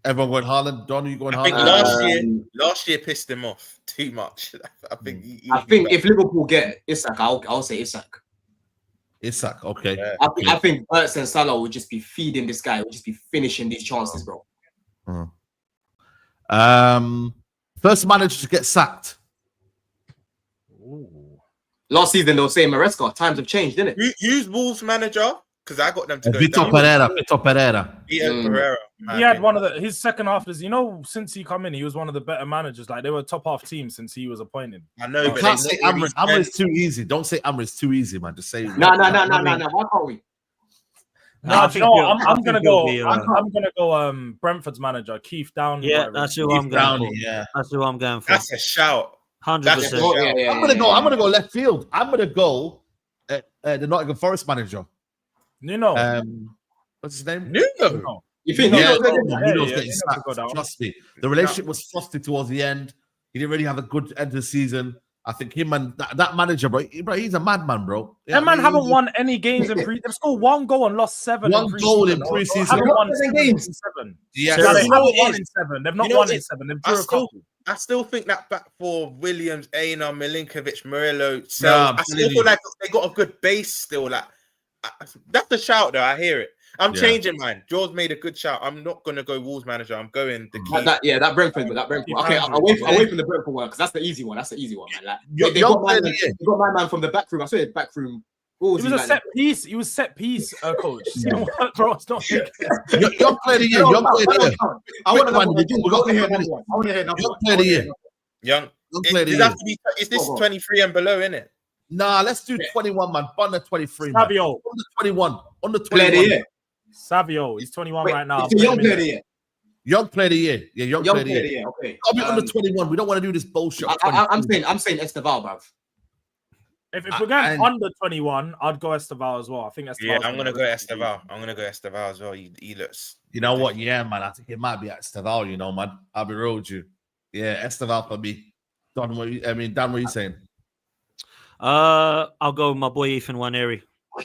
S1: Everyone going Haaland? Don, are you going Haaland?
S4: I think last year pissed him off too much. I think
S2: if Liverpool get Isak, I'll say Isak.
S1: Isak, okay.
S2: Yeah. I think Ertz and Salah will just be feeding this guy. Will just be finishing these chances, bro.
S1: First manager to get sacked.
S2: Ooh. Last season, they'll say Maresca. Times have changed, didn't it?
S4: Who's Wolves manager? Because I got them to go
S1: Vitor Pereira.
S4: Pereira.
S5: He had one of his second half. Since he come in, he was one of the better managers. Like, they were a top half team since he was appointed.
S1: I know, but can't say Amr. Amr is too easy. Don't say Amr is too easy, man. Just say
S2: no. Why can't we?
S5: I'm gonna go. Brentford's manager, Keith Downey.
S3: Yeah, that's who I'm going for.
S1: Yeah,
S3: that's who I'm going for.
S4: That's a shout.
S3: 100%.
S1: I'm gonna go left field. I'm gonna go the Nottingham Forest manager.
S5: Nuno.
S1: What's his name?
S4: Nuno.
S2: You think
S1: Nuno's getting sacked? Trust me. The relationship was frosty towards the end. He didn't really have a good end of the season. I think him and that manager, bro, he's a madman, bro.
S5: That man haven't won any games in pre. They've scored 1 goal and lost 7.
S1: One goal in pre-season.
S5: Haven't won 7 games.
S1: Yeah,
S5: they haven't won in 7. They've not won in 7. They've drew a couple.
S4: I still think that back for Williams, Aina, Milinkovic, Murillo, I still feel like they got a good base still. Like, that's the shout, though. I hear it. I'm changing mine. George made a good shout. I'm not going to go Wolves manager. I'm going the key.
S2: That Brentford. Okay, away from the Brentford one, because that's the easy one. Man. Like, they got my man from the back room. I saw the back room.
S5: He was a set piece. He was set piece, coach. Bro, it's not.
S1: Young player of the year. Young player of the year. I want to hear number one. Young player of the year.
S4: Young player of the year. Is this 23 and below, innit?
S1: Nah, let's do 21, man. Under 23,
S5: man.
S1: Savio. Under 21. Under 21.
S2: Player of the year.
S5: Savio. He's 21 right now.
S2: Young player of the year.
S1: Young player of the year. Yeah, young player of the year.
S2: Okay.
S1: I'll be under 21. We don't want to do this bullshit.
S2: I'm saying Esteval, bruv.
S5: If we're going under 21, I'd go Esteval as well. I think Esteval.
S4: Yeah, I'm gonna go Esteval. As well. He looks.
S1: You know what? Yeah, man. I think it might be Esteval. Man. I'll be real with you. Yeah, Esteval for me. Dan, what are you saying?
S3: I'll go with my boy Ethan Waneri.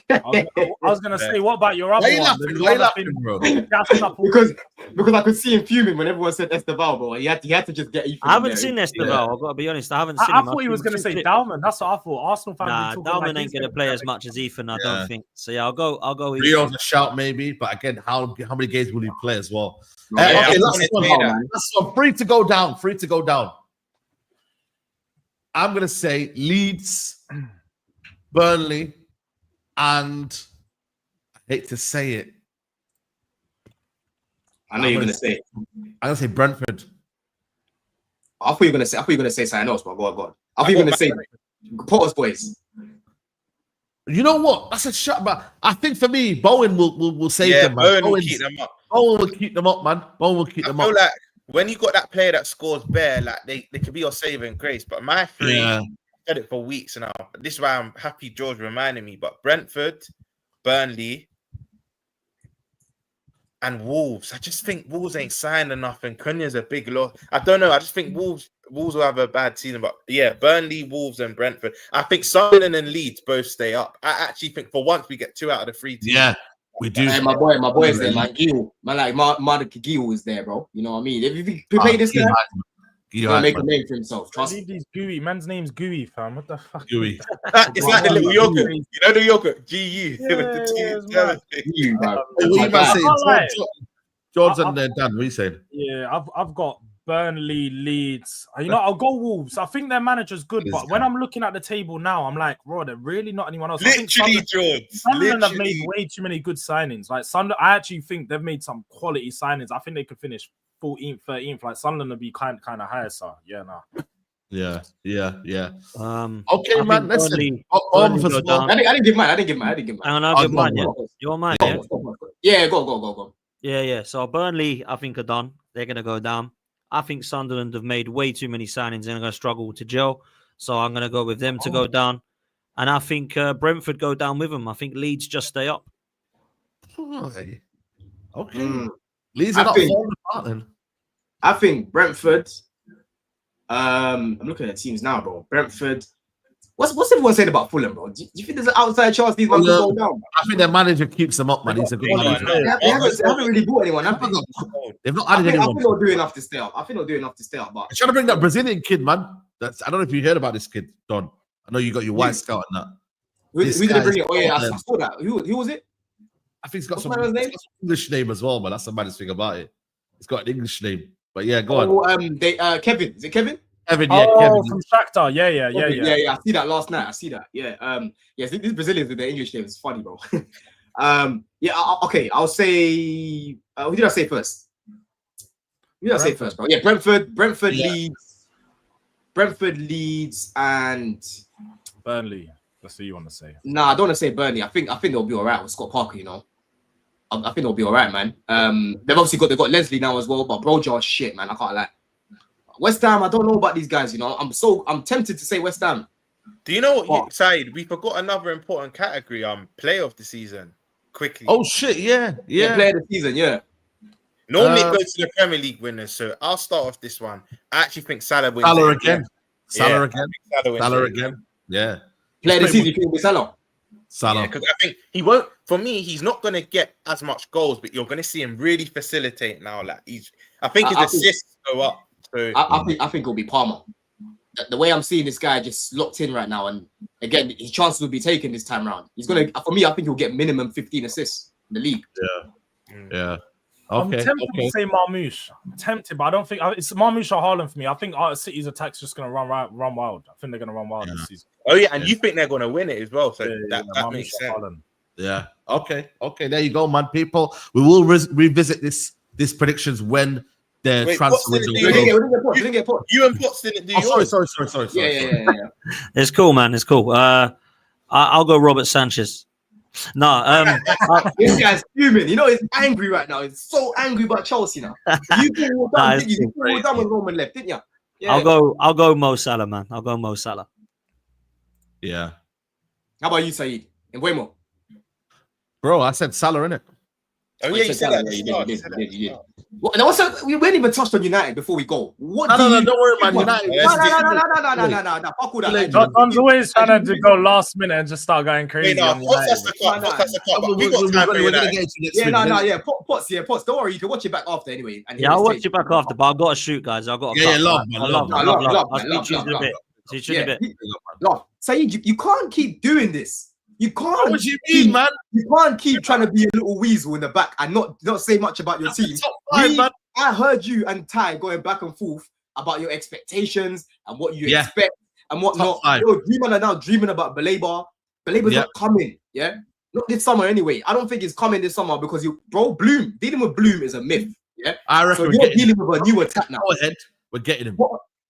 S5: I was gonna say, what about your other
S1: Why you
S5: one?
S1: laughing? Why you laughing, bro?
S2: because I could see him fuming when everyone said Esteval, bro. He had to just get Ethan.
S3: I haven't seen Esteval. I've got to be honest. I haven't seen
S5: I
S3: him.
S5: thought he was gonna say
S3: clips.
S5: Dalman. That's what I thought. Arsenal fan.
S3: Nah, Dalman ain't gonna play as much as Ethan. I don't think. So yeah, I'll go.
S1: Rio's a shout maybe, but again, how many games will he play as well?
S2: Okay,
S1: last one. Free to go down. Free to go down. I'm gonna say Leeds, Burnley, and I hate to say it.
S2: I know you're gonna say it.
S1: I'm gonna say Brentford.
S2: I thought you were gonna say something else, but go on. I thought you were gonna say Potter's boys.
S1: You know what? That's a shot, but I think for me, Bowen will save them, man.
S4: Bowen will keep them up.
S1: Bowen will keep them up, man. Bowen will keep them up.
S4: I feel like when you got that player that scores bare, like they could be your saving grace. But my three, I've said it for weeks now. This is why I'm happy George reminded me. But Brentford, Burnley, and Wolves. I just think Wolves ain't signed enough, and Cunha's a big loss. I don't know. I just think Wolves will have a bad season. But yeah, Burnley, Wolves, and Brentford. I think Sunderland and Leeds both stay up. I actually think for once we get 2 out of the 3 teams.
S1: Yeah, we do.
S2: Hey, my boy is there, man. Gil, man, like Mark Gil is there, bro. You know what I mean? If you play this guy, he's gonna make a name for himself. Trust me.
S5: These gooey man's name's Gooey, fam. What the fuck?
S1: Gooey.
S4: It's like the little yogurt. You know the yogurt? GU.
S1: George and Dan, what are you saying?
S5: Yeah, I've got Burnley, Leeds. You know, I'll go Wolves. I think their manager's good, but when I'm looking at the table now, I'm like, bro, they're really not anyone else.
S4: Literally, George.
S5: Sunderland have made way too many good signings. Like I actually think they've made some quality signings. I think they could finish 14th, 13th. Like Sunderland would be kind of higher. So yeah, nah. Yeah.
S1: Okay, man. Listen.
S2: I didn't give mine.
S3: I'll give mine. Yeah. You want mine?
S2: Yeah. Go.
S3: Yeah. So Burnley, I think, are done. They're going to go down. I think Sunderland have made way too many signings and are going to struggle to gel. So I'm going to go with them to go down. And I think Brentford go down with them. I think Leeds just stay up.
S1: Okay. Leeds are not falling apart then.
S2: I think Brentford. I'm looking at teams now, bro. Brentford. What's everyone saying about Fulham, bro? Do you think there's an outside chance these ones will go down? Bro?
S1: I think their manager keeps them up, man. He's a good manager.
S2: They haven't really bought anyone.
S1: They've not added anyone.
S2: I think they'll do enough to stay up. But
S1: I'm trying to bring that Brazilian kid, man. I don't know if you heard about this kid, Don. I know you got your white scout and that.
S2: We didn't bring it. Oh yeah, I saw that. Who was it?
S1: I think he's got some English name as well, man. That's the baddest thing about it. He's got an English name. But yeah, go on.
S2: Kevin. Is it Kevin?
S1: Kevin,
S5: Kevin from Shakhtar. Yeah.
S2: I see that last night. I see that. Yeah. These Brazilians with their English names is funny, bro. Okay. I'll say. Who did I say first? Bro? Yeah, Brentford, Leeds, and
S5: Burnley. That's what you want to say.
S2: Nah, I don't want to say Burnley. I think they'll be all right with Scott Parker. You know, I think they'll be all right, man. They've obviously got Leslie now as well, but Broja shit, man. I can't lie. West Ham, I don't know about these guys, you know. I'm tempted to say West Ham.
S4: Do you know what, Saeed? We forgot another important category. Player of the season. Quickly.
S1: Oh shit, yeah.
S2: Player of the season, yeah.
S4: Normally it goes to the Premier League winners, so I'll start off this one. I actually think Salah wins.
S1: Salah again. Salah again. Yeah.
S2: Player of the season, you think Salah?
S1: Salah.
S4: Because I think he won't. For me, he's not going to get as much goals, but you're going to see him really facilitate now. Like I think his assists go up. So
S2: I think it'll be Palmer. The way I'm seeing this guy just locked in right now, and again, his chances will be taken this time around. He's gonna. For me, I think he'll get minimum 15 assists in the league.
S1: Yeah.
S5: I'm tempted to say Marmoush. I'm tempted, but I don't think it's Marmoush or Haaland for me. I think City's attack's just going to run wild. I think they're going to run wild this season.
S4: Oh yeah, and you think they're going to win it as well? So that makes sense.
S1: Yeah. Okay. There you go, man. People, we will revisit this predictions when the transfer window.
S2: You didn't get Potts.
S4: You and Potts didn't do yours.
S1: Sorry.
S2: Yeah.
S3: It's cool, man. It's cool. I'll go Robert Sanchez. No,
S2: this guy's fuming. You know, he's angry right now. He's so angry about Chelsea now. You all done, didn't you? You all done with Roman left, didn't you? Yeah.
S3: I'll go Mo Salah, man. I'll go Mo Salah.
S1: Yeah.
S2: How about you, Saeed? And Wemo?
S1: Bro, I said Salah, innit?
S4: Oh yeah, you said that.
S2: You did. What, now, we ain't even touched on United before we go. What?
S1: No, don't worry, man. United.
S2: No. Fuck all that.
S5: Don's always trying to go last minute and just start going crazy.
S4: That's the cup. We got time for United.
S2: Potts. Don't worry, you can watch it back after anyway. And
S3: I'll watch it back after, but I've got to shoot, guys. I've got to
S1: love.
S3: I'll speak to you in a bit. See you in a bit.
S2: Saeed, you can't keep doing this. You can't.
S1: What do you mean, man?
S2: You can't keep trying to be a little weasel in the back and not say much about your team. I heard you and Ty going back and forth about your expectations and what you expect and whatnot. Your dreamers are now dreaming about Baleba. Baleba's not coming. Yeah, not this summer anyway. I don't think it's coming this summer because Bloom dealing with Bloom is a myth. Yeah,
S1: I reckon
S2: so you're dealing with a new attack now.
S1: Go ahead, we're getting him.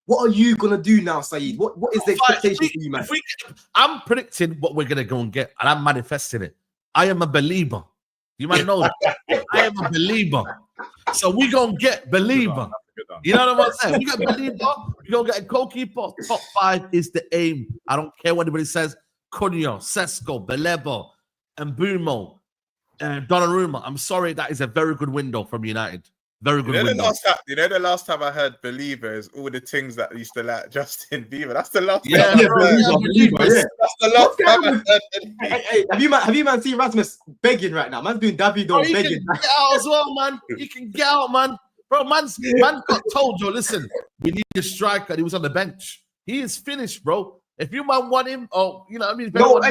S2: What are you gonna do now, Saeed? What is the expectation for you, man?
S1: I'm predicting what we're gonna go and get, and I'm manifesting it. I am a believer. You might know that. I am a believer. So we gonna get believer. You know what I'm saying? We got believer. We gonna get a goalkeeper. Top 5 is the aim. I don't care what anybody says. Cunha, Sesko, Baleba, and Mbumo, Donnarumma. I'm sorry, that is a very good window from United. Very good window.
S4: The last time I heard believers, all the things that used to like Justin Bieber. That's the last time.
S2: That's
S4: the last time I heard.
S2: Hey, have you man seen Rasmus begging right now? Man's doing Davido begging.
S1: He can get out as well, man. He can get out, man. Bro, man got told you, listen, we need a striker. He was on the bench. He is finished, bro. If you man want him, no. Don't.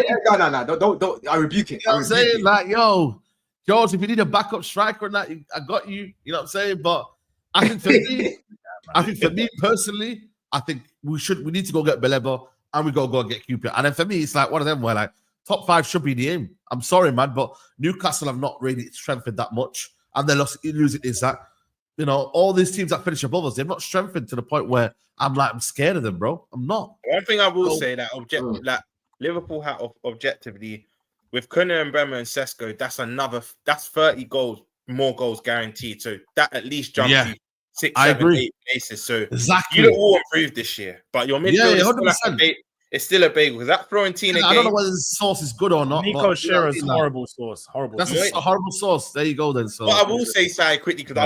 S1: I rebuke it. You know what I'm saying? Like, yo, George, if you need a backup striker and that, I got you. You know what I'm saying? But I think for me personally, I think we need to go get Baleba and we go and get Cooper. And then for me, it's like one of them where like top 5 should be the aim. I'm sorry, man, but Newcastle have not really strengthened that much, and they're losing Isaac. You know, all these teams that finish above us, they've not strengthened to the point where I'm scared of them, bro. I'm not.
S4: One thing I will say that Liverpool have objectively. With Cunha and Bremer and Sesko, that's 30 goals, more goals guaranteed. So that at least jumps you 6, 7, 8 places. So you don't all improve this year. But your midfield is still a bagel. Because that Fiorentina game,
S1: I don't know whether the sauce is good or not.
S5: Nico Shearer's horrible sauce.
S1: That's a horrible sauce. There you go then. So
S4: but I will say, Si, quickly, because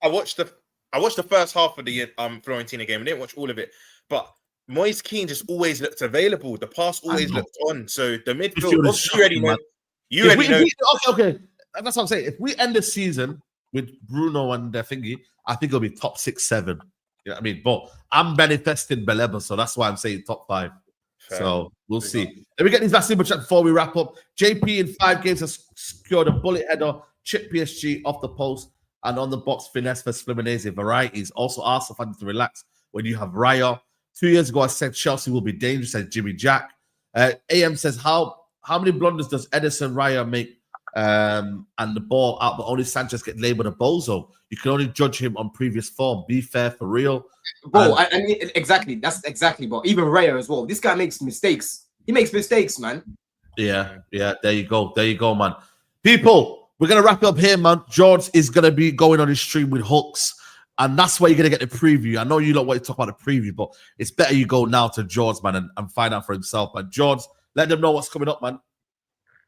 S4: I watched the first half of the Fiorentina game. I didn't watch all of it. But Moise Kean just always looked available. The pass always looked on. So the midfield, you already know.
S1: Okay. That's what I'm saying. If we end the season with Bruno and the thingy, I think it'll be top 6, 7. You know what I mean? But I'm manifesting Baleba, so that's why I'm saying top 5. Fair. So we'll see. Let me get these last super chat before we wrap up. JP in 5 games has secured a bullet header, chip PSG off the post, and on the box finesse for Fluminense varieties. Also, Arsenal fans to relax when you have Raya. 2 years ago, I said Chelsea will be dangerous, said Jimmy Jack. AM says, how many blunders does Edison Raya make and the ball out, but only Sanchez get labelled a bozo? You can only judge him on previous form. Be fair, for real.
S2: Bro, I mean, exactly. That's exactly, bro. Even Raya as well. This guy makes mistakes. He makes mistakes, man.
S1: Yeah. There you go, man. People, we're going to wrap it up here, man. George is going to be going on his stream with hooks. And that's where you're going to get the preview. I know you don't want to talk about the preview, but it's better you go now to George, man, and find out for himself. But George, let them know what's coming up, man.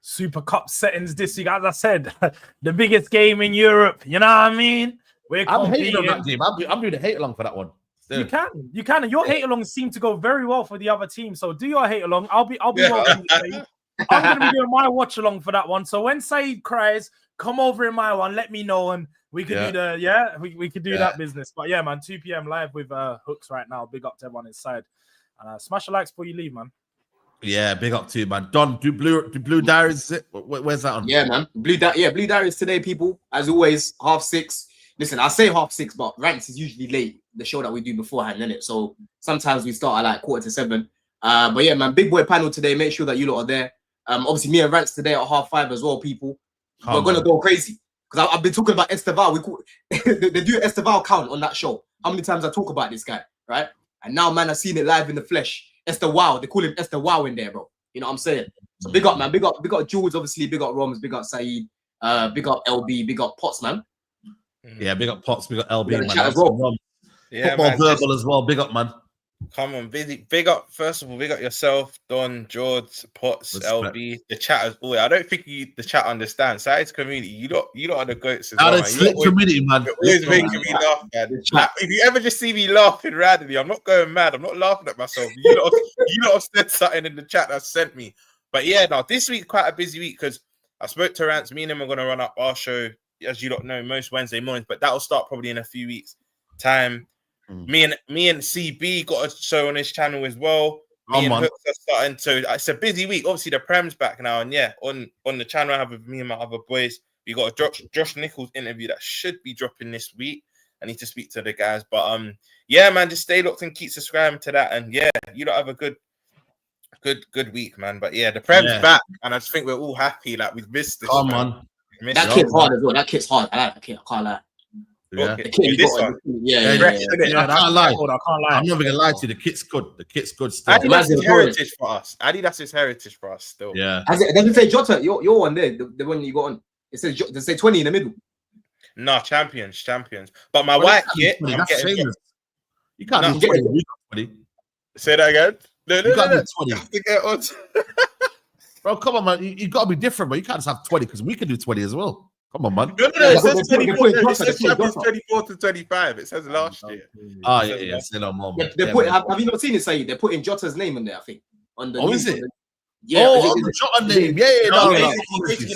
S5: Super Cup settings this week. As I said, the biggest game in Europe. You know what I mean?
S1: I'm hating on that game. I'm doing a hate along for that one.
S5: Still. You can. Your hate alongs seem to go very well for the other team. So do your hate along. I'll be welcome. I'm going to be doing my watch along for that one. So when Saeed cries, come over in my one. Let me know and we could do we could do that business. But yeah, man, 2 p.m. live with hooks right now. Big up to everyone inside. And smash the likes before you leave, man.
S1: Yeah, big up to you, man. Don, do Blue Diaries, where's that on?
S2: Yeah, man. Blue Diaries today, people. As always, 6:30. Listen, I say 6:30, but Rants is usually late, the show that we do beforehand, innit? So sometimes we start at like 7:15. But yeah, man, big boy panel today. Make sure that you lot are there. Obviously, me and Rants today at 5:30 as well, people. We're going to go crazy. Because I've been talking about Esteval. They do an Esteval count on that show. How many times I talk about this guy, right? And now, man, I've seen it live in the flesh. Esteval. They call him Esteval in there, bro. You know what I'm saying? So big up, man. Big up Jules, obviously. Big up Roms. Big up Saeed. Big up LB. Big up Potts, man.
S1: Yeah, big up Potts. Big up LB, man.
S2: As well.
S1: Yeah, football man, verbal as well. Big up, man.
S4: Come on, busy. Big up, first of all, big up yourself, Don, George, Potts,
S1: Respect.
S4: LB. The chat is always. I don't think the chat understands. Saeed's community, you lot are the goats as
S1: Out
S4: well,
S1: of
S4: man.
S1: slick community, man.
S4: You're always making me laugh, man. Like, if you ever just see me laughing randomly, I'm not going mad. I'm not laughing at myself. You lot have said something in the chat that sent me. But yeah, now this week quite a busy week because I spoke to Rance. Me and him are gonna run up our show, as you don't know, most Wednesday mornings, but that'll start probably in a few weeks' time. Me and CB got a show on his channel as well. Me and Hooks are starting, so it's a busy week. Obviously, the Prem's back now, and yeah, on the channel I have with me and my other boys. We got a Josh Nichols interview that should be dropping this week. I need to speak to the guys, but yeah, man, just stay locked and keep subscribing to that, and yeah, you don't have a good week, man. But yeah, the Prem's back, and I just think we're all happy. Like we've missed this.
S1: Come on,
S2: that kid's hard as well. That kid's hard. I like that kid. I can't lie.
S1: Yeah,
S2: the kid
S4: this one.
S1: I can't lie. I'm not gonna lie to you. The kit's good. The kit's good still.
S4: That's his heritage for us. That's his heritage for us still.
S1: Yeah.
S2: Does it say Jota? Your one there, the one you got on. It says does it say 20 in the middle?
S4: No, champions. But my white kit, I'm getting.
S1: You can't do 20.
S4: Say that again. No.
S1: You can't do 20.
S4: To get on.
S1: Bro, come on, man. You got to be different, but you can't just have 20 because we can do 20 as well. Come on, man.
S4: No. It says 24. It says champions 24 to 25. It says last year.
S1: Oh, yeah. Say no more.
S2: Have you not seen it, Saeed? They're putting Jota's name in there, I think.
S1: Is it?
S2: Yeah.
S1: Oh, the Jota name. Yeah.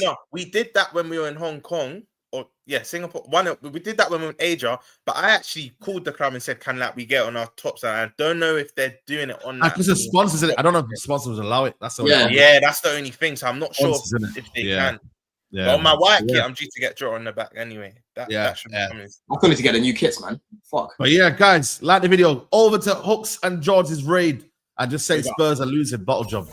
S4: No. We did that when we were in Hong Kong. Or Singapore. We did that when we were in Asia, but I actually called the club and said, "Can we get on our top side?" I don't know if they're doing it on that.
S1: Because the sponsors in it. I don't know if the sponsors allow it. That's the
S4: that's the only thing. So I'm not sure if they can. Yeah. But on my white kit, I'm due to get Jota on the back anyway. That should be coming.
S2: I'm going to get the new kits, man. Fuck.
S1: But yeah, guys, like the video. Over to Hooks and George's raid and just say Spurs are losing bottle job.